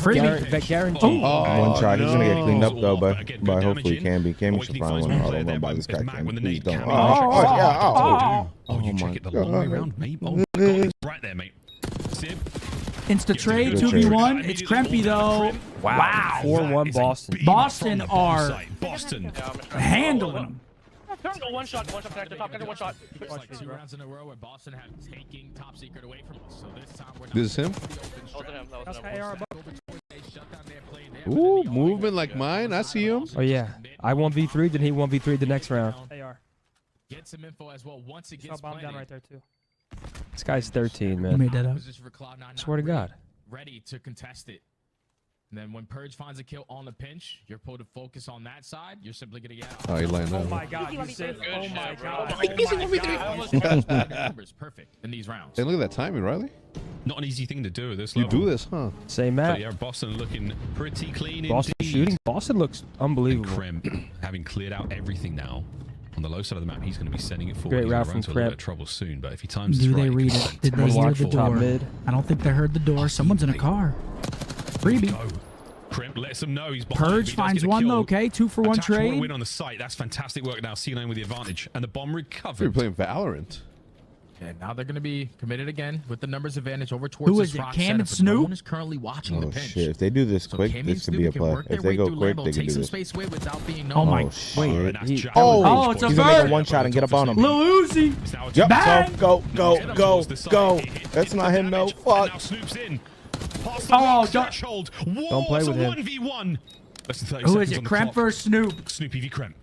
Guaranteed. One shot. He's gonna get cleaned up though, but hopefully Camby should find one. I don't know about this guy. Please don't. Oh you my check it the long way around, mate. Oh my God, it's right there, mate. Sib. Insta trade. 2v1. It's Krempy, though. Wow. 4-1 Boston. Boston are Boston handling them. One shot, one shot. It's like 2 rounds in a row where Boston have taking top secret away from us. So this time we're not. This is him? That was him. Ooh, movement like mine. I see him. Oh, yeah. I 1v3, then he 1v3 the next round. Get some info as well once it gets planted. down right there, too. This guy's 13, You man. made that up. Position for Cloud9, Swear to God. ready to contest it. And then when Purge finds a kill on the pinch, you're put to focus on that side. You're simply going to get out. Oh, he lined up. God, you said, oh my God. Numbers perfect in these rounds. Hey, look at that timing, Riley. Not an easy thing to do at this You level. do this, huh? Same But map. yeah, Boston looking pretty clean Boston indeed. shooting. Boston looks unbelievable. Krem, having cleared out everything now. On the low side of the map, he's going to be sending it forward. Great He's route gonna run from into a little Krem. bit of trouble soon, but if he times this Do they right, read can it? Did they Watch hear the top door? mid. I don't think they heard the door. Someone's in a car. Freebie. Go. Kremp lets them know he's behind. Purge finds one, though. Okay, 2-for-1 Attack trade. win on the site. That's fantastic work now. C9 with the advantage. And the bomb You're recovered. playing Valorant. And now they're going to be committed again with the numbers advantage over towards Who this is it, rock Cam and setup, but no Snoop? one is currently watching the pinch. Shit, if they do this quick, Cammy this and could be a Snoop can play. work their If they way go through quick, Lambo, they can take do some this. space away without being Oh known. my. Shit. Wait. Oh, it's a he's gonna make a bird. one shot and get up on him. Lil Uzi. Yep. Bang. Go. That's not him, no. Fuck. Oh, Don't play with him. 1v1. Who is it? Kremp versus Snoop? Snoopy v Kremp.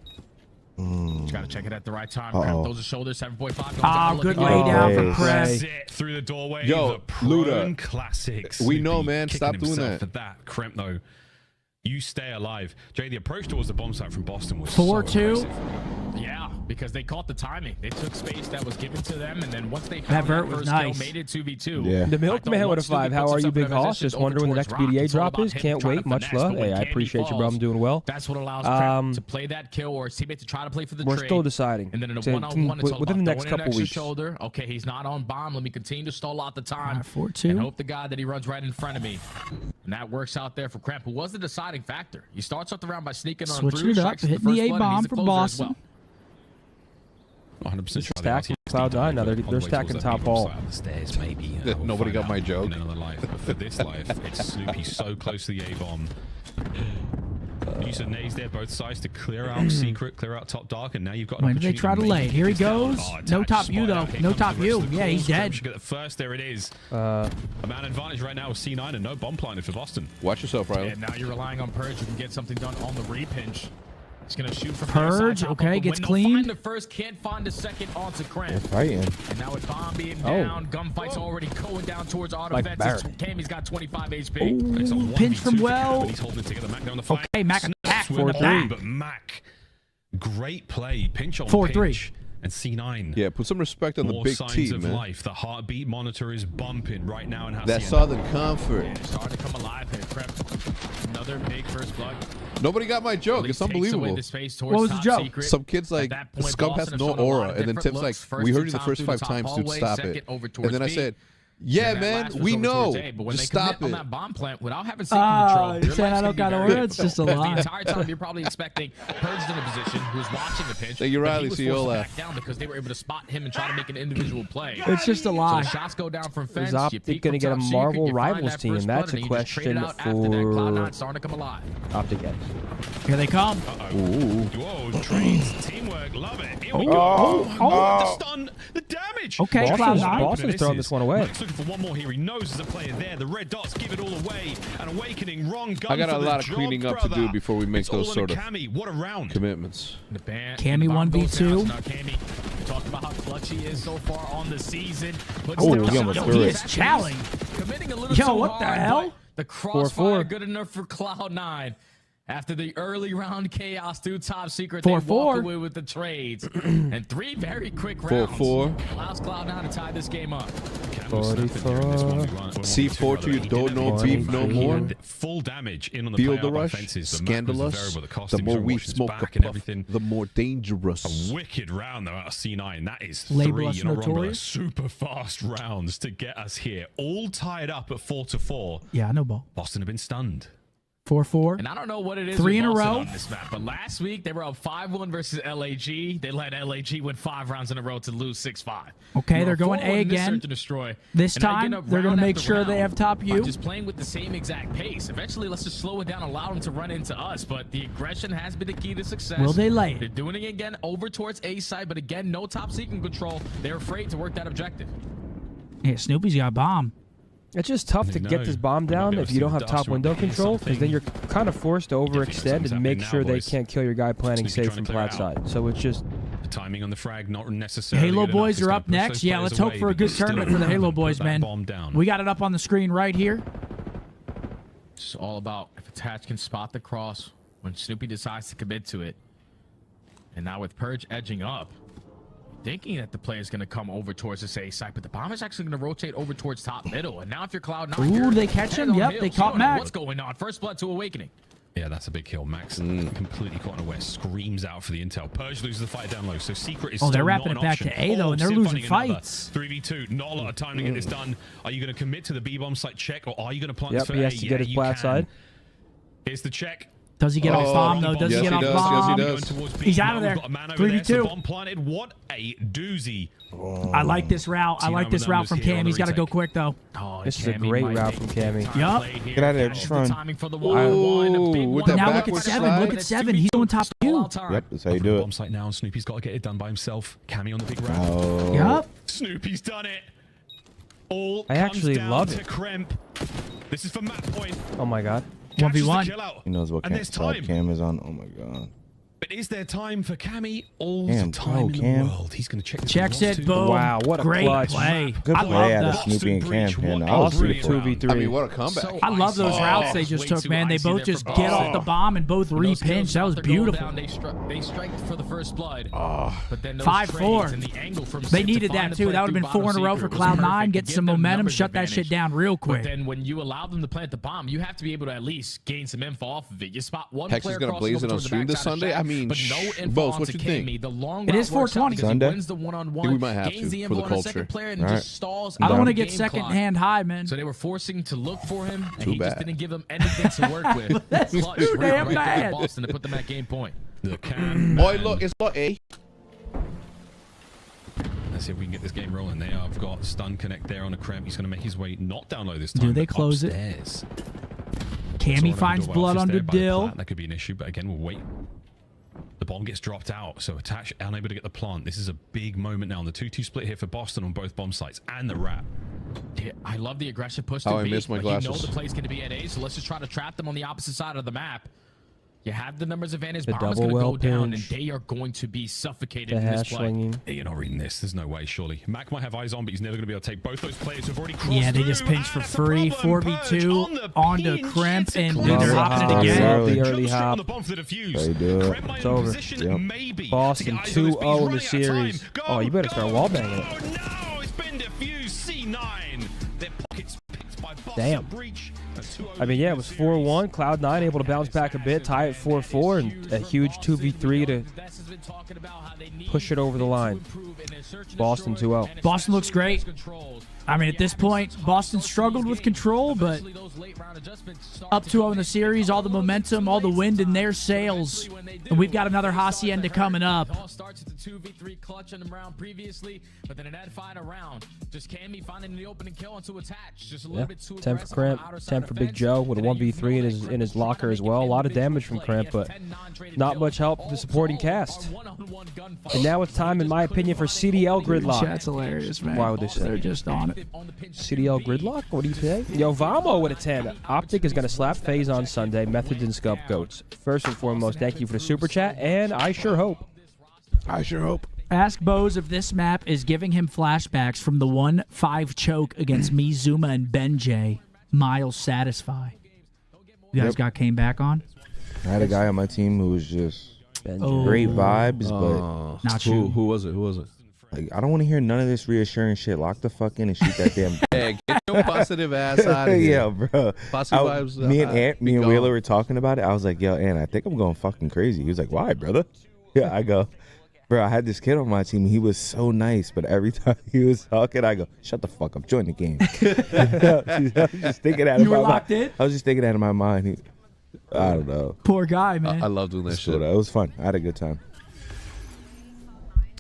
Just got to check it at the right time. Kremp, those are shoulders. 7.5. Ah, good lay down for Kremp. Through the doorway. Yo, the Prone Luda. Classics. We know, Snoopy man. kicking Stop doing himself that. For that. Kremp, though. You stay alive. Jay, the approach towards the bomb site from Boston was 4-2. so Yeah, because they caught the timing. They took space that was given to them, and then once they That found vert that was first nice. kill, made it 2v2. Yeah. The Milkman with a 5. How are you, Big Hoss? Just wondering when the next BDA drop is. Can't wait. Much love. Hey, I appreciate you, bro. I'm doing well. That's what allows Kremp to play that kill or his teammate to try to play for the We're trade. still deciding. And then in a So, one-on-one, it's all within about the next throwing couple an extra weeks. shoulder. Okay, he's not on bomb. Let me continue to stall out the time. 4-2. And hope the guy that he runs right in front of me. And that works out there for Kremp, who was the deciding factor. He starts off the round by sneaking on Switching through, it up, strikes hitting first the blood, and A-bomb he's the for closer as Boston. well. 100% Stacking Cloud9 now. They're stacking top ball. Stairs, maybe. Nobody got my joke. In another life. But for this life, it's Snoopy so close to the A-bomb. Use of nades there, both sides to clear out secret, clear out top dark, and now you've got an When do they try to lay it? Here he goes. No top you, though. No top you. Yeah, he's dead. Get the first, there it is. A man advantage right now with C9 and no bomb planted for Boston. Watch yourself, Riley. And now you're relying on Purge. You can get something done on the repinch. He's going to shoot from Purge, okay, gets cleaned. Find the first, can't find the second onto Kremp. Fighting. And now with bomb being down, gunfight's already going down towards auto fences. Cammy's got 25 HP. Ooh, pinch from well. He's holding it together. Mac down the flank. Okay, Mac attack. 4-3. But Mac, great play. Pinch on 4-3. pinch. And C9. Yeah, put some respect on More the big signs team, of man. life. The heartbeat monitor is bumping right now in That Southern Comfort. Yeah, starting to come alive here. Kremp, another big first blood. Nobody got my joke. It's unbelievable. What was the joke? Secret. Some kids like, Scum has no aura. And then Tim's like, we heard you the first 5 times, dude, stop it. And then I said, yeah, man, we know. Just stop it. On that bomb plant without having seeking control. You're saying I don't got aura? It's just a lie. The entire time you're probably expecting Purge in a position who's watching the pinch. Thank you, Riley. He was See you forced all to laugh. back down because they were able to spot him and try to make an individual play. It's just a lie. So the shots go down from fence. Is Optic going to get a Marvel Rivals team? That's a question for Optic X. Here they come. Whoa, trades, teamwork, love it. Here we go. The stun, the damage. Okay, Boston's throwing this one away. Mac's looking for one more here. He knows there's a player there. The red dots give it all away. An awakening, wrong gun. I got for a the lot of job, cleaning up brother. to do before we make It's those all sort in of a Cammy. What a round. commitments. Cammy 1v2. Cammy, we talked about how clutch he is so far on the season. Oh, he almost threw He it. is challenging. Committing a little Yo, too what the hard, hell? but The crossfire 4-4. good enough for Cloud9. After the early round chaos through top secret, 4-4. they walk away with the trades. And 3 very quick rounds. 4-4. Allows Cloud9 to tie this game up. 44. C4 to you, don't know beef no more. Full damage in on the Feel the play-out rush, offenses. The scandalous. The more we smoke a puff, the more dangerous. A wicked round though out of C9. That is Label 3 us in a row. notorious. Super fast rounds to get us here. All tied up at 4-4. Yeah, I know ball. Boston have been stunned. 4-4. And I don't know what it is 3 with in a Boston row. on this map, but last week they were up 5-1 versus LAG. They let LAG win 5 rounds in a row to lose 6-5. Okay, they're going A again. Search and destroy. This And they're time, getting up they're going round to make after sure they round have top by U. just playing with the same exact pace. Eventually, let's just slow it down, allow them to run into us. But the aggression has been the key to success. Will they lay it? They're doing it again over towards A side, but again, no top secret control. They're afraid to work that objective. Yeah, Snoopy's got a bomb. It's just tough to get this bomb down if you don't have top window control, because then you're kind of forced to overextend and make sure they can't kill your guy planning safe from plat side. So it's just... The timing on the frag not necessarily Halo good enough. boys It's are gonna up push next. those Yeah, players let's hope away, for a but good still tournament for the Halo put boys, that man. bomb down. We got it up on the screen right here. It's all about if Attach can spot the cross when Snoopy decides to commit to it. And now with Purge edging up, thinking that the play is going to come over towards this A side, but the bomb is actually going to rotate over towards top middle. And now if you're Cloud9, Ooh, they catch him. Yep, they caught Mac. What's going on? First blood to Awakening. Yeah, that's a big kill. Max completely caught unaware, screams out for the intel. Purge loses the fight down low, so Secret is Oh, they're still wrapping not it an back option. to A, though, and they're Sim losing finding another fights. 3v2, not a lot of time to get this done. Are you going to commit to the B-bomb site check, or are you going to plant this Yep, for he A? has to get his you plat can. side. Here's the check. Does he get off bomb, though? Does he get off bomb? Yes, he does. He's out of there. 3v2. Bomb planted. What a doozy. I like this route. I like this route from Cam. He's got to go quick, though. This is a great route from Cammy. Yup. Get out of there. Just run. With that Now look at backwards 7. slide. Look at 7. He's on top of you. Yep, that's how you do it. Bomb site now. Snoopy's got to get it done by himself. Cammy on the big round. Oh. Yup. Snoopy's done it. All I actually comes down love to it. Kremp. This is for Matt Point. Oh my God. Catches the 1v1. kill out. He knows what And there's side time. Cam is on. Oh my God. But is there time for Cammy? All the Damn, time in Cam. the world. He's going to check this. Checks if he wants it. to. Boom. Wow, what a Great clutch. play. Good I play love out of that. Snoopy and Cam. Man, that What was a beautiful. 2v3. I mean, what a comeback. I love those routes they just took, man. They both just get off the bomb and both re-pinch. That was beautiful. They strike for the first blood. But then those 5-4. trades and the angle from They Sid to needed find that the too. play That would have through been 4 in a bottom row for secret was Cloud9. perfect. Get Give some them momentum. numbers Shut that shit advantage. down real But quick. then when you allow them to plant the bomb, you have to be able to at least gain some info off of it. You spot one Hex player is gonna crossing blaze over it on towards the stream this backside of Sunday? Shaq, I mean, but no info Both, what onto you think? Cammy. The long It route is works out 420. because Sunday? he wins the one-on-one, Yeah, we might have gains to the for info the on a culture. second player, and All right. just stalls. I don't out want to the get game second clock. hand high, man. So they were forcing to look for him, and Too he just bad. didn't give them anything to work with. That's Clutch too right damn there bad. to Boston to put them at game point. The Cam. Boy, look, it's lot A. Let's see if we can get this game rolling. They have got stun connect there on a Kremp. He's going to make his way not down low this time. Do they but close it? upstairs. Cammy Someone finds under blood Wells is under there by the Dill. plant. That could be an issue, but again, we'll wait. The bomb gets dropped out, so Attach unable to get the plant. This is a big moment now. The 2-2 split here for Boston on both bomb sites and the Rat. Yeah, I love the aggressive push Oh, to I B. missed my Like, you know glasses. the play's going to be at A, so let's just try to trap them on the opposite side of the map. You have the numbers advantage. The Bomb is double going to well go down, and pinch. they are going to be suffocated The in this hash play. slinging. Hey, you're not reading this. There's no way, surely. Mac might have eyes on, but he's never going to be able to take both those players who've already crossed Yeah, they just through, pinched for and that's a free. problem. Purge 4v2 on the onto pinch. Crimp, It's a and clear they're Love hopping the it again. hop. The Jump early straight on hop. the bomb for the defuse. They do it. Kremp might It's in over. position, Yep. maybe, to Boston get eyes on this, but 2-0 he's in the running out of time. series. Go, Oh, you better start go. wall banging it. Oh, no, it's been defused. C9. Their pockets picked by Boston. Damn. Breach. A 2-0 I mean, yeah, it was series. 4-1. Cloud9 able to bounce back a bit, tie it 4-4, and a huge 2v3 to push it over the line. Boston 2-0. Boston looks great. I mean, at this point, Boston struggled with control, but up 2-0 in the series, all the momentum, all the wind in their sails. And we've got another Hacienda coming up. All starts at the 2v3 clutch in the round previously, but then it had fight around. Just Cammy finding the opening kill into Attach. Just a little Yeah, bit too 10 for aggressive on the Cramp, outer side 10 of for the Big fence. Joe with a And then you 1v3 in his locker as well. A lot of damage from Cramp, but not much help for the supporting cast. And now it's time, in my opinion, for CDL Gridlock. Chat's hilarious, man. Why would they say They're that? just on it. CDL Gridlock? What do you say? Yo, Vamo with a 10. Optic is going to slap FaZe on Sunday. Methods and Scub Goats. First and foremost, thank you for the super chat, and I sure hope. Ask Bose if this map is giving him flashbacks from the 1-5 choke against me, Zuma, and Ben J. Miles Satisfy. You guys came back on? I had a guy on my team who was just Oh. great vibes, but Not you. Who was it? Who was it? like, I don't want to hear none of this reassuring shit. Lock the fuck in and shoot that damn. Hey, get your positive ass out of here. Yeah, bro. Positive vibes. Me and Ant, me and gone. Wheeler were talking about it. I was like, yo, Ant, I think I'm going fucking crazy. He was like, why, brother? Yeah, I go, bro, I had this kid on my team. He was so nice, but every time he was talking, I go, shut the fuck up, join the game. I was just thinking that in You were my locked mind. in? I was just thinking that in my mind. I don't know. Poor guy, man. I love doing that It's shit. cool, though. It was fun. I had a good time.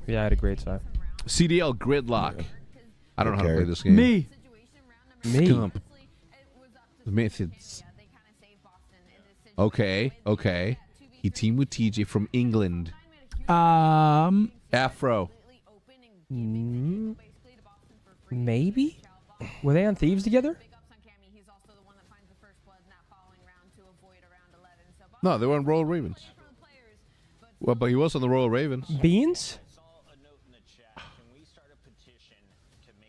Yeah, I had a great time. CDL Gridlock. I don't know how to Okay. play this game. Me. Scump. The methods. Okay, okay. He teamed with TJ from England. Afro. Maybe? Were they on Thieves together? No, they were on Royal Ravens. Well, but he was on the Royal Ravens. Beans?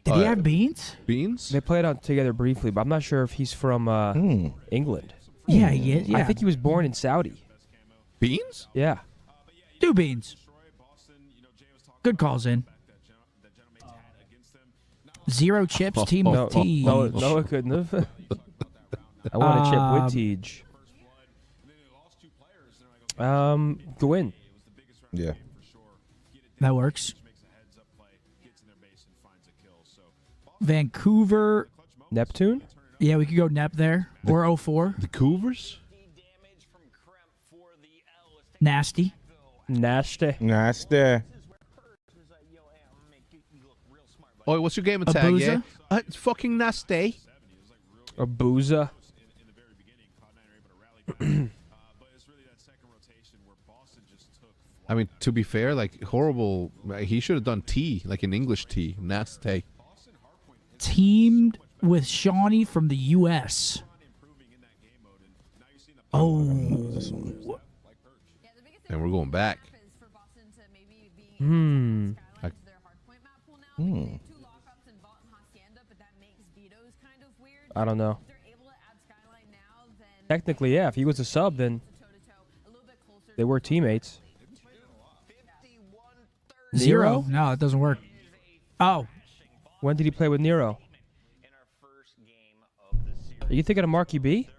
Did he have beans? Beans? They played on together briefly, but I'm not sure if he's from England. Yeah, he is. Yeah. I think he was born in Saudi. Beans? Yeah. Do beans. Good calls in. 0 chips, team No, of T. no, it couldn't have. I want to chip with Tej. Gwyn. Yeah. That works. Vancouver. Neptune? Yeah, we could go Nep there. Or 04. The Cougars? Nasty. Nasty. Oh, what's your game tag? Yeah, it's fucking nasty. Abuza. I mean, to be fair, like horrible. He should have done T, like an English T. Nasty. Teamed with Shawnee from the U.S. Oh. And we're going back. I don't know. Technically, yeah. If he was a sub, then they were teammates. Zero? No, it doesn't work. Oh. When did he play with Nero? Are you thinking of Marky B?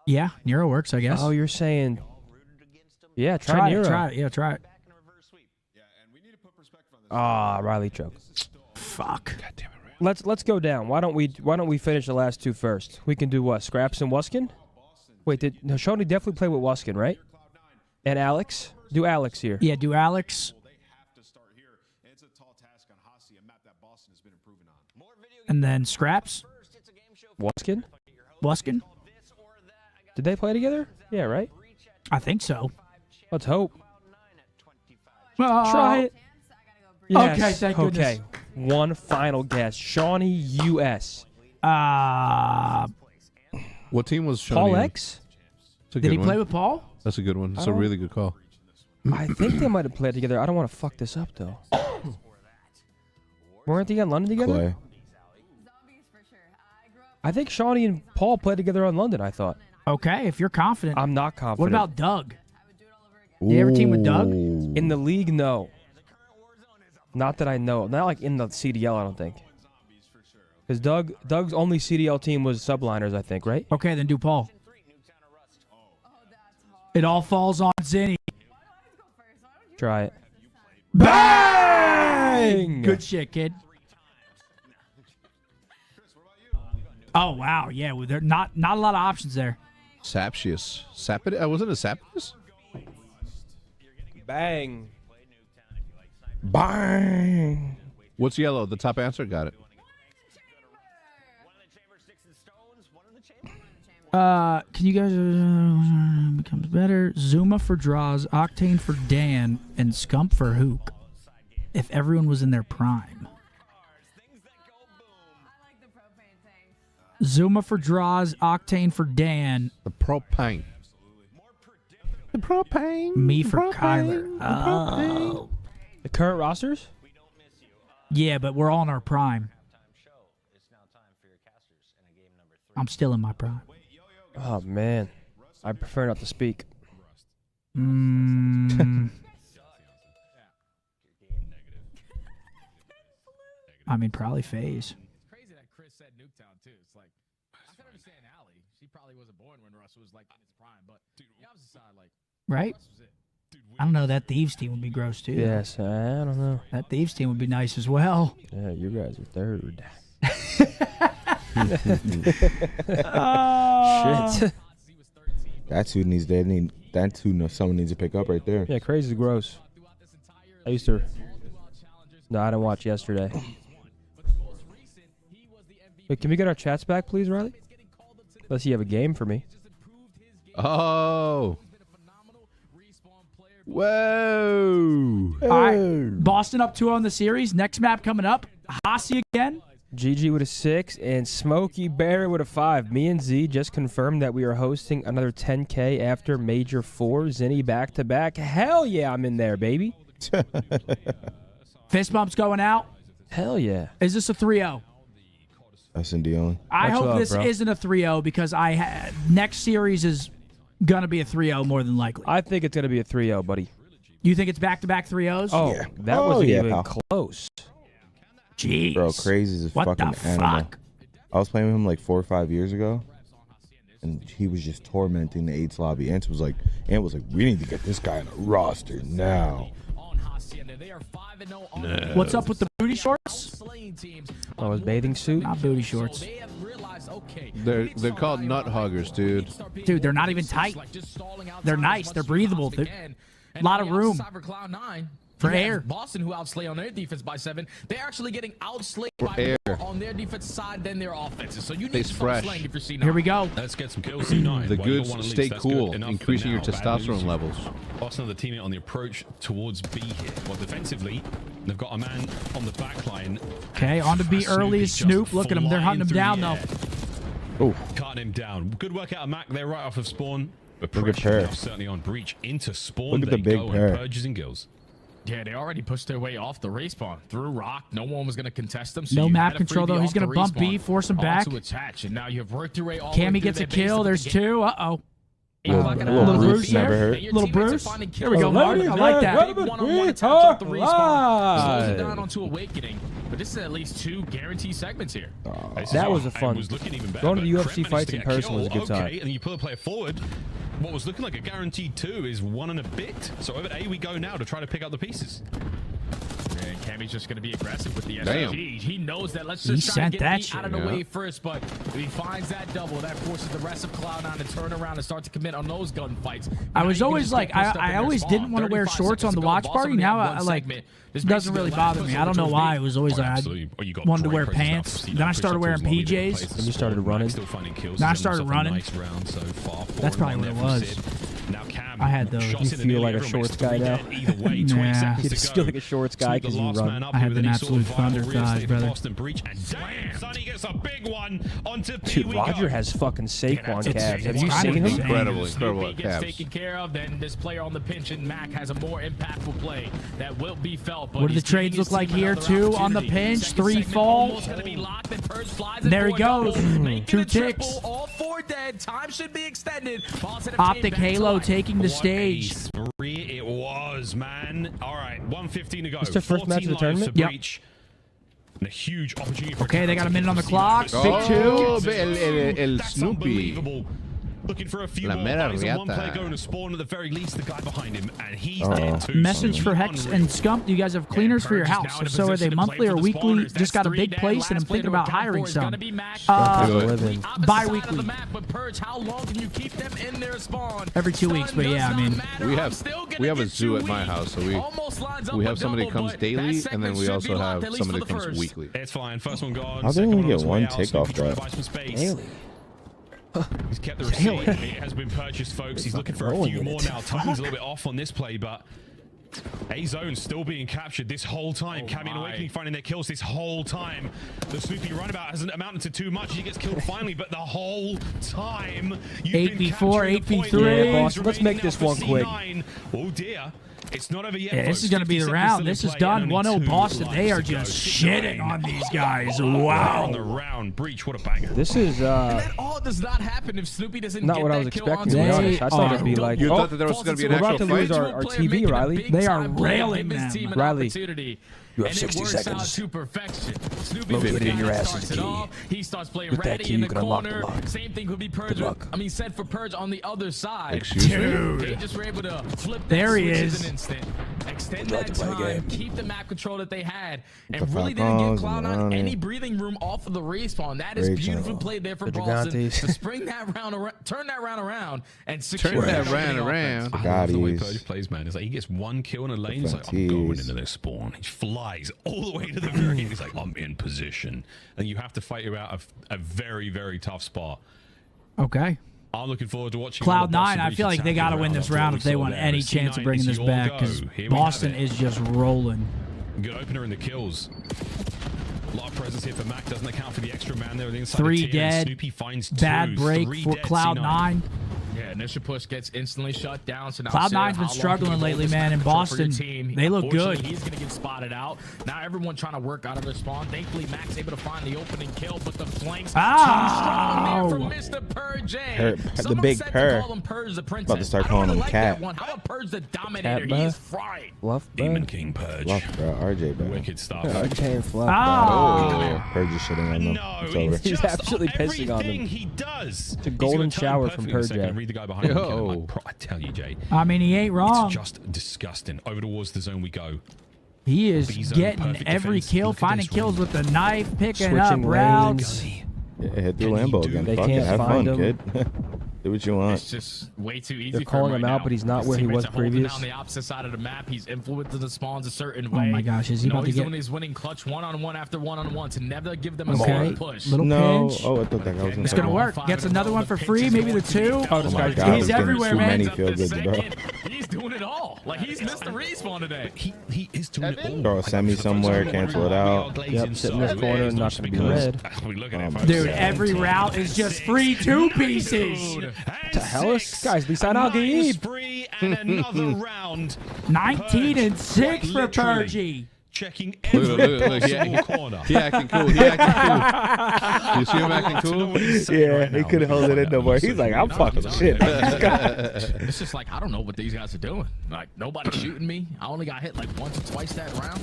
Yeah, Nero works, I guess. Oh, you're saying... Yeah, try Nero. Try it. Yeah, try it. Ah, Riley choked. Fuck. God damn it, Let's go down. Why don't we finish the last two first? We can do what? Scraps and Wuskin? Wait, Shawnee definitely played with Wuskin, right? And Alex? Do Alex here. Yeah, do Alex. And then Scraps. Wuskin? Wuskin. Did they play together? Yeah, right? I think so. Let's hope. Try it. Yes. Okay, thank goodness. Okay, one final guess. Shawnee U.S. What team was Shawnee? Paul in? X? Did he play with Paul? That's a good one. It's a really good call. I think they might have played together. I don't want to fuck this up, though. Weren't they in London together? Clay. I think Shawnee and Paul played together on London, I thought. Okay, if you're confident. I'm not confident. What about Doug? Did you ever team with Doug? In the league, no. Not that I know. Not like in the CDL, I don't think. Because Doug's only CDL team was subliners, I think, right? Okay, then do Paul. It all falls on Zinni. Try it. Bang! Good shit, kid. Oh wow, yeah. Well, there not a lot of options there. Sapsius. Sapid? Wasn't it Sapidus? Bang. Bang. What's yellow? The top answer? Got it. Can you guys becomes better? Zuma for draws, Octane for Dan, and Scump for Hook. If everyone was in their prime. Zuma for draws, Octane for Dan. The propane. The propane. Me for propane, Kyler. Oh. The current rosters? Yeah, but we're all in our prime. I'm still in my prime. Oh, man. I prefer not to speak. I mean, probably FaZe. It's crazy that Chris said Nuketown, too. It's like, I can understand Allie. She probably wasn't born when Russ was, like, in his prime. But the opposite side, like, Right? Russ was it. I don't know. That Thieves team would be gross, too. Yes, I don't know. That Thieves team would be nice as well. Yeah, you guys are third. Shit. That's who someone needs to pick up right there. Yeah, crazy gross. I used to... No, I didn't watch yesterday. Wait, can we get our chats back, please, Riley? Unless you have a game for me. Oh. Whoa. All right. Boston up 2-0 in the series. Next map coming up. Hasi again. GG with a 6 and Smokey Bear with a 5. Me and Z just confirmed that we are hosting another 10K after Major 4. Zinni back-to-back. Hell yeah, I'm in there, baby. Fist bumps going out. Hell yeah. Is this a 3-0? S&D only. I Much hope love, this bro. isn't a 3-0 because next series is going to be a 3-0 more than likely. I think it's going to be a 3-0, buddy. You think it's back-to-back 3-0s? Oh, Yeah. that Oh, wasn't yeah, even pal. close. Jeez. Bro, crazy is a What fucking the animal. fuck? I was playing with him like 4 or 5 years ago, and he was just tormenting the 8's lobby. Ant was like, we need to get this guy on a roster now. What's up with the booty shorts? Oh, his bathing suit? Not booty shorts. They're called nut huggers, dude. Dude, they're not even tight. They're nice. They're breathable. A lot of room for air. Boston, who outslay on their defense by 7, they're actually getting outslayed by more on their defense side than their offenses. So you need to start slaying if you're C9. Here we go. Let's get some kills. C9. The goods stay cool, increasing your testosterone levels. Boston, the teammate on the approach towards B here. Well, defensively, they've got a man on the back line. Okay, on to B early is Snoop. Look at him. They're hunting him down, though. Oh, cutting him down. Good work out of Mac there right off of spawn. But look at pressure now certainly on breach into spawn. Look at the big pair. Purges and gills. Yeah, they already pushed their way off the respawn through rock. No one was going to contest them. So no map control though. He's going to bump B, force him back. To attach, and now you have worked your way all Cammy gets a kill. There's 2. Uh-oh. Little Bruce never hurt. Little Bruce. Here we go, Mark. I like that. One-on-one attack off the respawn. Slows it down onto Awakening. But this is at least 2 guaranteed segments here. That was a fun. Going to the UFC fights in person was a good time. Okay, and you pull a player forward. What was looking like a guaranteed 2 is 1 and a bit. So over A we go now to try to pick up the pieces. And Cammy's just going to be aggressive with the Damn. SMG. He knows that. Let's just try to get me out of the way first. But if he finds that double, that forces the rest of Cloud9 to turn around and start to commit on those gunfights. I was always like, I always didn't want to wear shorts on the watch party. Now I like, it doesn't really bother me. I don't know why. It was always like, I wanted to wear pants. Then I started wearing PJs. And you started running. Then I started running. That's probably what it was. I had those. You feel like a shorts guy now? Yeah. You just feel like a shorts guy because you run. I had an absolute thunder thighs, brother. Dude, Roger has fucking Saquon calves. Have you seen him? Incredible calves. Taken care of, then this player on the pinch, and Mac has a more impactful play that will be felt. What do the trades look like here? 2 on the pinch, 3 fall. There he goes. 2 ticks. All 4 dead. Time should be extended. Optic Halo taking the stage. It was, man. All right, 1:15 to go. It's their first match of the tournament? Yep. And a huge opportunity for okay, they got a minute on the clock. Big 2. El Snoopy. Looking for a few La more. mera One riata. player going to spawn at the very least. The guy behind him, and he's dead too. Message for Hex and Scump. Do you guys have cleaners for your house? If so, are they monthly or weekly? Just got a big place, and I'm thinking about hiring some. Bi-weekly. How long can you keep them in their spawn? Every 2 weeks, but yeah, I mean, we have a zoo at my house, so we have somebody that comes daily, and then we also have somebody that comes weekly. It's fine. First one gone. How did we get 1 tick off that? Daily. He's kept the receipt. It has been purchased, folks. He's looking for a few more now. Timing's a little bit off on this play, but A-Zone still being captured this whole time. Cammy and Awakening finding their kills this whole time. The Snoopy runabout hasn't amounted to too much. He gets killed finally, but the whole time you've 8v4, 8v3. Yeah, boss. Let's make this one quick. Oh dear. It's not over yet. Yeah, this is going to be the round. This is done. 1-0 Boston. They are just shitting on these guys. Wow. On the round. Breach. What a banger. This is that all does not happen if Snoopy doesn't not get what I was that kill expecting, onto to be his honest. I thought it'd be like, You thought that there was going to be an we're actual about to lose fight? our TV, Riley. They are railing them. Riley. You have 60 seconds. To perfection. Located in your ass is the key. He starts playing With that ready key, in you the can unlock the corner. lock. Same thing could be Purge. I mean, said for Purge on the other side. Excuse me. They just were able to flip that there he switch is. in an instant. Extend that time, keep the map control that they had, and really didn't give Cloud9 any breathing room off of the respawn. That is beautifully played there for Boston to spring that round around, turn that round around, and secure that round around. I love the way Purge plays, man. It's like he gets 1 kill in a lane. He's like, I'm going into this spawn. He flies all the way to the very end. He's like, I'm in position. And you have to fight you out a very, very tough spot. Okay. I'm looking forward to watching Cloud9. I feel like they got to win this round if they want any chance of bringing this back, because Boston is just rolling. Good opener in the kills. A lot of presence here for Mac. Doesn't account for the extra man there on the inside. 3 dead. Snoopy finds 2. Bad break for Cloud9. Yeah, initial push gets instantly shut down. So now Cloud9's been struggling lately, man. In Boston, they look good. He's going to get spotted out. Now everyone trying to work out of their spawn. Thankfully, Mac's able to find the opening kill, but the flanks too strong there from Mr. Purge. The big Purr. About to start calling him Cat. How about Purge the Dominator? He is fried. Fluff, Demon King Purge. Fluff, bro. RJ, bro. Wicked stuff. RJ and Fluff. Purge is shitting on them. No, It's over. He's absolutely pissing on them. He does. It's a golden shower from Purge. Read the guy behind him. I tell you, Jay. I mean, he ain't wrong. It's just disgusting. Over towards the zone we go. He is getting every kill, finding kills with the knife, picking up routes. Yeah, hit the Lambo again. They Fuck it, can't have find fun, him. kid. Do what you want. It's just way too easy. They're for calling him him right out, now. but he's not His where he teammates was are holding previous. down the opposite side of the map. He's influenced the spawns a certain Oh way. my gosh, is he about to he's get? doing his winning clutch one-on-one after one-on-one to never give them a Okay. solid push. Little No. pinch. Oh, I thought that guy was It's gonna work. Gets another one for free, maybe the 2. Oh, this my guy's God, He's there's everywhere, too man. many field goods, bro. He's doing it all. Like he's missed the respawn today. He is doing it all. Throw a semi somewhere, cancel it out. Yep, sit in this corner and not going to be red. Dude, every route is just free 2 pieces. What the hell is guys? Lisan Al-Gaib. And another round. 19 and 6 for Purgy. Checking every possible corner. He acting cool. He acting cool. You see him acting cool? Yeah, he couldn't hold it in no more. He's like, I'm fucking shit. It's just like I don't know what these guys are doing. Like nobody's shooting me. I only got hit like once or twice that round.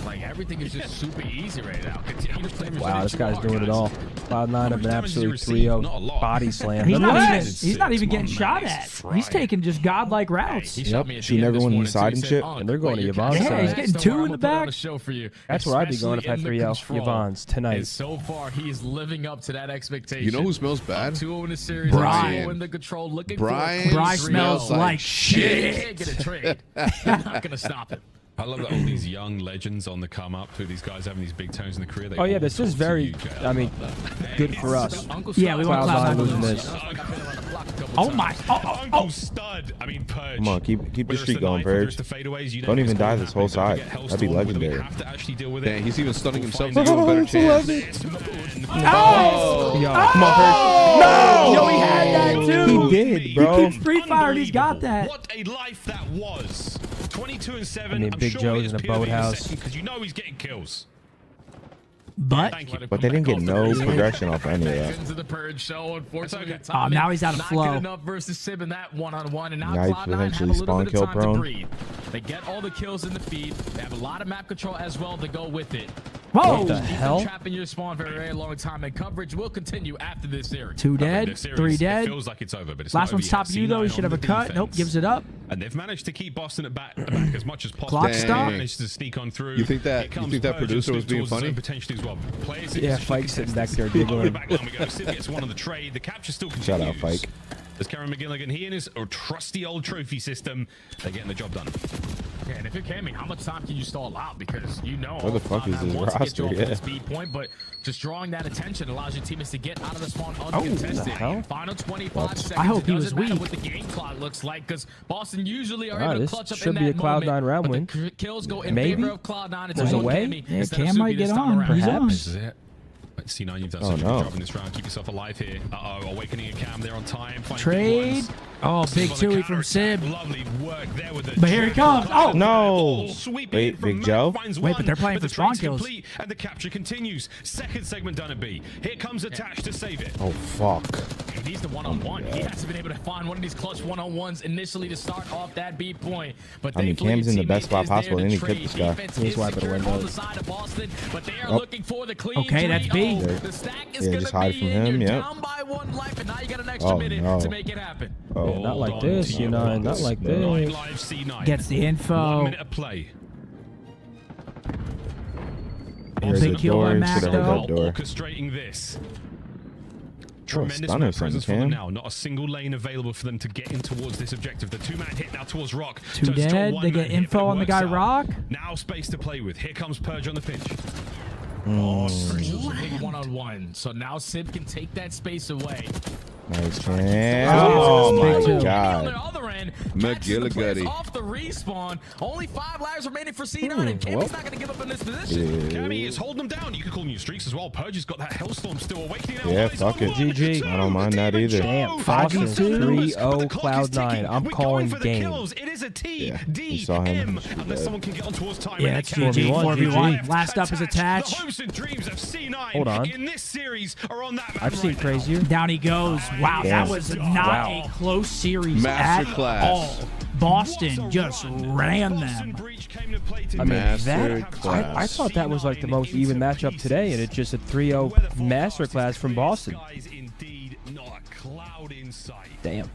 Like everything is just super easy right now. Continue to play. Wow, this guy's doing it all. Cloud9 have been absolutely 3-0 body slam. He's not even getting shot at. He's taking just godlike routes. Yep, shooting everyone inside and shit. And they're going to Yvonne's Yeah, side. he's getting 2 in the back. That's where I'd be going if I had 3-0 Yvonne's tonight. So far, he is living up to that expectation. You know who smells bad? 2-0 in the series. Brian. In the control, looking Brian Brian smells like shit. He can't get a trade. They're not gonna stop him. I love that all these young legends on the come up, who these guys having these big tones in the career. Oh yeah, this is very, I mean, good for us. Yeah, we want Cloud9 Cloud9 losing this. Oh my! Uncle Stud. I mean, Purge. Come on, keep the streak going, Purge. Don't even die this whole side. That'd be legendary. Dang, he's even stunning himself to give him a better chance. Oh! Yo, come on, Purge. No! Yo, he had that too. He did, bro. He free fired. He's got that. What a life that was. 22 and 7. I mean, I'm Big sure Joe's in a boathouse. Because you know he's getting kills. But they didn't get no progression off any of that. Into the Purge show, unfortunately. Now he's out of Not flow. good enough versus Sib in that one-on-one, and now Now he's Cloud9 potentially have a little spawn bit kill of time to prone. breathe. They get all the kills in the feed. They have a lot of map control as well to go with it. Whoa! What the Keep them hell? trapped in your spawn for a very long time, and coverage will continue after this series. 2 dead, The series, 3 it dead. feels like it's over, but it's Last not one's over top yet. you though. He C9 should have on a the cut. defense. Nope, gives it up. And they've managed to keep Boston at back as much as possible. Clock They stop. managed to sneak on through. You think that- Here comes you think that Purge producer and was Snoop being towards his funny? own potentially as well. Players in Yeah, position Fike's to sitting contest back there this. Over the giggling. back line we go. Sid gets one on the trade. The capture still continues. Shout out, Fike. As Karen McGilligan, he and his trusty old trophy system, they're getting the job done. Yeah, and if you're Cammy, how much time can you stall out? Because you know Where the fuck is his wants to get you roster? off the Yeah. speed point, but just drawing that attention allows your teammates to get out of the spawn what the uncontested. hell? Final 25 seconds. I hope it he was doesn't matter weak. what the game clock looks like, because Boston usually are Wow, able to this clutch up should in be that a Cloud9 moment, round but win. the kills go in Maybe. favor of Cloud9. It's There's a all way. Cammy Yeah, instead of Cam might Subi get this time on. around. He's on. This is it. But C9, you've done such a good job in this round. Keep yourself alive here. Uh-oh, awakening a Cam there on time. Finding Trade. big ones. Oh, big Sib on the Chewy from Sib. Lovely work there with the But here he jab. comes. Oh, No. Sweeping Wait, from Big Matt Joe? finds Wait, but one, they're playing but for the spawn trade's kills. complete, and the capture continues. Second segment done at B. Here comes Attached to save it. Oh, fuck. He needs the one-on-one. He hasn't been able to find one of these clutch one-on-ones initially to start off that B point. But I mean, thankfully, Cam's in the teammate best spot is there possible, to and he trade. clipped this guy. Defense He's is wiping secured the on window. the side of Boston, but they are Oh. looking for the clean. Okay, that's B. 3-0. The stack is Yeah, gonna just hide be from in. him, You're yep. down by 1 life, and now you got an extra Oh, minute no. to make it happen. Oh, Not like Hold on this, to you know, your not like Live this. Live C9. Gets the 1 info. minute of play. Here's Big the kill on door. Mac, Should have heard that though. door. Orchestrating this. Oh, Tremendous stunner map something, presence for them Cam. now. Not a single lane available for them to get in towards this objective. The two-man hit now towards Rock. 2 Turns to a dead. They one-man get hit, info but it on the works guy out. Rock. Now space to play with. Here comes Purge on the pinch. Big one-on-one. So now Sib can take that space away. Nice chance. Oh, Big my two. On the God. other end, catches the players McGilligutty. off the respawn. Only 5 lives remaining for C9, and Cammy's well. not going to give up in this position. Cammy is holding them down. You could call them your streaks as well. Purge has got that Hellstorm still awakening now. Yeah, Eyes fuck on it. one, GG. two, I don't mind that Demon either. Joe. Damn, Fighting Boston through the numbers, 3-0 but the clock is Cloud9. ticking. I'm We're calling going for the game. kills. It is a T, Yeah, D, you saw him. M. Unless someone can get on towards time. Yeah, and it's they can. GG. 4v1. GG. Last up is Attached. Attach. The hopes and dreams of C9 Hold on. in this series are on that man I've seen right now. crazier. Down he goes. Wow, Damn. that was not a close series at Masterclass. all. Boston just ran them. I mean, I Masterclass. thought that was like the most even matchup today, and it's just a 3-0 masterclass from Boston. Damn.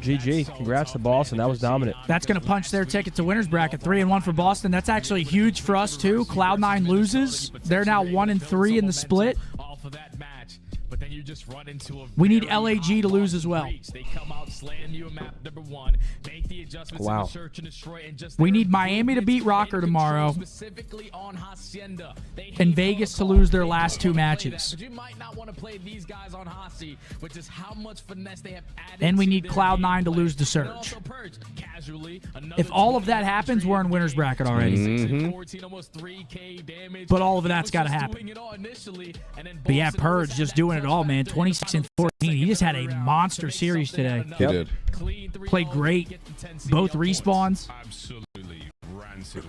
GG. Congrats to Boston. That was dominant. That's going to punch their ticket to winners bracket. 3-1 for Boston. That's actually huge for us too. Cloud9 loses. They're now 1-3 in the split. Off of that match. but then you just run into a We need very LAG to lose as well. breach. They come out, slam you in map number 1, make the adjustments in the search and destroy, and just We need Miami to beat Rocker tomorrow, specifically on Hacienda. They and hate Vegas to Hong lose Kong. their They last don't 2 wanna play that, matches. but you might not want to play these guys on Hasi, which is how much finesse they have added. And we to need their Cloud9 to gameplay. lose to And Surge. also Purge, casually, If all of that happens, we're in winner's bracket already. 14, almost 3K damage. But all of that's got to happen. But yeah, Purge just doing it all, man. 26 and 14. He just had a monster series today. He did. Played great. Both respawns. Absolutely rancid.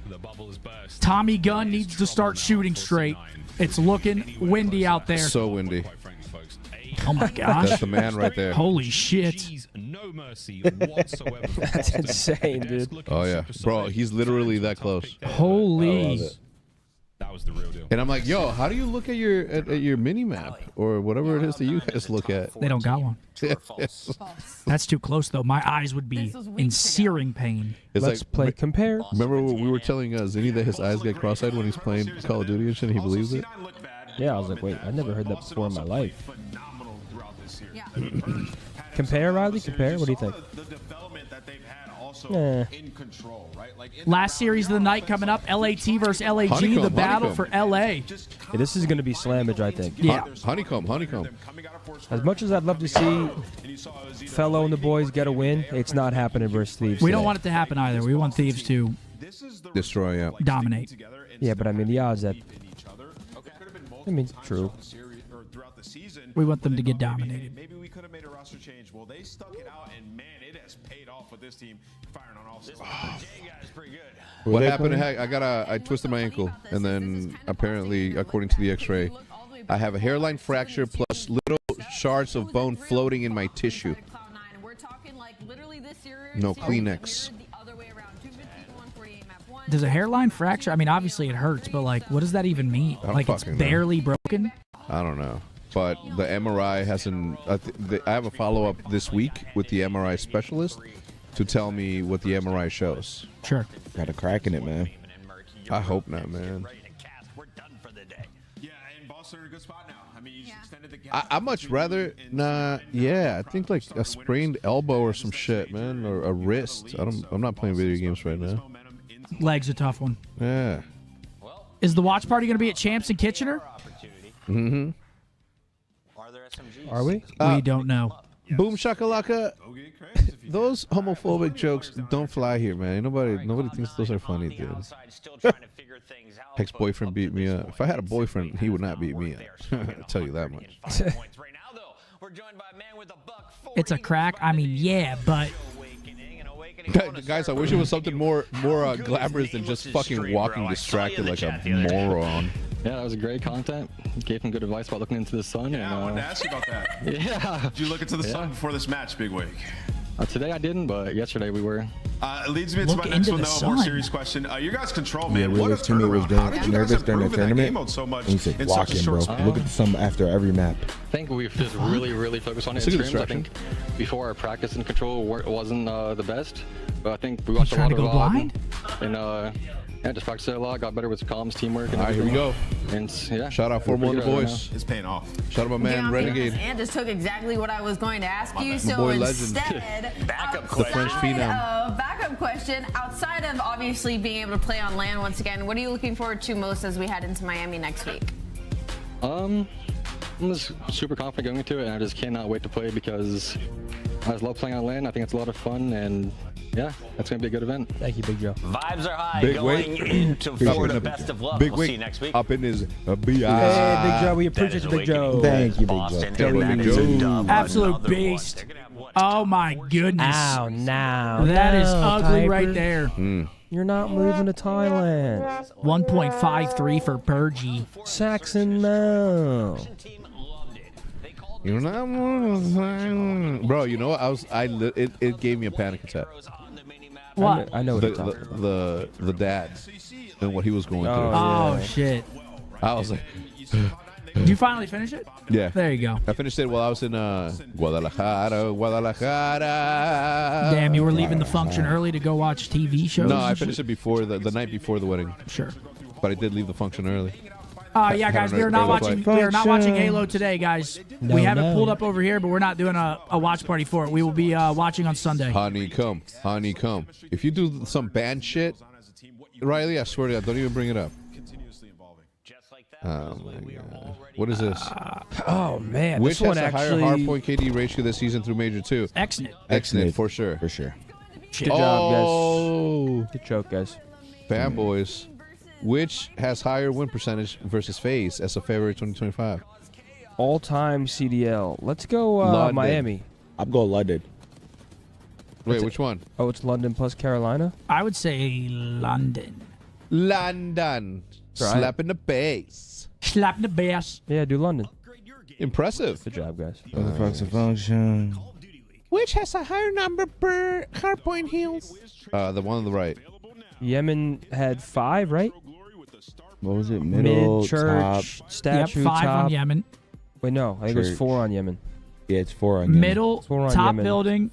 The bubble is burst. Tommy Gunn needs to start shooting straight. It's looking windy out there. So windy. Oh my gosh. That's the man right there. Holy shit. No mercy whatsoever. That's insane, dude. Oh yeah, bro, he's literally that close. Holy. That was the real deal. And I'm like, yo, how do you look at your mini map or whatever it is that you guys look at? They don't got one. That's too close, though. My eyes would be in searing pain. Let's play compare. Remember when we were telling Zinni that his eyes get cross-eyed when he's playing Call of Duty and shit, and he believes it? Yeah, I was like, wait, I never heard that before in my life. Compare, Riley? Compare? What do you think? In control, right? Like Last series of the night coming up, LAT versus LAG, Honeycomb, the battle honeycomb. for LA. Yeah, this is going to be slammage, I think. Yeah. Honeycomb. As much as I'd love to see Fellow and the boys get a win, it's not happening versus Thieves We today. don't want it to happen either. We want Thieves to Destroy, yeah. dominate. Yeah, but I mean, the odds that... I mean, true. We want them to get dominated. Maybe we could have made a roster change. Well, they stuck it out, and man, it has paid off with this team firing on all cylinders. What happened? I twisted my ankle, and then apparently, according to the X-ray, I have a hairline fracture plus little shards of bone floating in my tissue. No Kleenex. Does a hairline fracture? I mean, obviously it hurts, but like, what does that even mean? I don't Like, it's fucking know. barely broken? I don't know. But the MRI hasn't... I have a follow-up this week with the MRI specialist to tell me what the MRI shows. Sure. Got a crack in it, man. I hope not, man. Yeah, and Boston are in a good spot now. I mean, you just extended the gap. I much rather... Nah, yeah, I think like a sprained elbow or some shit, man, or a wrist. I'm not playing video games right now. Leg's a tough one. Yeah. Is the watch party going to be at Champs in Kitchener? Mm-hmm. Are we? We don't know. Boom shakalaka. Those homophobic jokes don't fly here, man. Nobody thinks those are funny, dude. Ex-boyfriend beat me up. If I had a boyfriend, he would not beat me up. I'll tell you that much. It's a crack. I mean, yeah, but Guys, I wish it was something more glamorous than just fucking walking distracted like a moron. Yeah, that was great content. Gave him good advice about looking into the sun. Yeah, I and, wanted to ask you about that. Yeah. Did you look into the sun before this match, Bigwig? Today I didn't, but yesterday we were. It leads me into my next one, though, a more serious question. You guys control, man. Yeah, What a his teammate was turnaround. How did you guys nervous during the improve in that game tournament. mode so much And he said, in such a walking, short bro. span? Look at the sum after every map. I think we've just really focused on it It's a in good streams. I distraction. think before our practice and control wasn't the best, but I think we watched a trying lot to go of blind? and yeah, just practiced it a lot. Got better with comms, teamwork. And All right, here we go. And yeah, Shout out Formal and the boys. It's paying off. Shout out my man Renegade. And just took exactly what I was going to ask you. My So boy Legend. instead, The French phenom. Backup question. Outside of obviously being able to play on land once again, what are you looking forward to most as we head into Miami next week? I'm just super confident going into it, and I just cannot wait to play because I just love playing on land. I think it's a lot of fun, and yeah, that's going to be a good event. Thank you, Big Joe. Vibes are high Big going weight. into Appreciate Florida. it. Best of luck. Big We'll see you weight next week. up in his BI. Hey, Big Joe, we appreciate you, Big Joe. Thank you, Big Boston, Joe. and that is a dub. absolute Another one. beast. They're gonna have, what, Oh my goodness. Ow, now. That is no, ugly right Piper. there. You're not moving to Thailand. 1.53 for Purgy. Saxon, no. You're not, bro. You know what? It gave me a panic attack. What? I know what you're talking about. The dad and what he was going through. Oh, shit. I was like, Did you finally finish it? yeah. There you go. I finished it while I was in Guadalajara. Damn, you were leaving the function early to go watch TV shows? No, I and finished shit? it before the night before the wedding. Sure. But I did leave the function early. Yeah, guys, we are not watching. We are not watching Halo today, guys. We have it pulled up over here, but we're not doing a watch party for it. We will be watching on Sunday. Honeycomb. If you do some band shit, Riley, I swear to God, don't even bring it up. Oh my God. What is this? Oh man, Which this one has a actually higher hardpoint KD ratio this season through Major 2? Exnit. For sure. For sure. Good job, guys. Good joke, guys. Fanboys. Which has higher win percentage versus FaZe as of February 2025? All-time CDL. Let's go Miami. I'm going London. Wait, which one? Oh, it's London plus Carolina? I would say London. London. Right. Slapping the bass. Slapping the bass. Yeah, do London. Impressive. Good job, guys. Function. Which has a higher number per hardpoint heals? The one on the right. Yemen had 5, right? What was it? Middle, Mid, church, top. statue, 5 top. on Yemen. Wait, no. I think it was 4 on Yemen. Yeah, it's 4 on Yemen. Middle, 4 on top Yemen. building.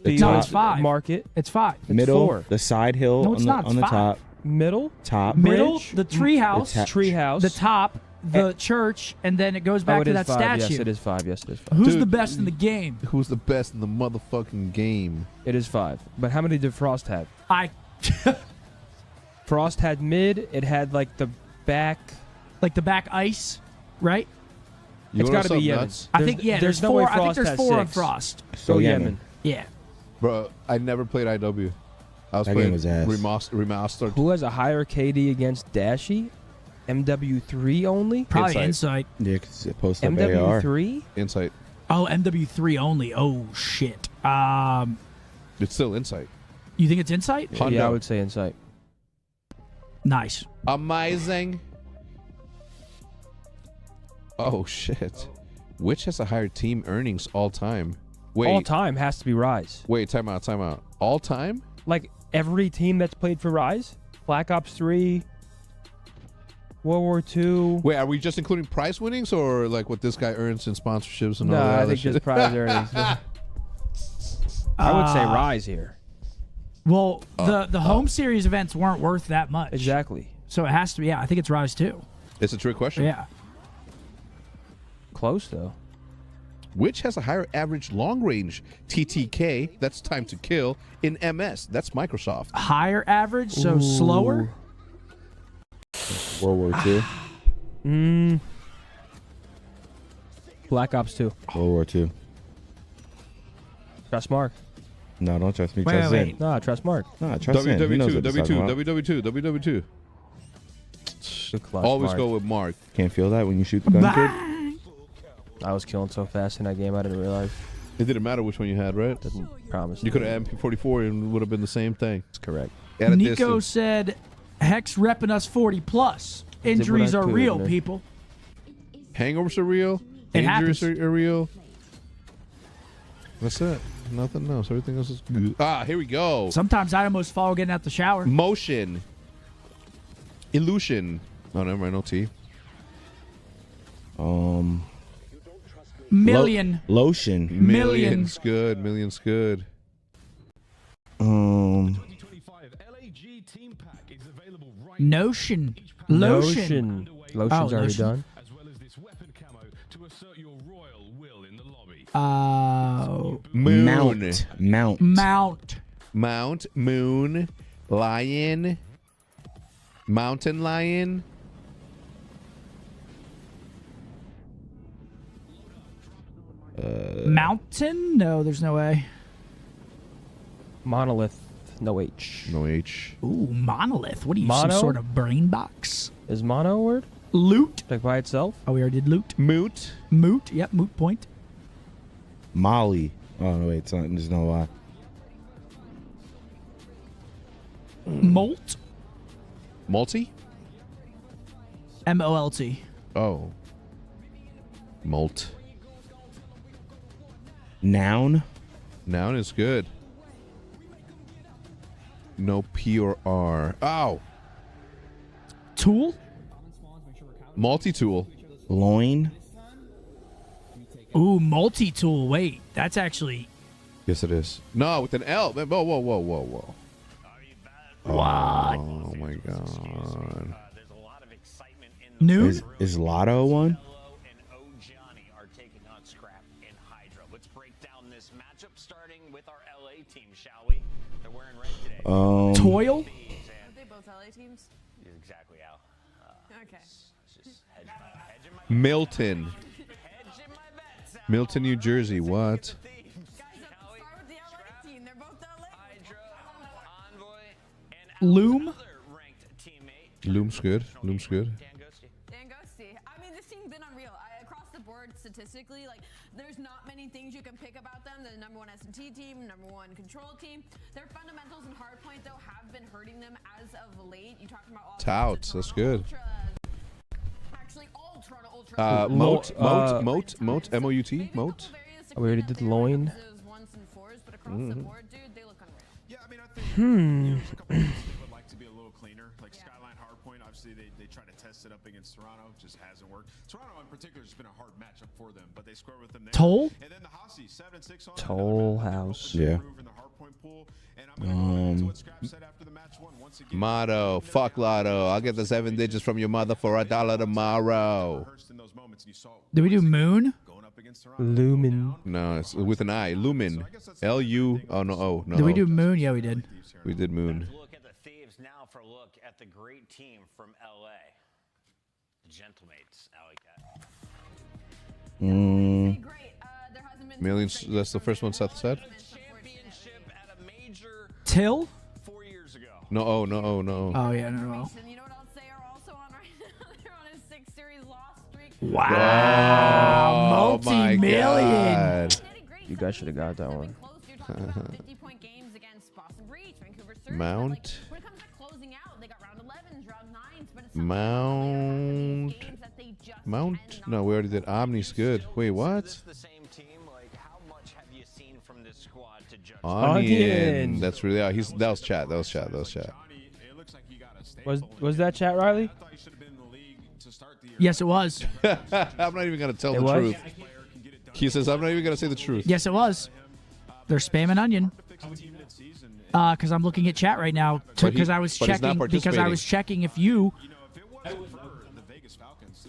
The No, top it's 5. Market. It's 5. Middle, 4. the side hill No, it's on, not. on the It's 5. top. Middle. Top. Middle, Bridge. the treehouse. Treehouse. The top, the church, and then it goes back it to is that 5. statue. Yes, it is 5. Yes, it is 5. Who's Dude. the best in the game? Who's the best in the motherfucking game? It is 5. But how many did Frost have? I Frost had mid. It had like the back. like the back ice, right? It's got to be Yemen. I think there's no 4. way I think Frost there's has 4 on 6. Frost. So Go Yemen. Yeah. Bro, I never played IW. I was That playing game was ass. remastered. Who has a higher KD against Dashy? MW3 only? Probably Insight. Yeah, because it posts up AR. MW3? Insight. Oh, MW3 only. Oh shit. It's still Insight. You think it's Insight? Hundo. Yeah, I would say Insight. Nice. Amazing. Oh shit. Which has a higher team earnings all time? Wait. All time has to be Rise. Wait, time out. All time? Like every team that's played for Rise? Black Ops 3, World War II. Wait, are we just including prize winnings or like what this guy earns in sponsorships and all No, that I other think shit? just prize earnings. I would say Rise here. Well, the home series events weren't worth that much. Exactly. So it has to be. Yeah, I think it's Rise 2. It's a trick question. Yeah. Close though. Which has a higher average long range TTK, that's time to kill, in MS? That's Microsoft. Higher average, so slower. World War II. Black Ops 2. World War II. Trust Mark. No, don't trust me. Wait, Trust wait. in. No, trust Mark. No, trust in. He knows what he's talking about. WW2. Good clutch, Always Mark. go with Mark. Can't feel that when you shoot the gun, kid. I was killing so fast in that game, I didn't realize. It didn't matter which one you had, right? Didn't promise. You could have MP44 and it would have been the same thing. That's correct. At a Nico distance. said, Hex repping us 40 plus. Injuries are real, people. Hangovers are real. It Injuries happens. are real. That's it. Nothing else. Everything else is good. Here we go. Sometimes I almost fall getting out the shower. Motion. Illusion. Oh, never mind. No T. Million. Lotion. Millions good. Millions good. Notion. Lotion. Lotion's already lotion. done. Mount. Mount. Moon. Lion. Mountain lion. Mountain? No, there's no way. Monolith. No H. No H. Ooh, monolith. What are you, Mono? some sort of brain box? Is mono a word? Loot. Like by itself? Oh, we already did loot. Moot. Moot. Yep, moot point. Molly. Oh, no, wait. It's not, there's no Y. Molt. Multi? M-O-L-T. Oh. Molt. Noun. Noun is good. No P or R. Ow. Tool. Multi-tool. Loin. Ooh, multi-tool. Wait, that's actually... Yes, it is. No, with an L. Whoa, whoa, whoa, whoa, whoa. What? Oh, my God. Noon? Is Lotto one? Let's break down this matchup starting with our LA team, shall we? They're wearing red today. Toil? Are they both LA teams? Exactly, Al. Okay. Milton. Milton, New Jersey. What? Start with the LA team. They're both LA. Loom? Loom's good. Loom's good. Dan Ghosty. I mean, this team's been unreal. Across the board, statistically, like, there's not many things you can pick about them. They're the #1 S&T team, #1 control team. Their fundamentals and hardpoint, though, have been hurting them as of late. You talked about all Touts. That's good. Actually, all Toronto Ultra. Moat, M-O-U-T, Moat. We already did loin. Ones and fours, but across the board, dude, they look unreal. Yeah, I mean, I think there's a couple of things they would like to be a little cleaner. Like Skyline Hardpoint, obviously they try to test it up against Toronto, just hasn't worked. Toronto in particular has been a hard matchup for them, but they score with them there. Toll? And then the Hossie, 7-6 on Toll House. Yeah. Motto. Fuck Lotto. I'll get the 7 digits from your mother for $1 tomorrow. Did we do Moon? Lumen. No, it's with an I. Lumen. L-U. Oh, no. Oh, no. Did we do Moon? Yeah, we did. We did Moon. Look at the Thieves now for a look at the great team from LA. The Gentlemates, Alley Cat. Millions. That's the first one Seth said? Till? 4 years ago. No, oh, no, oh, no. Oh, yeah, no. You know what else they are also on right now? They're on a 6 series loss streak. Wow. Oh, my Multi-million. God. You guys should have got that one. 50-point games against Boston Breach, Vancouver Surge. Mount. When it comes to closing out, they got round 11s, round 9s, but it's Mount. Mount? No, we already did. Omni's good. Wait, what? The same team, like how much have you seen from this squad to judge? Onion. That's really. That was chat. That was chat. That was chat. Was that chat, Riley? Yes, it was. I'm not even gonna tell It the was? truth. He says I'm not even gonna say the truth. Yes, it was. They're spamming onion. Because I'm looking at chat right now. Because I was checking. Because I was checking if you.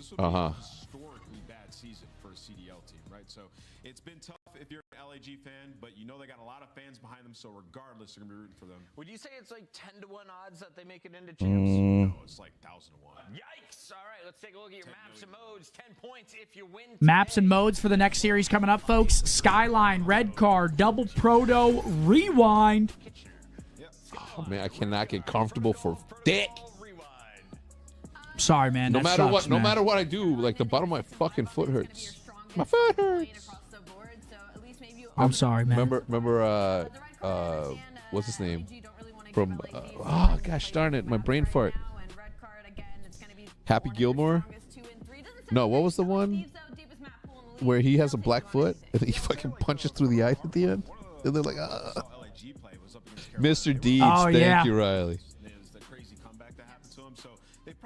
Historically bad season for a CDL team, right? So it's been tough if you're an LAG fan, but you know they got a lot of fans behind them, so regardless, you're gonna be rooting for them. Would you say it's like 10-1 odds that they make it into champs? No, it's like 1,000-1. Yikes! All right, let's take a look at your maps and modes. 10 points if you win. Maps and modes for the next series coming up, folks. Skyline, Red Card, Double Proto, Rewind. Oh, man, I cannot get comfortable for dick. Sorry, man. No that matter sucks, what, no man. matter what I do, like the bottom of my fucking foot hurts. My foot hurts. I'm sorry, man. Remember, what's his name? From, oh gosh darn it, my brain fart. Happy Gilmore? No, what was the one where he has a black foot and he fucking punches through the ice at the end? And they're like, ah. Mr. Deeds, thank you, Riley.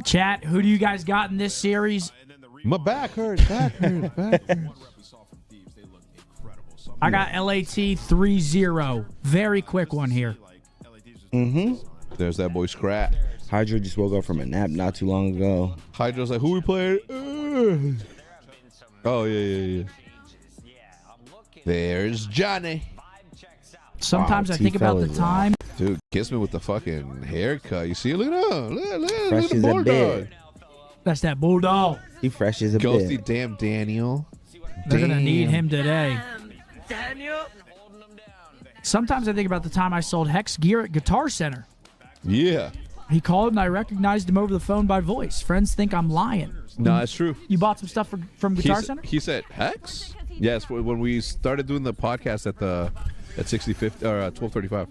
Chat, who do you guys got in this series? My back hurts. Back hurts. Back hurts. I got LAT 3-0. Very quick one here. There's that boy Scrat. Hydra just woke up from a nap not too long ago. Hydra's like, who we playing? Oh, yeah. There's Johnny. Sometimes I think about the time. Dude, kiss me with the fucking haircut. You see? Look at him. Look Fresh at the as a bulldog. bit. That's that bulldog. He fresh as a Ghosty, bit. damn Daniel. They're going to need him today. Sometimes I think about the time I sold Hex gear at Guitar Center. Yeah. He called and I recognized him over the phone by voice. Friends think I'm lying. No, it's true. You bought some stuff from Guitar Center? He said, Hex? Yes, when we started doing the podcast at 65 or 1235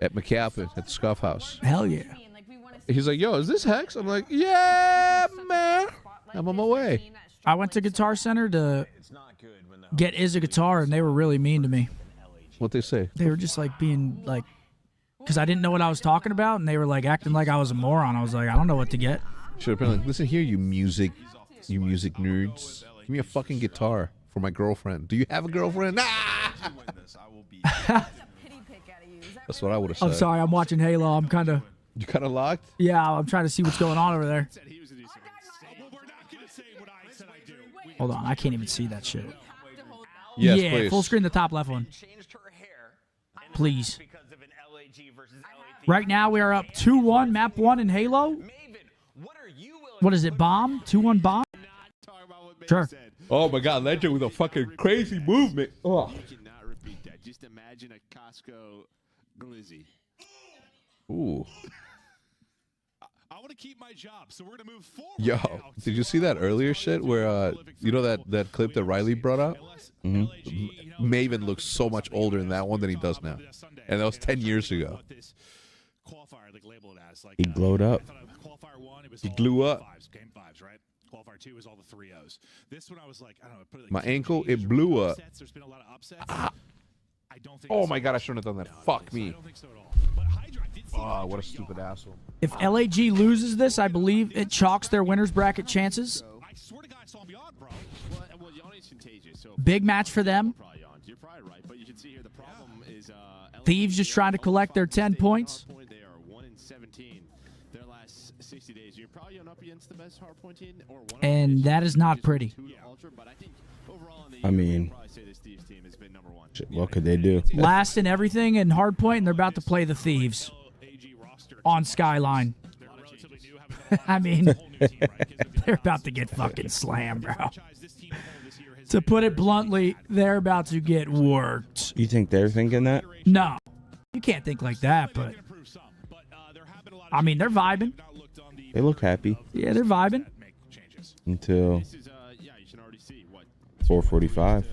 at McAlpin at the Scuff House. Hell yeah. He's like, yo, is this Hex? I'm like, yeah, man. I'm on my way. I went to Guitar Center to get Is a guitar, and they were really mean to me. What'd they say? They were just like being like, because I didn't know what I was talking about, and they were like acting like I was a moron. I was like, I don't know what to get. Should have been like, listen here, you music nerds. Give me a fucking guitar for my girlfriend. Do you have a girlfriend? Ah! That's what I would have said. I'm sorry, I'm watching Halo. I'm kind of. You kind of locked? Yeah, I'm trying to see what's going on over there. Hold on, I can't even see that shit. Yes, yeah, please. full screen the top left one. Please. Right now we are up 2-1, map 1 in Halo. What is it, bomb? 2-1 bomb? Sure. Oh my God, Legend with a fucking crazy movement. Oh. You cannot repeat that. Just imagine a Costco glizzy. Ooh. I want to keep my job, so we're going to move forward. Yo, did you see that earlier shit where you know that clip that Riley brought up? Maven looks so much older in that one than he does now, and that was 10 years ago. He glowed up. He glue up. Game 5s, right? Qualifier 2 is all the 3-0s. This one I was like, I don't know, put it like My ankle, it blew up. There's been a lot of upsets. I don't think Oh my God, I shouldn't have done that. Fuck me. I don't think so at all. But Hydra, I did see Oh, what a stupid asshole. If LAG loses this, I believe it chalks their winner's bracket chances. I swear to God, I saw him beyond, bro. Well, Yanni's contagious. So Big match for them. you're probably right, but you can see here the problem is Thieves just trying to collect their 10 points. They are 1-17. Their last 60 days. You're probably up against the best hardpoint team or one. And that is not pretty. But I think overall in the I mean, probably say this Thieves team has been number 1. shit, what could they do? Last in everything in hardpoint, and they're about to play the Thieves on Skyline. I mean, they're about to get fucking slammed, bro. To put it bluntly, they're about to get worked. You think they're thinking that? No, you can't think like that, but I mean, they're vibing. They look happy Yeah, they're vibing. until 4:45.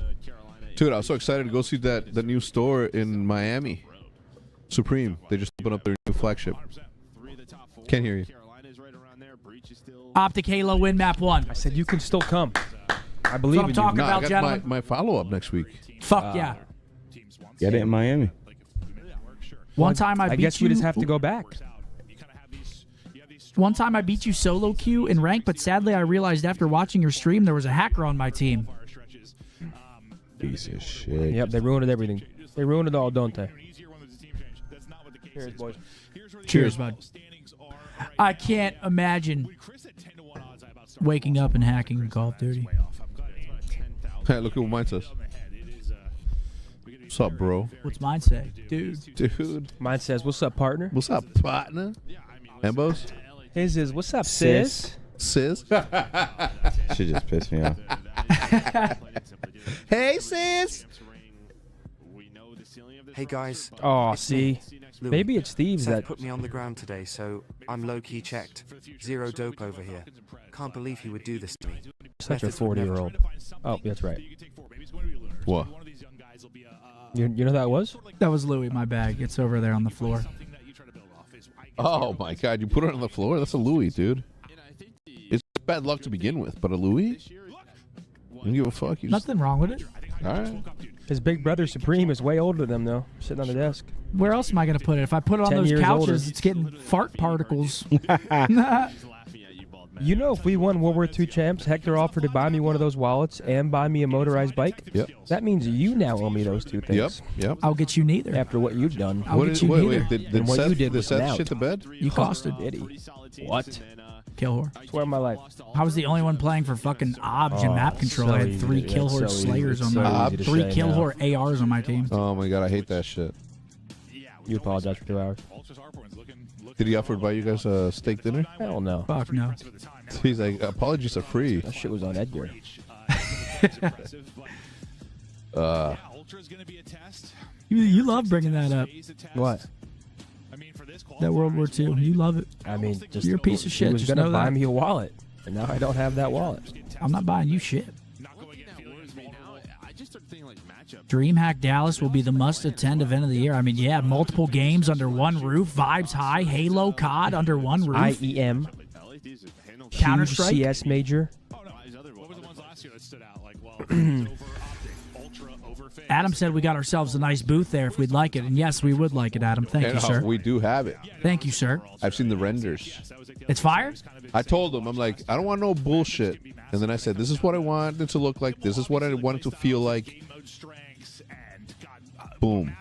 Dude, I was so excited to go see the new store in Miami. Supreme. They just opened up their new flagship. Can't hear you. Optic Halo win map 1. I said you can still come. I believe I'm in talking you. about, I got gentlemen. my follow-up next week. Fuck yeah. Get it in Miami. One time I beat guess you. we just have to go back. One time I beat you solo queue in rank, but sadly I realized after watching your stream there was a hacker on my team. Piece of shit. Yep, they ruined everything. They ruined it all, don't they? Cheers, boys. Cheers, bud. I can't imagine waking up and hacking in Call of Duty. Hey, look at what mine says. What's up, bro? What's mine say? Dude. Mine says, "What's up, partner?" What's up, partner? Embos? His is, "What's up, sis?" Sis? Shit just pissed me off. Hey, sis! Hey guys. Oh, it's see, me, Louis. maybe it's Thieves Seth that. put me on the ground today, so I'm low-key checked. Zero dope over here. Can't believe he would do this to me. Such a Methods would never- 40-year-old. Oh, that's right. What? You know who that was? That was Louis, my bag. It's over there on the floor. Oh, my God. You put it on the floor? That's a Louis, dude. It's bad luck to begin with, but a Louis? You don't give a fuck. You just... Nothing wrong with it. All right. His big brother Supreme is way older than them, though. Sitting on the desk. Where else am I going to put it? If I put it on 10 those years couches, older. it's getting fart particles. You know, if we won World War II champs, Hector offered to buy me one of those wallets and buy me a motorized bike. Yep. That means you now owe me those two things. Yep. I'll get you neither. After what you've done. I'll get you neither. Did And what Seth, you did did was Seth out. shit the bed? You costed. Did he? What? Kill whore. Swear on my life. I was the only one playing for fucking OBJ and map control. so I had easy 3 to- kill that's horde so easy. slayers It's on so my easy to 3 say kill now. horde ARs on my team. Oh, my God. I hate that shit. You apologize for 2 hours. Did he offer to buy you guys a steak dinner? Hell no. Fuck no. He's like, apologies are free. That shit was on Edgar. You love bringing that up. What? That World War II. You love it. I mean, just You're a piece of shit. He was Just gonna know buy that. me a wallet, and now I don't have that wallet. I'm not buying you shit. DreamHack Dallas will be the must-attend event of the year. I mean, yeah, multiple games under one roof, vibes high, Halo, COD under one roof. IEM. Counter-Strike. Huge CS major. Adam said we got ourselves a nice booth there if we'd like it. And yes, we would like it, Adam. Thank you, sir. We do have it. Thank you, sir. I've seen the renders. It's fire? I told him, I'm like, I don't want no bullshit. And then I said, this is what I want it to look like. This is what I want it to feel like. Boom.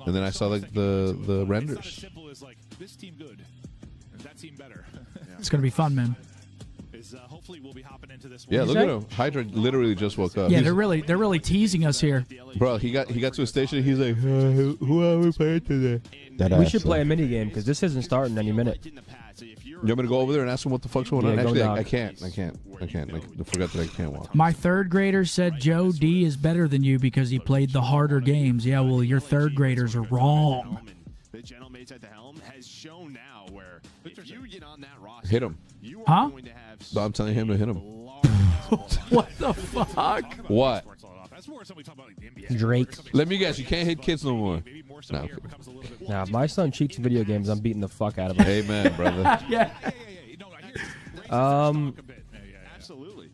And then I saw like the renders. It's going to be fun, man. Hopefully we'll be hopping into this. Yeah, look at him. Hydra literally just woke up. Yeah, they're really teasing us here. Bro, he got to a station. He's like, who are we playing today? We should play a mini game because this isn't starting any minute. You want me to go over there and ask him what the fuck's going on? Actually, I can't. I forgot that I can't walk. My third grader said Joe D is better than you because he played the harder games. Yeah, well, your third graders are wrong. The gentleman at the helm has shown now where if you get on that roster, Hit him. Huh? So I'm telling him to hit him. What the fuck? What? Drake. Let me guess. You can't hit kids no more. No. Okay. Nah, if my son cheats in video games, I'm beating the fuck out of him. Amen, brother. Yeah. Absolutely.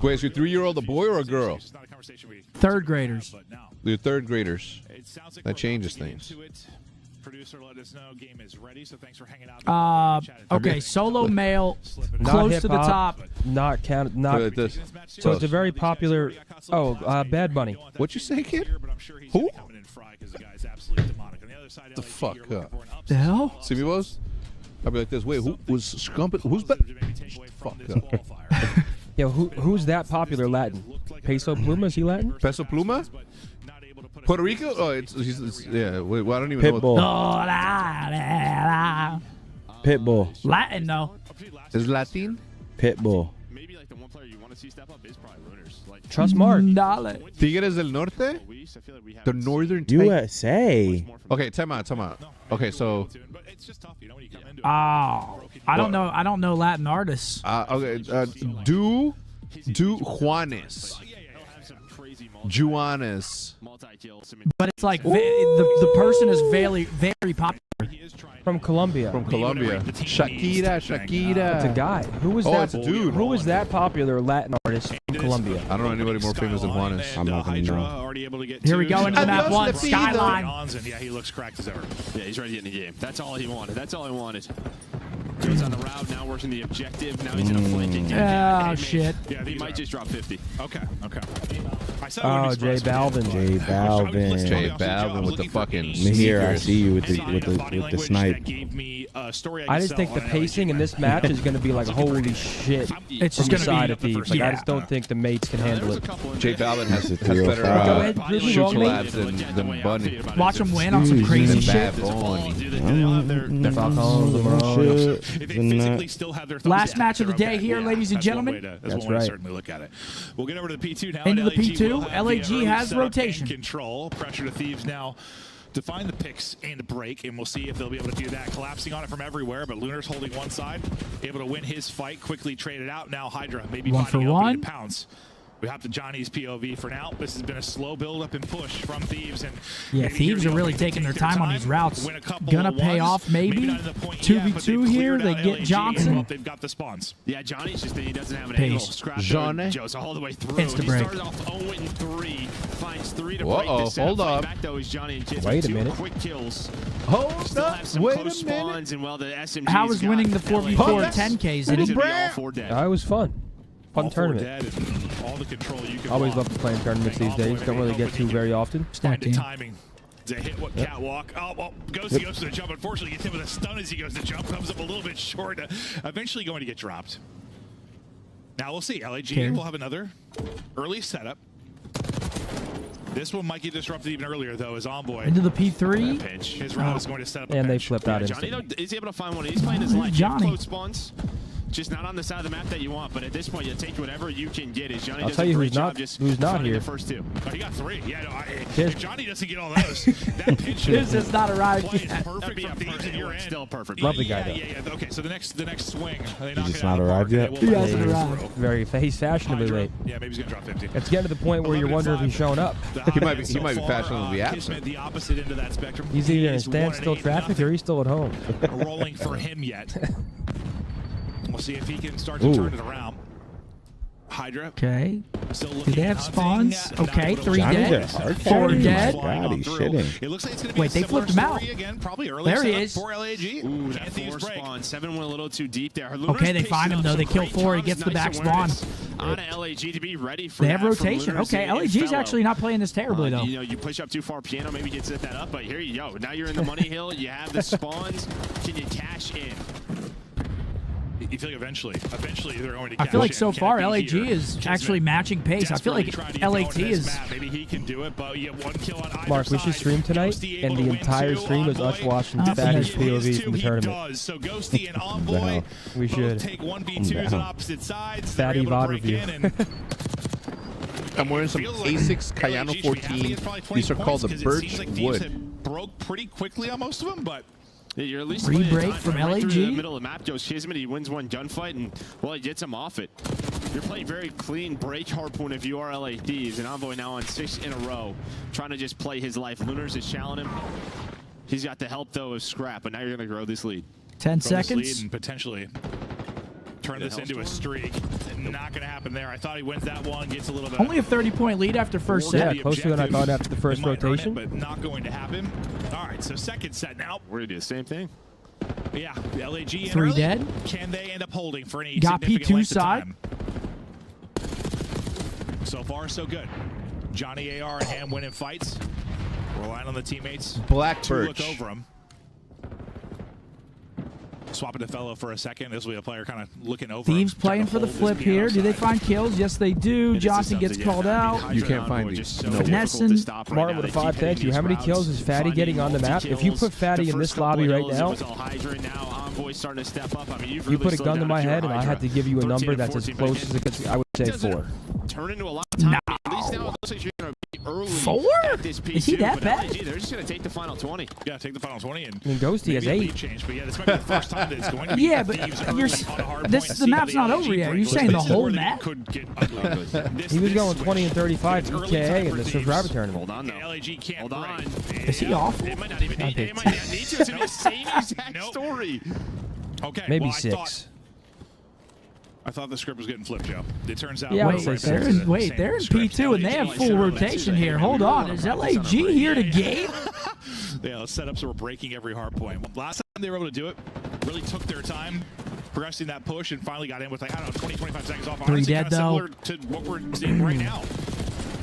Wait, is your 3-year-old a boy or a girl? Third graders. Your third graders. That changes things. Producer let us know game is ready, so thanks for hanging out. Okay, solo male, Not close to the hip-hop, top. Not count. Not. Like this. So it's a very popular. Oh, Bad Bunny. What you say, kid? Who? The fuck up. The hell? See me, boys? I'll be like this. Wait, who was Scumpet? Who's that? Fuck up. Yeah, who's that popular Latin? Peso Pluma? Is he Latin? Peso Pluma? Puerto Rico? Oh, yeah. Wait, well, I don't even know. Pitbull. Latin though. Is Latin? Pitbull. maybe like the one player you want to see step up is probably Lunars. Like, Trust Mark. Dale. Tigres del Norte? The Northern USA. Okay, time out. Okay, so. Oh, I don't know. I don't know Latin artists. Okay, do Juanes. Juanes. But it's like the person is very popular. From Colombia. Shakira. It's a guy. Who was that? Oh, it's a dude. Who was that popular Latin artist from Colombia? I don't know anybody more famous than Juanes. I'm not going to know. Here we go into the map one. Skyline. Yeah, he looks cracked as ever. Yeah, he's ready to get in the game. That's all he wanted. Goes on the route, now working the objective. Now he's in a flank again. Oh, shit. Yeah, he might just drop 50. Okay. Oh, J Balvin. J Balvin with the fucking. Here, I see you with the snipe. I just think the pacing in this match is going to be like, holy shit. It's from just the gonna side be of Thieves. Like, I just don't think the mates can handle it. J Balvin has better Go ahead, prove me wrong, mate. labs than Bunny. Watch him win on some crazy shit. Last match of the day here, ladies and gentlemen. That's one way to certainly look at it. We'll get over to the P2 now. Into the P2. LAG has rotation. Control. Pressure to Thieves now to find the picks and break, and we'll see if they'll be able to do that. Collapsing on it from everywhere, but Lunar's holding one side, able to win his fight, quickly traded out. Now Hydra maybe one for one. Pounce. We have to Johnny's POV for now. This has been a slow build-up and push from Thieves. And yeah, Thieves are really taking their time on these routes. Gonna pay off maybe. 2v2 here. They get Johnson. They've got the spawns. Yeah, Johnny's just he doesn't have an Pace. angle. Scrap Joe's all the way through. Insta break. He started off 0-3, finds 3 to break Uh-oh, the setup. hold up. Back though is Johnny and Kids Wait a with 2 minute. quick kills. Hold Still have some Wait close a minute. spawns, and well, the SMG's How is winning the 4v4 10Ks? It's It gonna be all 4 dead. That was fun. Fun All 4 tournament. dead and all the control you can Always want. love playing tournaments these days. Don't really get to very often. Find the timing to hit what catwalk. Oh, well, goes to the jump. Unfortunately, gets hit with a stun as he goes to jump. Comes up a little bit short. Eventually going to get dropped. Now we'll see. LAG will have another early setup. This one might get disrupted even earlier, though, as Envoy. Into the P3. His round is going to set up a And they pinch. flipped out Johnny instantly. is able to find one. He's playing his life. Johnny. Close spawns. Just not on the side of the map that you want, but at this point, you take whatever you can get. As Johnny I'll does tell a you great who's job not- just who's not finding here. The first 2. Oh, he got 3. Yeah, no, Cheers. if Johnny doesn't get all those, that pinch This has not arrived plays yet. perfect from Thieves in your end. Still perfect. Lovely guy, though. Yeah. Okay, so the next swing, they knock just it out not of the park, arrived yet? and they He will hasn't pull it arrived. through. He's fashionably Hydra, late. Yeah, maybe he's gonna drop 50. It's getting to the point where you're wondering if he's showing up. He might be fashionably absent. Kismet the opposite end of that spectrum. He's He either in is standstill 1-8, traffic or he's still at home. nothing rolling for him yet. We'll see if he can start to turn it around. Hydra. Okay. Still Do looking they at have hunting, spawns? not Okay, able to 3 find dead. it. 4 dead. Flying God, on he's through. shitting. It looks like it's going to be Wait, a they similar flipped him out. story again, probably early There he setup is. for LAG. Ooh, that And Thieves 4 break. spawn. 7 went a little too deep there. Okay, they find him, though. They kill 4. He gets the back spawn. On LAG to be ready for They have that from rotation. Lunars Okay, and LAG's Fellow. actually not playing this terribly, though. You know, you push up too far, Piano maybe gets that up, but here you go. Now you're in the money hill. You have the spawns. Can you cash in? You feel like eventually they're going to I catch feel like it. so Can far it be LAG here? is actually matching pace. I feel like LAT is. Maybe he can do it, but you have one kill on either Mark, we should side. stream tonight, Ghosty and able the to win entire two. stream is us Envoy watching Oh, Fatty's finishes POV his from the two. tournament. He does. So Ghosty and Envoy We both should. take 1v2s on opposite sides. They're Fatty able to VOD break review. in and I'm wearing some feels like A6 LAG Cayano should be happy. 14. It's probably 20 These are called the points 'cause it birch seems like teams wood. have broke pretty quickly on most of them, but Yeah, you're at least Free playing break time from right through LAG? the middle of the map goes Kismet. He wins one gunfight, and well, he gets him off it. You're playing very clean break hard point if you are LADs, and Envoy now on 6 in a row, trying to just play his life. Lunars is challenging him. He's got the help though of Scrap, but now you're going to grow this lead. 10 Grow this lead seconds. and potentially turn this into a streak. Not going to happen there. I thought he wins that one, gets a little bit. Only a 30-point lead after first Yeah, set. closer than I thought after the first They might earn rotation. it, but not going to happen. All right, so second set now. We're going to do the same thing. Yeah, LAG in 3 early. dead. Can they end up holding for any Got significant P2 length of side. time? So far, so good. Johnny AR and Ham winning fights. Relying on the teammates Black to look Birch. over him. Swapping to fellow for a second. This will be a player kind of looking over Thieves him, trying playing to for the hold his flip piano here. Do they side. find kills? Yes, they do. This is Johnson gets something, called yeah, out. You can't find these. So No. difficult to Nesson. stop right Martin now. with a They keep 5 hitting thanks you. these How many routes, kills is Fatty finding getting on the map? If you put multi-kills. Fatty The in this first couple lobby of right kills, it now, was all Hydra. Now Envoy's starting to step up. I mean, you've you really put a slowed gun to down my if you're head and I Hydra. had to give you a 13 number and that's as 14, close as it could. I would say doesn't 4. turn into a lot of time. At least now it looks like you're going to be early 4? at this P2, Is he that but bad? LAG, they're just going to take the final 20. Yeah, take the final 20 and I mean, Ghosty has maybe a 8. lead change, but yeah, this might be the first time that it's going to be Yeah, the but Thieves you're early on a hard this point. the See map's how not LAG over yet. Are you break. saying the This is whole where map? could get ugly. This- He was this going switch. 20 and 35 It's early EKA time in for the Thieves. Survivor tournament. Hold on, though. LAG can't Hold on. break. Is he awful? It might not even need, it might not need to. It's going to be the same exact story. Okay, Maybe well, 6. I thought the script was getting flipped, Joe. It turns out. Yeah, we're wait, right they're back to in, the wait, same they're in script. P2 and they have full rotation here. Hold on, is LAG here to game? Yeah, let's set up so we're breaking every hard point. Last time they were able to do it, really took their time progressing that push and finally got in with, like, I don't know, 20, 25 seconds off. 3 Honestly, dead, kinda though. similar to what we're seeing right now.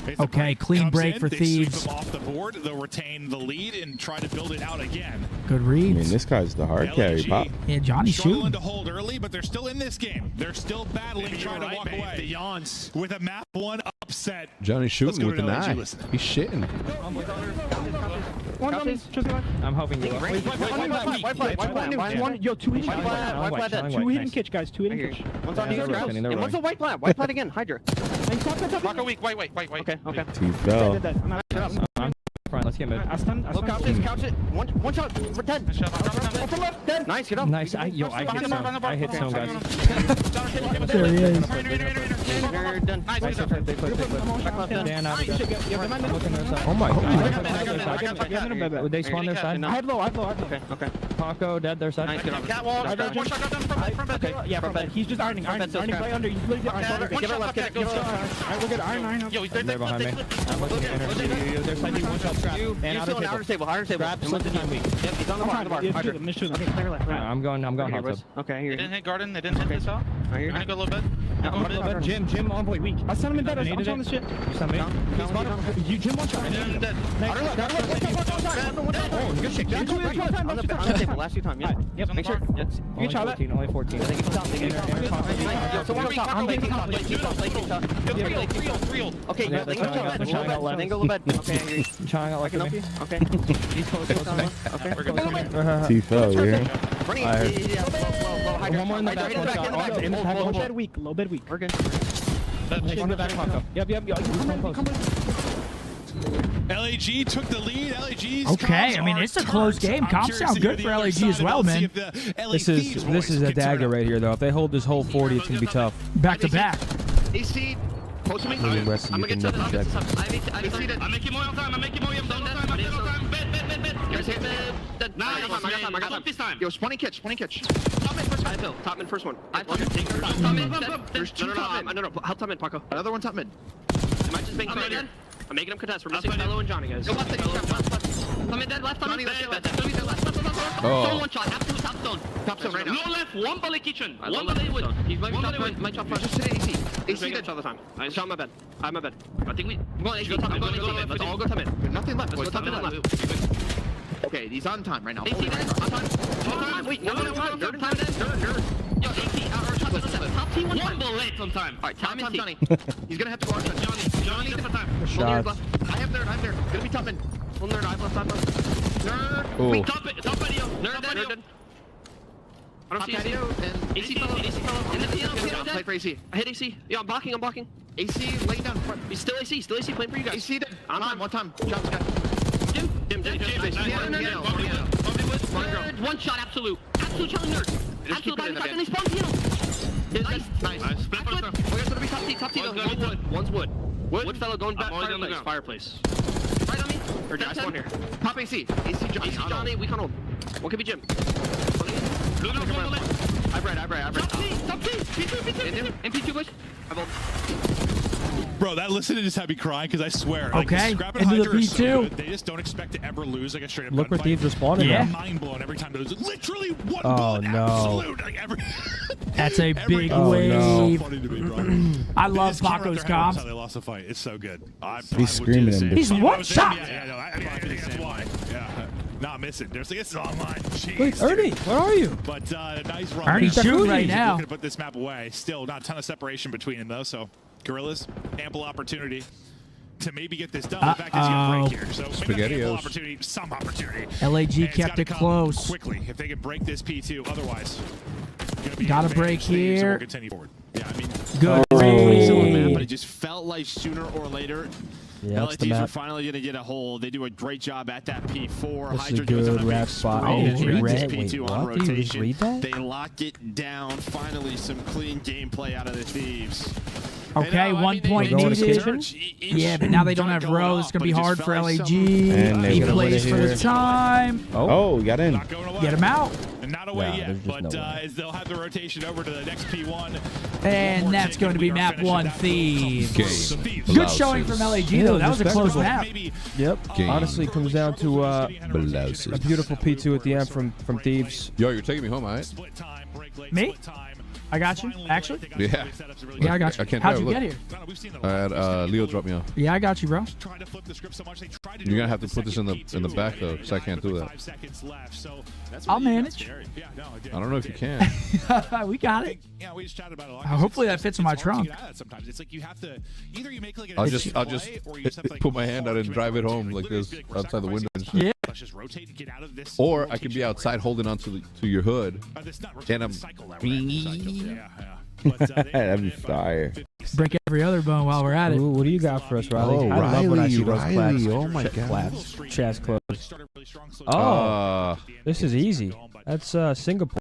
If the Okay, break clean comes break in, for they Thieves. sweep them off the board. They'll retain the lead and try to build it out again. Good I mean, reads. this guy's the hard carry, LAG Pop. Yeah, Johnny struggling shooting. to hold early, but they're still in this game. They're still battling, trying to walk away. The yawns. With a map 1 upset. Johnny Let's shooting go with to an LAG. eye. Listen. He's shitting. I'm hoping you Yo, 2 hidden kitch. White flat, 2 hidden kitch, guys. 2 hidden kitch. One's on these guys. And one's a white flat. White flat again. Hydra. Marco weak. Wait. Okay. He fell. Let's get mid. Look, couch it. One shot. We're dead. One from left. Dead. Nice. Get up. Nice. I hit some guys. There he is. You're done. Nice. They put. Dan out. Oh my god. Would they spawn their side? I have low. Okay. Paco dead their side. Nice. Get up. Catwalk. One shot from bed. Yeah, from bed. He's just ironing. Ironing play under. He's literally ironing. Give it left. Get it. Alright, we'll get iron. Yo, he's They're behind me. I'm looking at energy. There's like one shot scrap. And out of outer table. Outer table. Scrap slipped in weak. Yep, he's on the bar. I'm going hot tub. Okay, here. They didn't hit Garden. They didn't hit this out. Right here. I'm gonna go a little bit. Jim, Envoy weak. I sent him in bed. I'm trying this shit. You sent me? You Jim one shot. And then Oh, good shit. On the table. Last few time. Yeah. Yep. Make sure. Only 14. Only 14. They get top. They get top. So one top. I'm making top. Okay, Yeah, that's how I got left. then go to bed. Okay, I'm trying out like I can me. help you. Okay. He's close. Okay. we're good. He fell, you hear? Running. I heard. Yeah. One more in the back. One shot. In the back. Low Bed weak. Low bed weak. We're good. in the back. Paco. Yep. Come LAG took the lead. LAG's Okay, I mean, it's a close game. Comps sound good for LAG as well, man. This is a dagger right here, though. If they hold this whole 40, it's gonna be tough. Back to back. AC. Close to me. Maybe the rest of you can make the check. I'm making more time. I'm making more time. Bet. I got this time. Yo, spawning kitch. Top mid first one. No. Help top mid, Paco. Another one top mid. Am I just making it? I'm making him contest. We're missing Fellow and Johnny, guys. Left. Johnny, left. Oh. One shot. Absolute top stone. Top zone right now. No left. One bullet kitchen. One bullet wood. He's One bullet wood. my top front. Just hit AC. AC dead all the time. Nice. Shot my bed. I have my bed. I think we. I'm going to go top mid. Let's all go top mid. There's nothing left. Let's go top mid left. Okay, he's on time right now. AC dead. On time. Wait. No. Yo, AC. Top T one bullet sometime. All right, time Johnny. He's gonna have to go on Johnny different time. Shots. I have nerd. Gonna be top in. Full nerd. I left. Nerd. Wait, top video. Nerd dead. I don't see AC. And AC fellow. In the field. Play for AC. I hit AC. Yeah, I'm blocking. AC laying down front. He's still AC playing for you guys. AC dead. One time. Shots guy. One shot, absolute challenge nerd. Absolute body shot, and they spawn piano. Nice. We're gonna be top T. One's wood. Wood fellow going back fireplace. Right on me. Or I spawn here. Top AC Johnny. We can't hold. One could be Jim. I bread. Top T. P2. MP2 push. Bro, that listen to just had me crying because I swear. Okay, like, Scrap and into the Hydra are so P2. good. They just don't expect to ever lose like a straight up Look where gunfight. Thieves responded. Yeah. Mind blown every time. There's literally one Oh, bullet. no. Absolute. Like every. That's a big Oh, wave. no. So funny to me, bro. I They love just came out Paco's their head, that's comms. how they lost the fight. It's so good. He's screaming in He's one shot. Yeah, I think that's why. Yeah. Not missing. There's like, it's online. Jeez, Wait, Ernie, where are you? But nice run. Ernie's there. shooting right now. Looking to put this map away. Still not a ton of separation between them though. So Gorillas, ample opportunity to maybe get this done. The fact is you have a break here. So maybe not ample opportunity, some opportunity. LAG And it's kept gotta it come close. quickly if they can break this P2. Otherwise, gonna be Got a break advantage Thieves, and here. we'll continue forward. Yeah, I mean, Good but raid. it just felt like sooner or later, Yeah, that's the LATs were map. finally going to get a hold. They do a great job at that P4. This is Hydra a goes on good a rap big spot. spree Oh, to get red. this P2 Wait, on what? Did you just rotation. read that? They lock it down. Finally, some clean gameplay out of the Thieves. Okay, 1 point Going to needed. kitchen? Yeah, but now they don't have row. It's going to be hard for LAG. And they He gonna win plays it for the here. time. Oh, got in. Not going away. Get him out. And not away Yeah, yet, there's just but no way. as they'll have the rotation over to the next P1. And that's going to be map 1, Thieves. Game. Good showing from LAG, though. That was a close map. Yep. Game. Honestly, it comes down to a Blouses. beautiful P2 at the end from Thieves. Yo, you're taking me home, all right? Me? I got you. Actually? Yeah. Yeah, I got you. I can't How'd drive, you look. get here? I had Leo drop me off. Yeah, I got you, bro. You're gonna have to put this in the back though, because I can't do that. I'll manage. I don't know if you can. We got it. Yeah, we just chatted about it a lot. Hopefully that fits in my trunk. Sometimes it's like you have to either you make like an I'll just put my hand out and drive it home like this outside the window and shit. Yeah. Let's just rotate and get out of this. Or I could be outside holding onto to your hood, and I'm. That'd be fire. Break every other bone while we're at it. Ooh, what do you got for us, Riley? Oh, I love when I see those Riley. claps. Oh my God. Claps. Chest closed. Oh, this is easy. That's Singapore.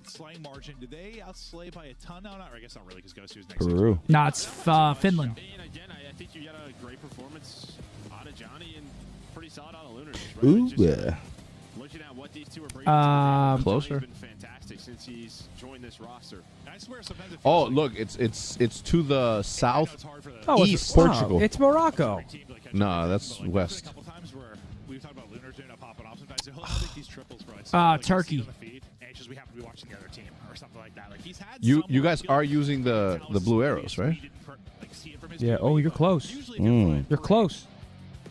Slaying margin. Did they outslay by a ton? No, not. I guess not really, because Ghost was next. Peru. Nah, it's Finland. And again, I think you got a great performance out of Johnny and pretty solid out of Lunars. Ooh, Just, yeah. looking at what these two are bringing Closer. been fantastic since he's joined this roster. I swear sometimes it feels Oh, like look, it's to the south. it's hard for the Oh, it's East. Portugal. It's Morocco. team to catch No, up. that's Like, west. A couple times where we've talked about Lunars doing a popping off sometimes. He'll make these triples, bro. It's like you see Turkey. it on the feed, and it's just we happen to be watching the other team or something like that. Like he's had You some guys where I are feel using the blue arrows, right? he didn't like, see it from his Yeah. POV, Oh, you're but close. usually if you're playing You're for- close.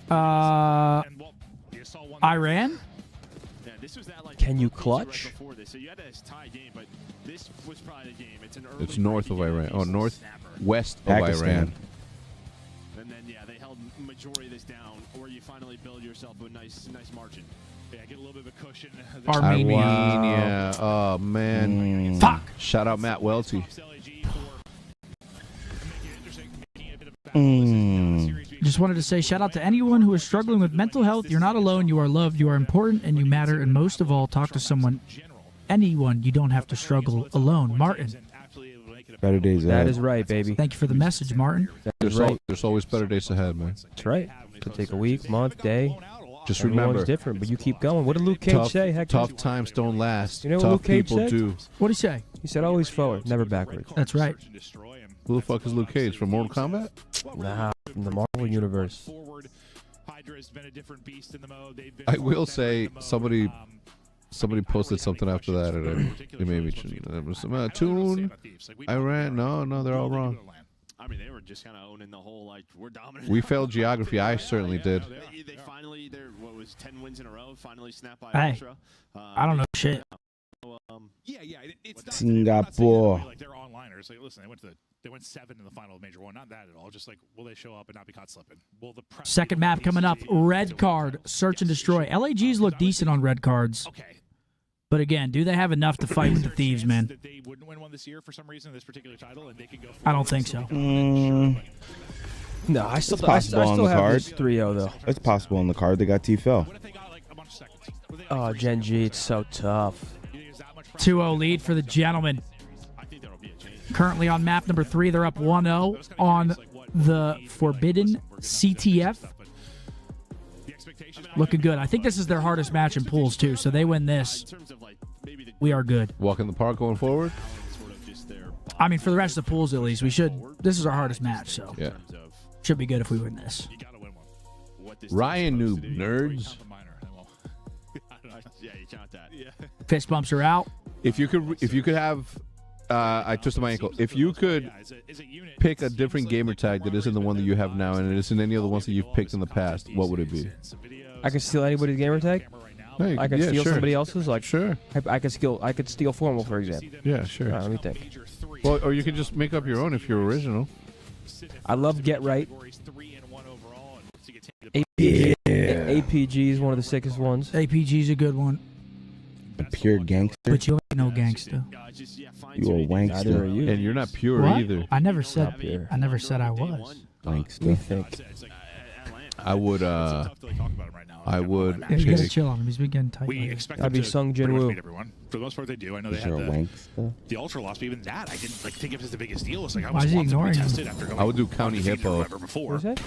and, well, you saw one Iran? Yeah, this was that, like, Can you right clutch? before this. So you had a tie game, but this was probably the game. It's an early It's north of breaking Iran. game. Oh, Snapper. northwest of Pakistan. Iran. And then yeah, they held majority of this down, or you finally build yourself a nice margin. Yeah, get a little bit of a cushion. Armenia. Armenia. Oh man. Fuck. Shout out Matt Welty. Just wanted to say shout out to anyone who is struggling with mental health. You're not alone. You are loved. You are important, and you matter. And most of all, talk to someone. Anyone. You don't have to struggle alone. Martin. Better days That ahead. is right, baby. Thank you for the message, Martin. That's right. There's always better days ahead, man. That's right. Could take a week, month, day. Just Everyone's remember, different, but you keep going. What did Luke Cage say? Heck, tough times don't last. You know what tough Luke Cage people said? do. What'd he say? He said always forward, never backwards. That's right. Who the fuck is Luke Cage from Mortal Kombat? Nah, from the Marvel Universe. I will say somebody posted something after that, and it made me tune. Iran. No, they're all wrong. I mean, they were just kind of owning the whole, like, we're dominant. We failed geography. I certainly did. They finally, what was 10 wins in a row, finally snapped by Hey, Ultra. I don't know shit. It's Singapore. Like they're onliners. Like, listen, they went 7 in the final of Major 1. Not that at all. Just like, will they show up and not be caught slipping? Will the Second map coming up. Red card. Search and destroy. LAGs look decent on red cards. Okay. But again, do they have enough to fight with the thieves, man? That they wouldn't win one this year for some reason, this particular title, and they could go. I don't think so. No, I still It's possible on the have card. this 3-0 though. It's possible on the card. They got T-Fell. Oh, Gen G, it's so tough. 2-0 lead for the gentlemen. Currently on map number 3, they're up 1-0 on the Forbidden CTF. Looking good. I think this is their hardest match in pools, too, so they win this. We are good. Walk in the park going forward? I mean, for the rest of the pools, at least, we should. This is our hardest match, so yeah, should be good if we win this. Ryan Noob, nerds. Yeah, you count that. Yeah. Fist bumps are out. If you could have, I twisted my ankle. If you could pick a different gamer tag that isn't the one that you have now, and it isn't any of the ones that you've picked in the past, what would it be? I could steal anybody's gamer tag. Hey, I could yeah, steal sure. somebody else's. Like Sure. I could steal Formal, for example. Yeah, sure. Let me think. Well, or you could just make up your own if you're original. I love Get Right. Yeah. APG is one of the sickest ones. APG's a good one. A pure gangster. But you ain't no gangster. You a wankster. Neither are you. And you're not pure What? either. I never said I was. Wankster. I would Yeah, you gotta chill on him. He's been getting tight. We lately. expect That'd them be to Sung pretty Jin much Woo. beat everyone. For the most part, they do. I know they Is had there a wankster? the ultra loss, but even that, I didn't think of it as the biggest deal. It's like I Why was is he wanted to be ignoring him? tested after going I would do County undefeated or Hippo. whatever before. What is that?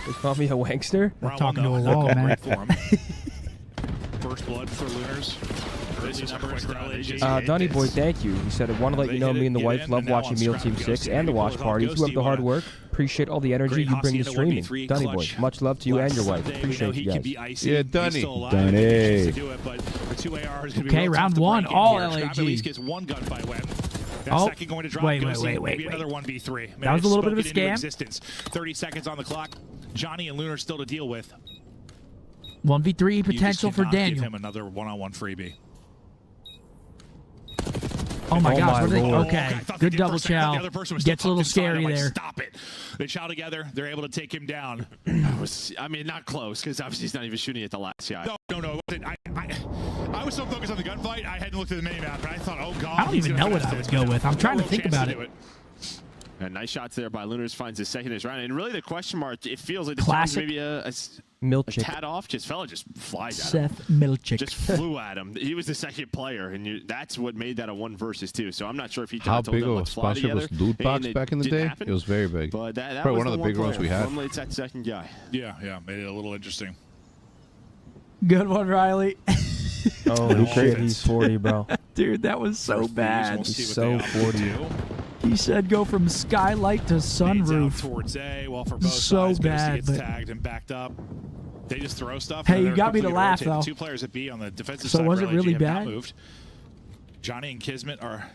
They call me a wankster? I'm talking to a wall, man. Great for him. First blood for Lunars. This numbers for LAG. Donny Boy, thank you. He said, I want to let you know me and the wife love watching Meal Team 6 and the watch parties. You have the hard work. Appreciate all the energy you bring to streaming. Donny Boy, much love to you and your wife. Appreciate you guys. Yeah, Donny. Donny. Okay, round 1, all LAG. Gets one gunfight win. Oh, Second going to drop wait. maybe another 1v3. That was a little bit of a Spoken into scam. Existence. 30 seconds on the clock. Johnny and Lunar still to deal with. 1v3 potential for Give Daniel. him another one-on-one freebie. Oh my Oh gosh, my what are they? Lord. Okay, I thought good they did double for a second. I thought chow. the other person was Gets a still little tucked inside. scary I'm like, there. Stop it. They chow together. They're able to take him down. I mean, not close, because obviously he's not even shooting at the last guy. No. I was so focused on the gunfight, I hadn't looked at the minimap, and I thought, oh, God. I don't even know what I would go with. I'm trying to think about it. And nice shots there by Lunars, finds his second round. And really the question mark, it feels like the Classic. maybe a Milchik. tad off. Fella just flies at him. Seth Milchik. Just flew at him. He was the second player, and that's what made that a 1 versus 2. So I'm not sure if he How told big them, of a let's fly sponsorship was together, Loot Box and back in the didn't day? happen. It was very big. But that Probably was one of the bigger ones we had. Normally it's that second guy. Yeah, made it a little interesting. Good one, Riley. Oh, shit, he's 40, bro. Dude, that was so bad. He's so 40. He said go from skylight to Fades out sunroof. towards A, well, for both So sides, bad, gets but- tagged and backed up. They just throw stuff. Hey, and you they're got me to completely laugh, rotated. though. 2 players at B on the defensive So side. was for it LAG really have not bad? Moved. Johnny and Kismet are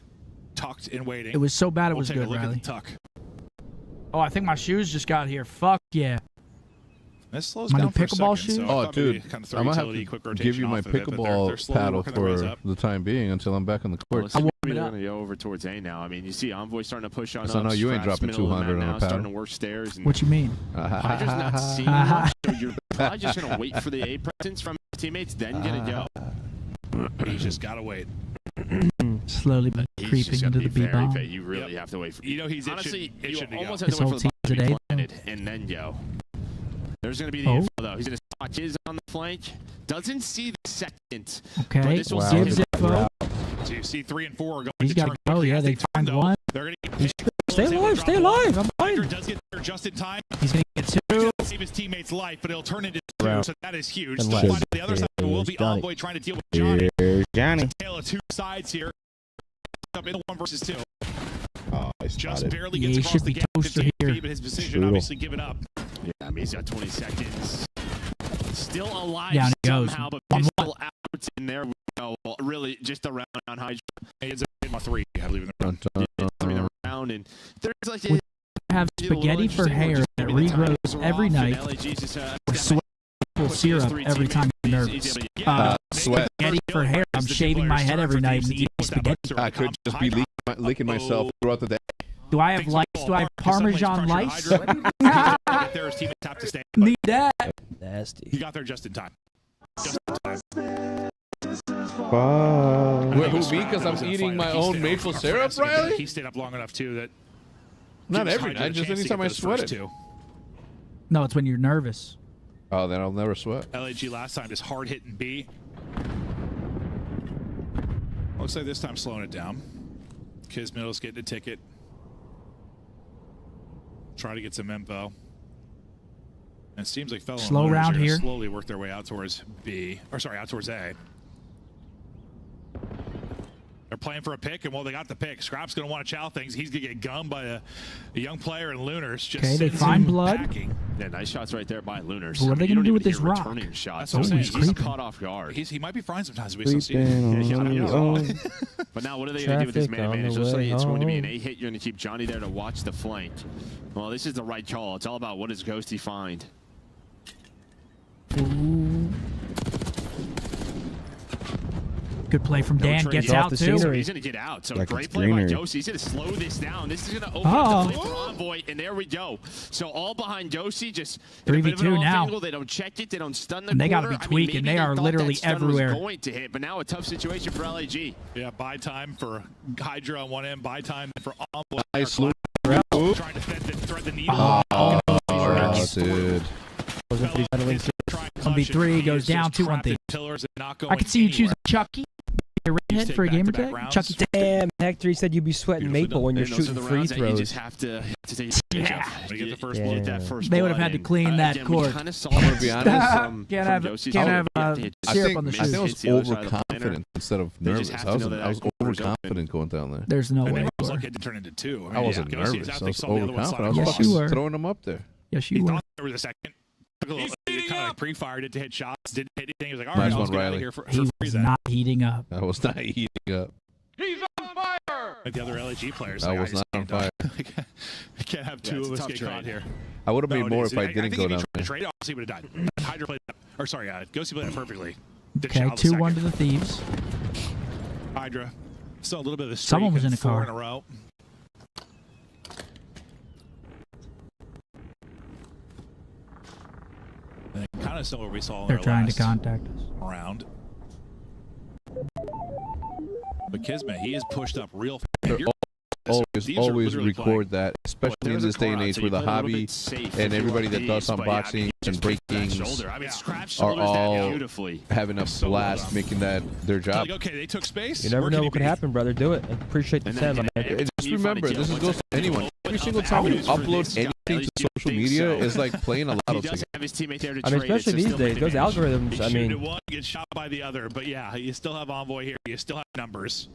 tucked and waiting. It was so bad it We'll was take a good, look Riley. at the tuck. Oh, I think my shoes just got here. Fuck yeah. This slows My down new for a pickleball second, shoes? so I Oh, thought maybe dude, kind of throw I'm going to utility, have quick to rotation give you my off of it, but they're pickleball slowly paddle working their ways for up. the time being until I'm back on the court. Well, it we're up. going to go over towards A now. I mean, you see Envoy starting to push on So up. no, you ain't Straps dropping middle of the 200 map on a now, paddle. starting to work stairs. And What you mean? Hydra's not seeing much, so you're probably just going to wait for the A presence from teammates, then get it go. He's just got to wait. Slowly but He's creeping just into gotta the be B very bomb. patient. You really have to wait for. You know, he's honestly, itching you to go. almost have This to wait whole for the team bomb to today, be planted and then go. There's going to be the info though. He's going to spot his on the flank. Doesn't see the second. Okay, But this will gives save info. So you see 3 and 4 are going He's to got turn to go. quickly Yeah, as they turn, find though. one. They're going to Stay alive, stay alive. I'm Hydra fine. does get there just in time. He's going to get two. Save his teammate's life, but it'll turn into 2, Round. so that is huge. And Still left. fighting on the other side will be Johnny. Envoy trying to deal with Johnny. Here's Johnny. Tale of 2 sides here. Up in the 1 versus 2. Oh, I Just spotted. barely Yeah, gets he across should the be gap to toaster TP, here. but his decision Strudel. obviously give it up. Yeah, I mean, he's got 20 seconds. Still alive Down he goes. somehow, but 1-1. pistol out, and there we go. Really, just around on Hydra. It's in my 3, I believe in the round. Three round, and there's like Have spaghetti for hair that regrows every night. Or sweat for maple syrup every time you're nervous. Sweat. Spaghetti for hair. I'm shaving my head every night and eating spaghetti. I could just be licking myself throughout the day. Do I have lice? Do I have Parmesan lice? Need that. Nasty. He got there just in time. Just in time. Wait, who, me? Because I'm eating my own maple syrup, Riley? He stayed up long enough, too, that... Not every night, just anytime I sweat it. No, it's when you're nervous. Oh, then I'll never sweat. LAG last time just hard-hitting B. Looks like this time slowing it down. Kismiddle's getting a ticket. Try to get some info. And it seems like fellow slow round here. Slowly work their way out towards B, or sorry, out towards A. They're playing for a pick, and well, they got the pick. Scrap's going to want to chow things. He's going to get gummed by a young player in Lunars. Okay, they find blood. Packing. Yeah, nice shots right there by Lunars. What are they going to do with this rock? Shots. That's what He's caught off guard. He might be fine sometimes. We still see it. But now what are they going to do with this man advantage? Looks like it's going to be an 8 hit. You're going to keep Johnny there to watch the flank. Well, this is the right call. It's all about what does Ghosty find. Ooh. Good play from Dan. Gets out too. He's going to get out. So great play by Josie. He's going to slow this down. This is going to open up the play for Envoy, and there we go. So all behind Josie, just 3v2 now. They don't check it. They don't stun the and they got to be tweaking. They are literally everywhere. Going to hit, but now a tough situation for LAG. Yeah, buy time for Hydra on one end, buy time for Envoy. Nice. Trying to thread the needle. Dude. 1v3 goes down 2-1. I could see you choosing Chucky. Your redhead for a gamer tag? Chucky. Damn, Hector, he said you'd be sweating maple when you're shooting free throws. You just have to take get the first blood. That first they would have had to clean that court. I'm gonna be honest. Can't have syrup on the shoes. I think I was overconfident instead of nervous. I was overconfident going down there. There's no way. I was lucky to turn into 2. I wasn't nervous. I was overconfident. I was fucking throwing them up there. Yes, you were. He thought there was a second. Kind of like pre-fired it to hit shots. Didn't hit anything. He was like, all right, I'll get out of here for he was not heating up. I was not heating up. He's on fire! Like the other LAG players. I was not on fire. I can't have two of us get caught here. I would have made more if I didn't go down there. Trade, obviously would have died. Hydra played that. Or sorry, Ghosty played that perfectly. Okay, 2-1 to the Thieves. Hydra. Still a little bit of the streak. Someone was in a 4 car. in a row. Kind of similar we saw. They're trying to contact us. Round. But Kismet, he is pushed up real fast. Always record that, especially in this day and age where the hobby and everybody that does unboxings and breakings are all having a blast making that their job. Okay, they took space. You never know what could happen, brother. Do it. I appreciate the 10, my man. Just remember, this goes to anyone. Every single time you upload anything to social media is like playing a lotto ticket. I mean, especially these days, those algorithms, I mean... One gets shot by the other, but yeah, you still have Envoy here. You still have numbers.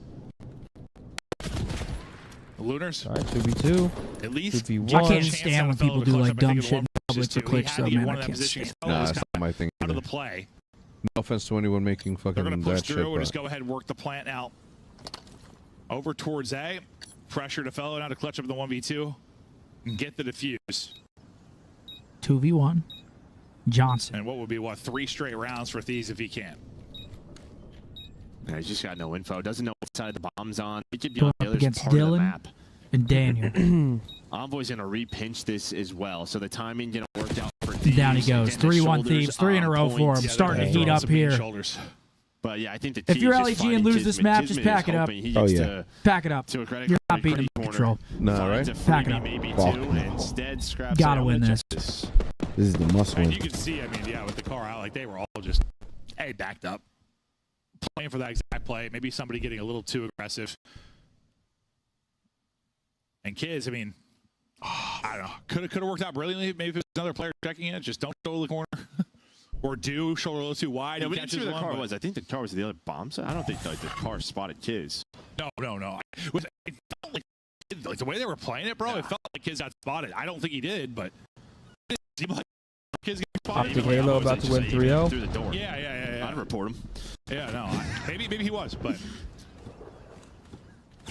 Lunars. All right, 2v2. At least 2v1. I can't stand when people do like dumb shit in public for clicks, though, man. I can't stand. Nah, that's not my thing. Out of the play. No offense to anyone making fucking They're going to push that shit. through and just go ahead and work the plant out. Over towards A. Pressure to fellow now to clutch up the 1v2 and get the defuse. 2v1. Johnson. And what would be, 3 straight rounds for Thieves if he can. Yeah, he's just got no info. Doesn't know what side the bomb's on. It could be Going on the up other against part of the Dylan map. and Daniel. Envoy's going to re-pinch this as well, so the timing didn't work out for Thieves. Down he goes. 3-1 Thieves. 3 in a row for him. Starting to heat up here. But yeah, I think if you're LAG and lose this map, just pack it up. Oh yeah, pack it up. You're not beating him control. No, right? Pack it up. Gotta win this. This is the must win. And you can see, I mean, yeah, with the car out, like they were all just backed up, playing for that exact play. Maybe somebody getting a little too aggressive. And kids, I mean, I don't know, could have worked out brilliantly. Maybe if it was another player checking it, just don't go to the corner. Or do shoulder a little too wide. Yeah, we didn't see where the car was. I think the car was the other bomb side. I don't think like, the car spotted Kiz. No. It felt like the way they were playing it, bro. It felt like Kiz got spotted. I don't think he did, but it seemed like Kiz got spotted. Optic Halo about to win 3-0. Through the door. Yeah. I'd report him. Yeah, no. Maybe he was, but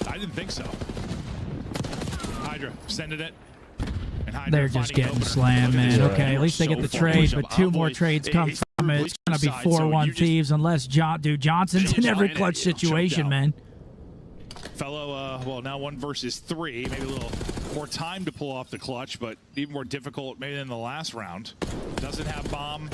I didn't think so. Hydra sending it. They're just getting slammed, man. Okay, at least they get the trade, but 2 more trades come me it's going to be 4-1 Thieves unless Johnson's in every clutch situation, man. Fellow, well, now 1 versus 3. Maybe a little more time to pull off the clutch, but even more difficult maybe than the last round. Doesn't have bomb.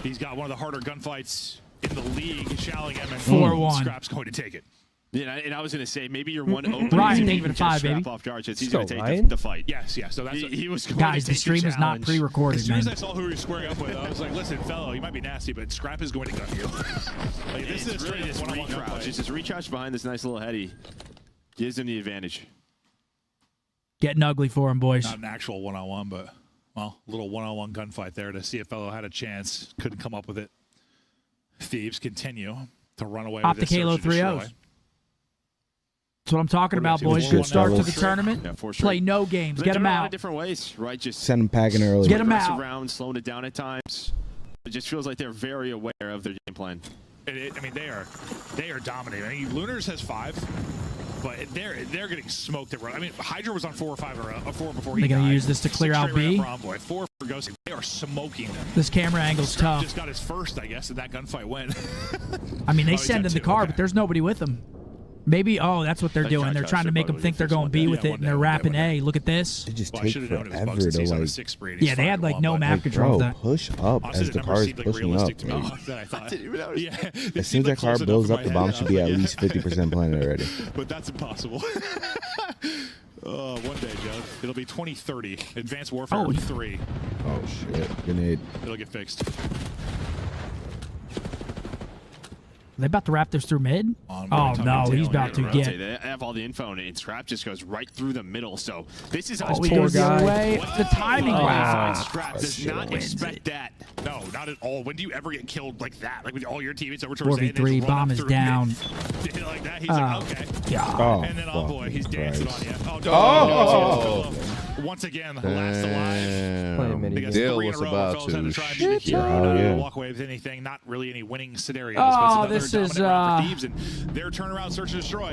He's got one of the harder gunfights in the league. Shalling him, and 4-1. Scrap's going to take it. Yeah, and I was going to say, maybe you're one open. Ryan, thank you for the 5, baby. Off guard, he's going to take the fight. Yes. So that's he was going guys, to the take stream is not pre-recorded, as soon man. as I saw who he was squaring up with, I was like, listen, fellow, you might be nasty, but Scrap is going to gun you. Like, this is really this one-on-one gunfight. Just this recrouch behind this nice little heady gives him the advantage. Getting ugly for him, boys. Not an actual one-on-one, but, well, a little one-on-one gunfight there to see if fellow had a chance. Couldn't come up with it. Thieves continue to run away Optic with this Halo search and destroy. 3-0s. That's what I'm talking about, boys. Good start to the tournament. Yeah, for sure. Play no games. Get them A lot of out. different ways, right? Just Send them packing early. Get them out. Around, slowing it down at times. It just feels like they're very aware of their game plan. I mean, they are dominating. I mean, Lunars has 5, but they're getting smoked. I mean, Hydra was on 4 or 5 or 4 before he They're going died. to use this to clear 6 out straight B. ran up for Envoy, 4 for Ghosty. They are smoking them. This camera angle's Scrap tough. just got his first, I guess, and that gunfight went. I mean, they Oh, he's send got in the 2, car, okay. but there's nobody with them. Maybe, that's what they're doing. They're trying to make them think they're going B with it, and they're rapping A. Look at this. It just Well, I takes should have known it was forever Bugs since to he's on a like. 6 spree. Yeah, they had like no map control of that. Push up Honestly, as the the number car is seemed like pushing realistic up. to me. Like, That I thought. Yeah, as soon as that car builds up, the bomb should be at least 50% planted already. But that's impossible. One day, Joe. It'll be 2030. Advanced Warfare 3. Oh shit! Grenade. It'll get fixed. Are they about to wrap this through mid? Oh, no, he's about to get. They have all the info, and Scrap just goes right through the middle. So this is he goes the other way. The timing. Wow. Scrap does not expect that. No, not at all. When do you ever get killed like that? Like with all your teammates over towards A, 4v3, bomb is down. Like that, he's like, okay. Yeah. Oh, And then, oh boy, he's dancing on you. Oh, once again, last alive. Damn. Dill was about to shit. Walk away with anything. Not really any winning scenarios. But This is for Thieves and their turnaround search and destroy.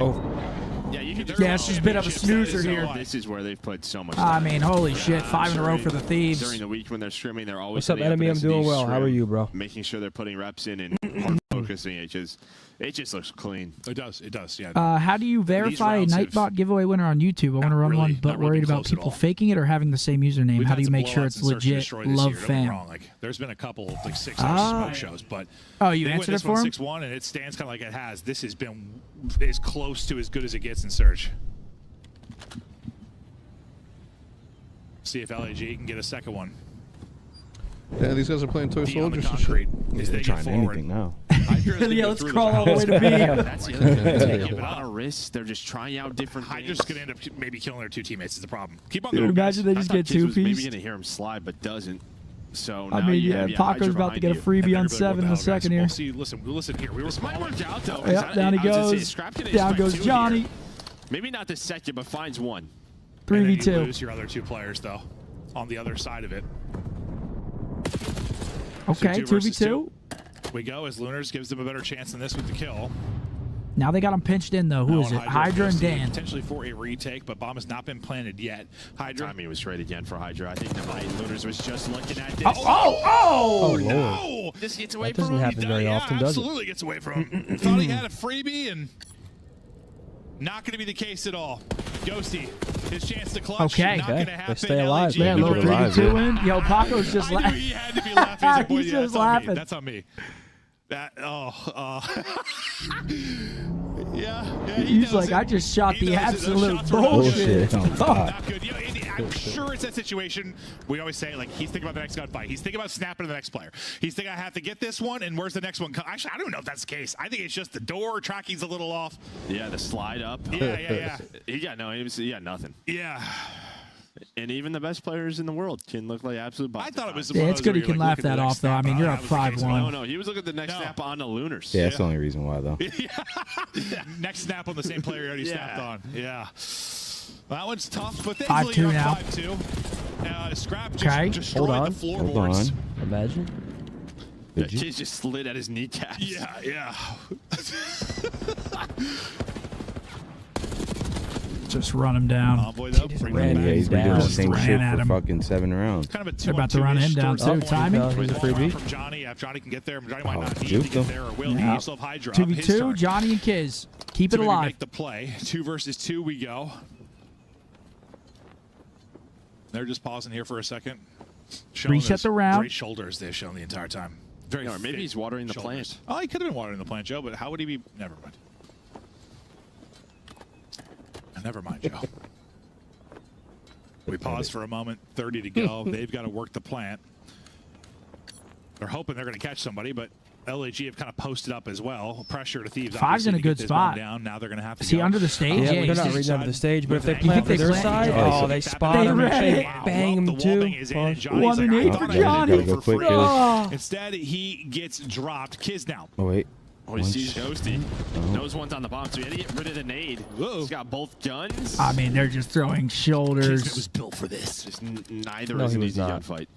Yeah, you can just it's just a bit of a snoozer here. This is where they've put so much. I mean, holy shit, 5 in a row for the Thieves. During the week when they're streaming, they're always. What's up, enemy? I'm doing well. How are you, bro? Making sure they're putting reps in and hard focusing. It just looks clean. It does. Yeah. How do you verify a Nightbot giveaway winner on YouTube? I want to run one, but worried about people faking it or having the same username. How do you make sure it's legit? Love fam. There's been a couple like 6-hour smoke shows, but you answered it for him? 6-1, and it stands kind of like it has. This has been as close to as good as it gets in Surge. See if LAG can get a second one. Yeah, these guys are playing toy soldiers and shit. They're trying anything now. Yeah, let's crawl all the way to B. That's the other thing. They give it on a risk. They're just trying out different things. Hydra's going to end up maybe killing their 2 teammates is the problem. Keep on Dude, going. imagine they just get 2-piece. Maybe going to hear him slide, but doesn't. So I now mean, you have Paco's about to get a freebie on 7 in the second here. See, listen here. We were might work out though. Yep, down he goes. Down goes Johnny. Maybe not the second, but finds one. 3v2. You lose your other 2 players though, on the other side of it. Okay, 2v2. We go as Lunars gives them a better chance than this with the kill. Now they got him pinched in though. Who is it? Hydra and Dan. Potentially for a retake, but bomb has not been planted yet. Hydra. Timing was right again for Hydra. I think the Lunars was just looking at this. Oh, no! This gets away That from doesn't him. happen very often, does it? Absolutely gets away from him. Thought he had a freebie and not going to be the case at all. Ghosty, his chance to clutch. Okay. Not going to happen. They stay alive. Yeah, a little They're alive, 3v2 win. Yo, Paco's just I knew laughing. he had to be laughing. He's just laughing. That's on me. That yeah. He's like, I just shot the absolute bullshit. Not good. You know, I'm sure it's that situation. We always say, like, he's thinking about the next gunfight. He's thinking about snapping to the next player. He's thinking, I have to get this one, and where's the next one? Actually, I don't know if that's the case. I think it's just the door tracking's a little off. Yeah, the slide up. Yeah. He got nothing. Yeah. And even the best players in the world can look like absolute bots. I thought it was. Yeah, it's good he can laugh that off, though. I mean, you're up 5-1. No, he was looking at the next snap on the Lunars. Yeah, that's the only reason why, though. Next snap on the same player he already snapped on. Yeah. That one's tough, but 5-2 now. 5-2. Scrap just Okay. destroyed Hold on. the floorboards. Hold on. Imagine. The kid just slid at his kneecaps. Yeah. Just run him down. Envoy, though, bring him back. Yeah, he's been doing the same Ran shit at for him. fucking 7 rounds. Kind of a They're about to run him down, too. Timing. He's a freebie. From Johnny. If Johnny can get there, Johnny might not need juke to get him. there or will. Yeah. He still have Hydra. 2v2, Johnny and Kiz. Keep it alive. Make the play. 2 versus 2 we go. They're just pausing here for a second. Reset the round. Great shoulders they've shown the entire time. Very or maybe he's watering the plant. Oh, he could have been watering the plant, Joe, but how would he be? Never mind. Never mind, Joe. We pause for a moment. 30 to go. They've got to work the plant. They're hoping they're going to catch somebody, but LAG have kind of posted up as well. Pressure to Thieves. 5's in a good spot. Down. Now they're going to have to Is he under the stage? Yeah, they're not reading under the stage, but if they plant to their side, oh, they spot him and they bang him too. 1 and 8 for Johnny. Go quick, Kiz. Instead, he gets dropped. Kiz now. Oh, wait. Oh, he sees Ghosty. Knows one's on the bomb, so he had to get rid of the nade. He's got both guns. I mean, they're just throwing shoulders. Kiz was built for this. Just neither No, is he an was easy not. gunfight.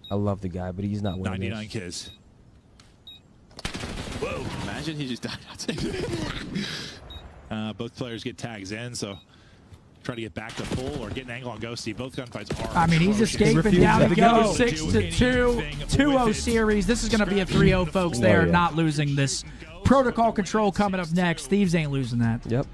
I love the guy, but he's not winning 99 this. Kiz. Whoa. Imagine he just died out. Both players get tags in, so try to get back to full or get an angle on Ghosty. Both gunfights are. I mean, he's escaping. Down to go. 6-2. 2-0 series. This is going to be a 3-0, folks. They are not losing this. Protocol control coming up next. Thieves ain't losing that. Yep.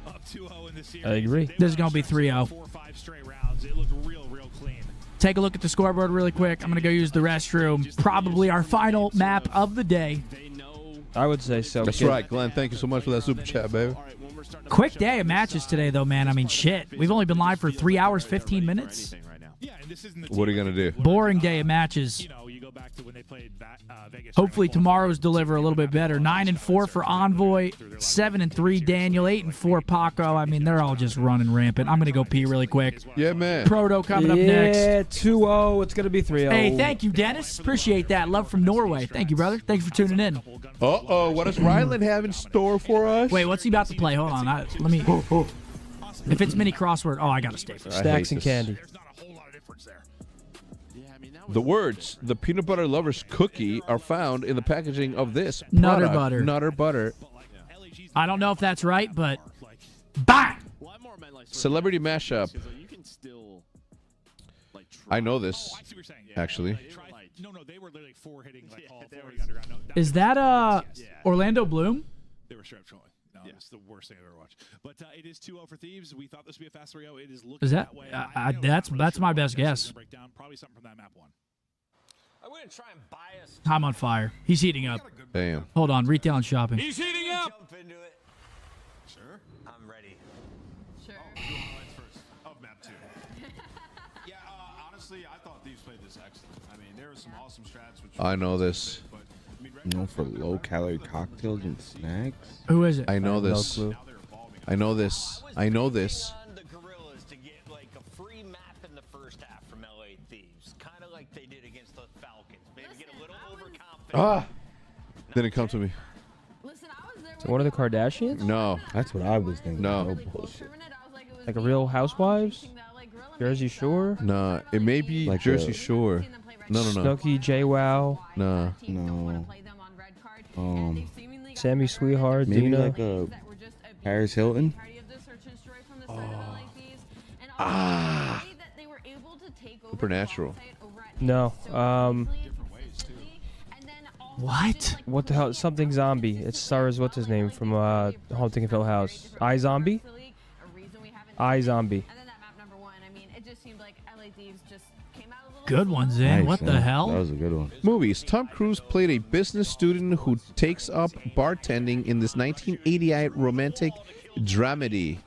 I agree. This is going to be 3-0. 4-5 straight rounds. It looked real clean. Take a look at the scoreboard really quick. I'm going to go use the restroom. Probably our final map of the day. I would say so. That's right, Glenn. Thank you so much for that super chat, baby. Quick day of matches today, though, man. I mean, shit. We've only been live for 3 hours, 15 minutes. What are you going to do? Boring day of matches. Hopefully tomorrow's deliver a little bit better. 9-4 for Envoy, 7-3 Daniel, 8-4 Paco. I mean, they're all just running rampant. I'm gonna go pee really quick. Yeah, man. Proto coming up next. Yeah, 2-0. It's gonna be 3-0. Hey, thank you, Dennis. Appreciate that. Love from Norway. Thank you, brother. Thanks for tuning in. Uh-oh. What does Ryland have in store for us? Wait, what's he about to play? Hold on. Let me. If it's mini crossword, oh, I gotta stay for that. Stacks and candy. The words, the peanut butter lover's cookie, are found in the packaging of this Nutter product. butter. Nutter butter. I don't know if that's right, but bang! Celebrity mashup. I know this, actually. Is that Orlando Bloom? They were straight up trolling. No, it's the worst thing I've ever watched. But it is 2-0 for Thieves. We thought this would be a fast 3-0. It is looking Is that? way. That's my best guess. Probably something from that map one. I'm going to try and bias. I'm on fire. He's heating up. Damn. Hold on. Retail and shopping. He's heating up. Jump into it. Sure. I'm ready. Sure. Of map 2. Yeah, honestly, I thought Thieves played this excellent. I mean, there were some awesome strats. Which I know this. Known for low-calorie cocktails and snacks. Who is it? I know this. No clue. I know this. I know this. The Gorillas to get like a free map in the first half from LA Thieves, kind of like they did against the Falcons. Maybe get a little overconfident. Ah! Didn't come to me. Listen, I was there So one of the Kardashians? No. That's what I was thinking. No. bullshit. Like a Real Housewives? Jersey Shore? Nah. It may be Like Jersey a- Shore. No. Snooki, JWoww, Nah. No. Sammy Sweetheart, Maybe Dina. like a Paris Hilton. Supernatural. No. What? What the hell? Something zombie. It stars what's his name from Haunting of Hill House. iZombie? iZombie. Good ones in. Nice, What the man. hell? That was a good one. Movies. Tom Cruise played a business student who takes up bartending in this 1988 romantic dramedy.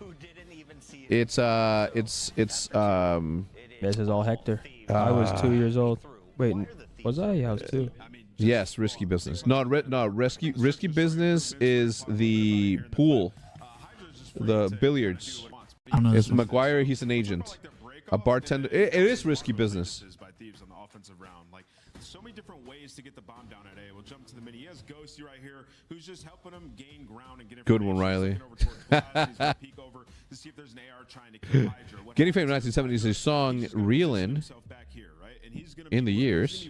It's This is all Hector. I was 2 years old. Wait, was I? Yeah, I was 2. Yes, Risky Business. No, Risky Business is the pool, the billiards. I don't know. It's McGuire. He's an agent, a bartender. It is Risky Business. by Thieves on the offensive round. Like, so many different ways to get the bomb down at A. We'll jump to the mini. He has Ghosty right here, who's just helping him gain ground and get Good one, Riley. Getting Fame 1970s is a song Reelin' in the years.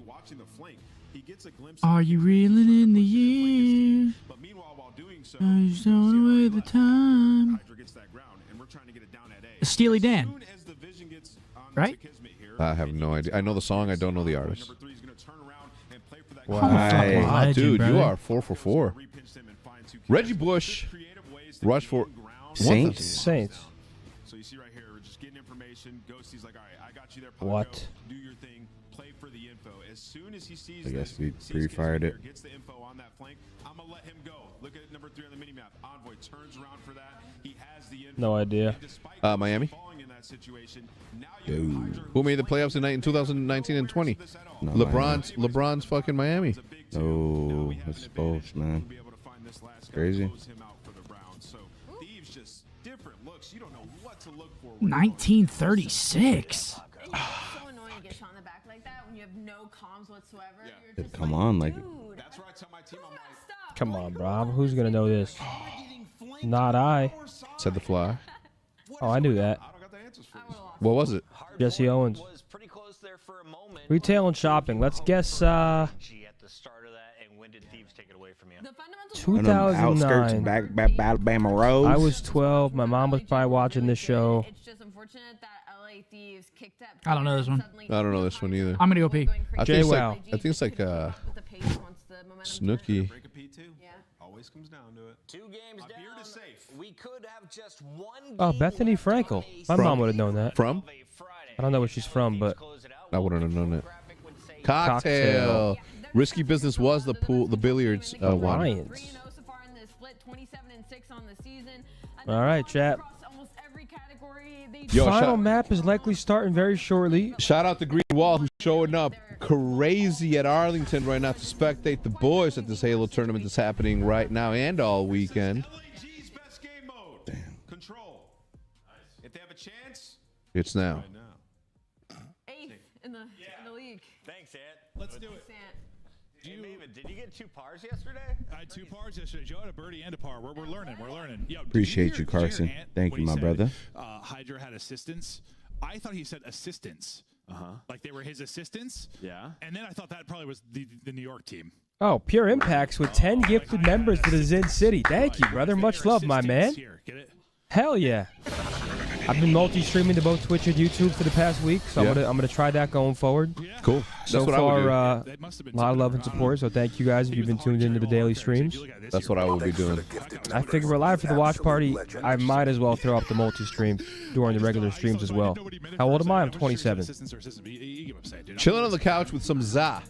Are you reeling in the years? Are you throwing away the time? Hydra gets that ground, and we're trying to get it down at Steely Dan. Right? I have no idea. I know the song. I don't know the artist. Wow. Dude, you are 4 for 4. Reggie Bush rushed for Saints. Saints. So you see right here, we're just getting information. Ghosty's like, all right, I got you there. What? Do your thing. Play for the info. As soon as he sees I guess this, we pre-fired it. gets the info on that flank, I'm going to let him go. Look at number 3 on the mini-map. Envoy turns around for that. He has the info. No idea. Miami. Who made the playoffs in 2019 and 20? No, LeBron's fucking Miami. Oh, it's both, man. Crazy. 1936. Come on, like. Come on, bro. Who's gonna know this? Not I. Said the fly. Oh, I knew that. What was it? Jesse Owens. Retail and shopping. Let's guess. 2009. Back Alabama Road. I was 12. My mom was probably watching this show. I don't know this one. I don't know this one either. I'm gonna go pee. I think it's like Snooki. Always comes down to it. 2 games down. We could have just one. Oh, Bethany Frankel. My mom would have known that. From? I don't know where she's from, but I wouldn't have known it. Cocktail. Risky Business was the billiards one. Lions. All right, chat. Yo, Final map is likely starting very shortly. Shout out to Green Wall, who's showing up crazy at Arlington right now to spectate the boys at this Halo tournament that's happening right now and all weekend. Damn. Control. If they have a chance, It's now. 8th in the league. Thanks, Ant. Let's do it. Did you get 2 pars yesterday? I had 2 pars yesterday. Joe had a birdie and a par. We're learning. We're learning. Yo, Appreciate you, Carson. Thank you, my brother. Hydra had assistants. I thought he said assistants. Like they were his assistants. Yeah. And then I thought that probably was the New York team. Oh, Pure Impacts with 10 gifted members to the Zin City. Thank you, brother. Much love, my man. Here, get it? Hell yeah. I've been multi-streaming to both Twitch and YouTube for the past week, so I'm gonna try that going forward. Cool. So far, a lot of love and support. So thank you guys if you've been tuned into the daily streams. That's what I will be doing. I figure we're live for the watch party. I might as well throw up the multi-stream during the regular streams as well. How old am I? I'm 27. Chilling on the couch with some za.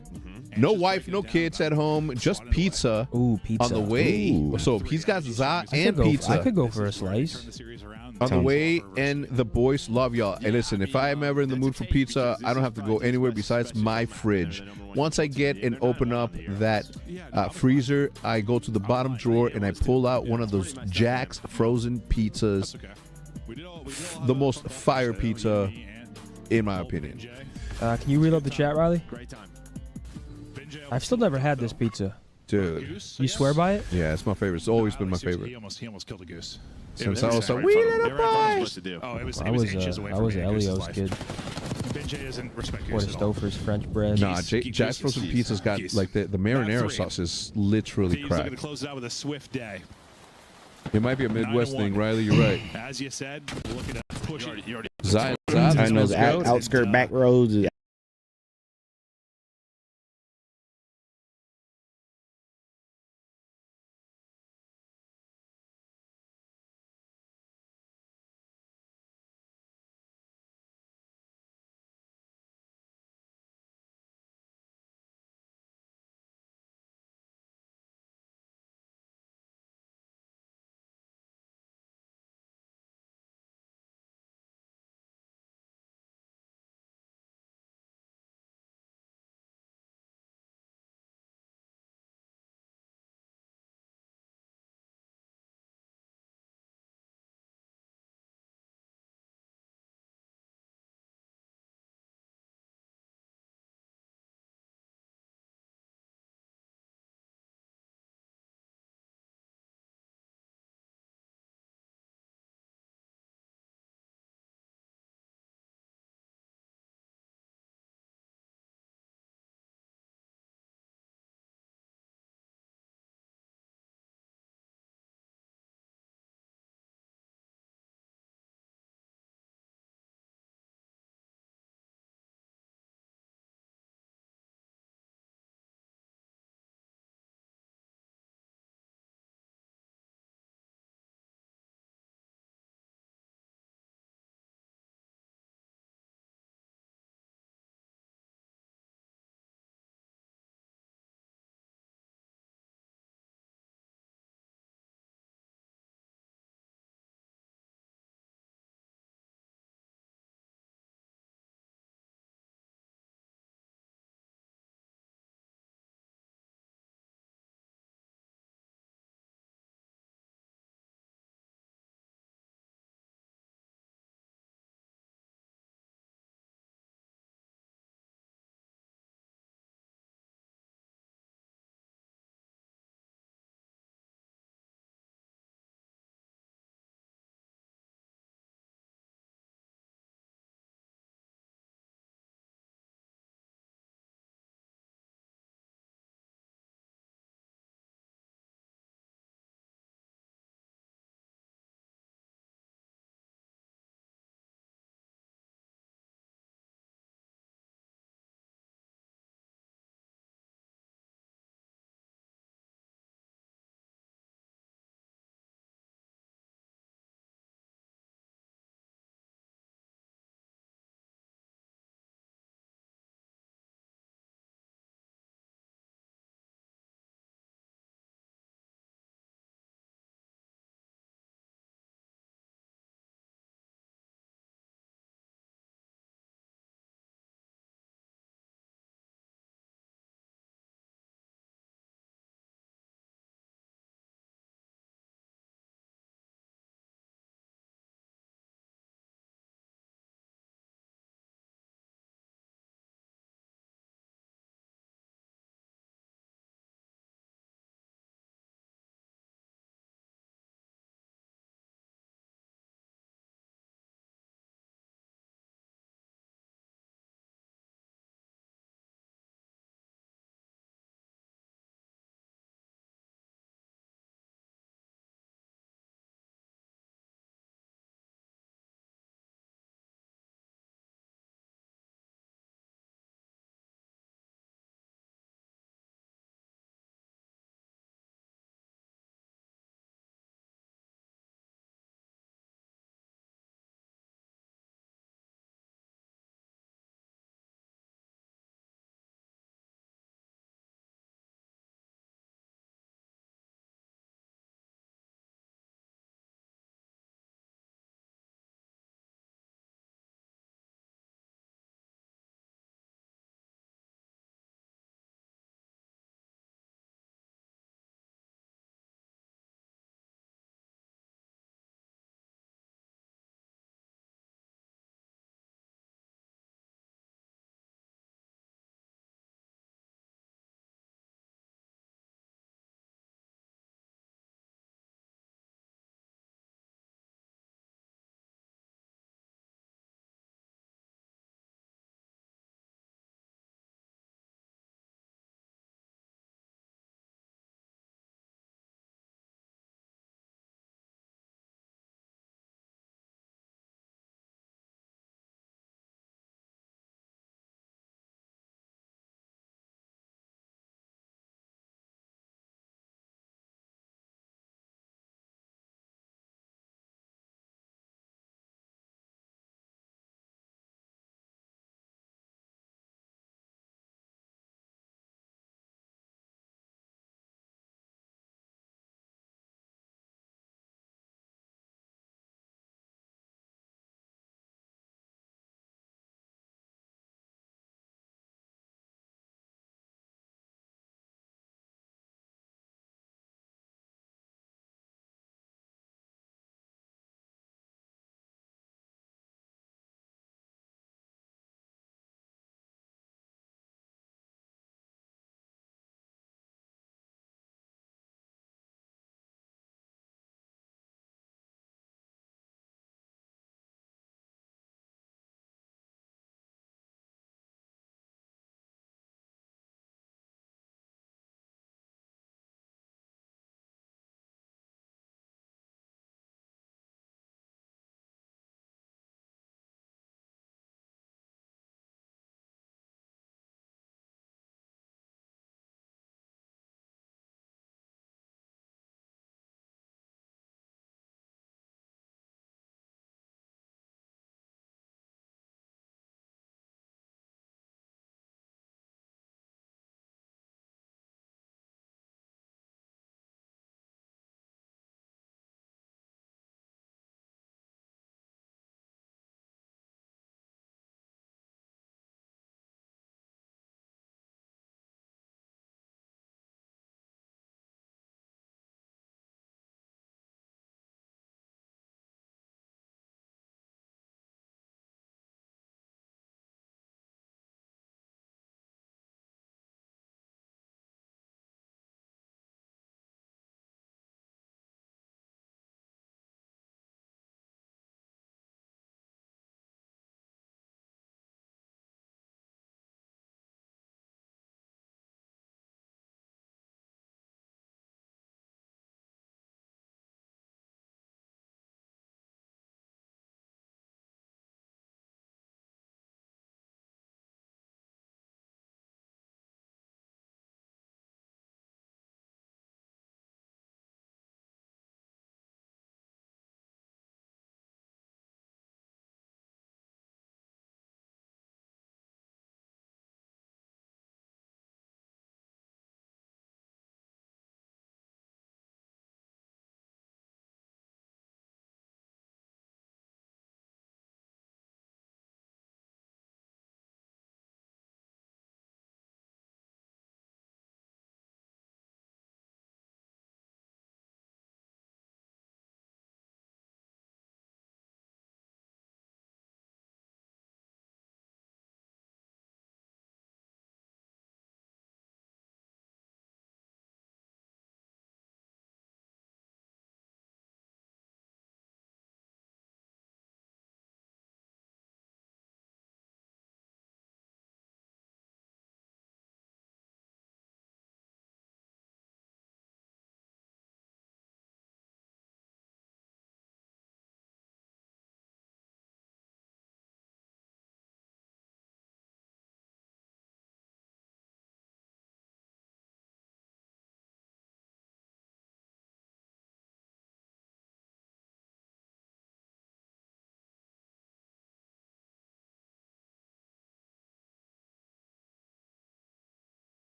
No wife, no kids at home, just pizza. Ooh, pizza. On the way. Ooh. So he's got za and pizza. I could go for a slice. On the way, and the boys love y'all. And listen, if I am ever in the mood for pizza, I don't have to go anywhere besides my fridge. Once I get and open up that freezer, I go to the bottom drawer and I pull out one of those Jack's frozen pizzas. The most fire pizza, in my opinion. Can you reload the chat, Riley? I've still never had this pizza. Dude. You swear by it? Yeah, it's my favorite. It's always been my favorite. He almost killed a goose. Since I was like, we little boys. Oh, it was I was Elio's kid. BenJ doesn't respect Or goose the at all. Stouffer's French bread. Nah, Jack's frozen pizza's got like the marinara sauce is literally He's looking cracked. to close it out with a swift day. It might be a Midwest thing, Riley. You're right. As you said, we're looking to push it. Zion, I know the outskirt back roads is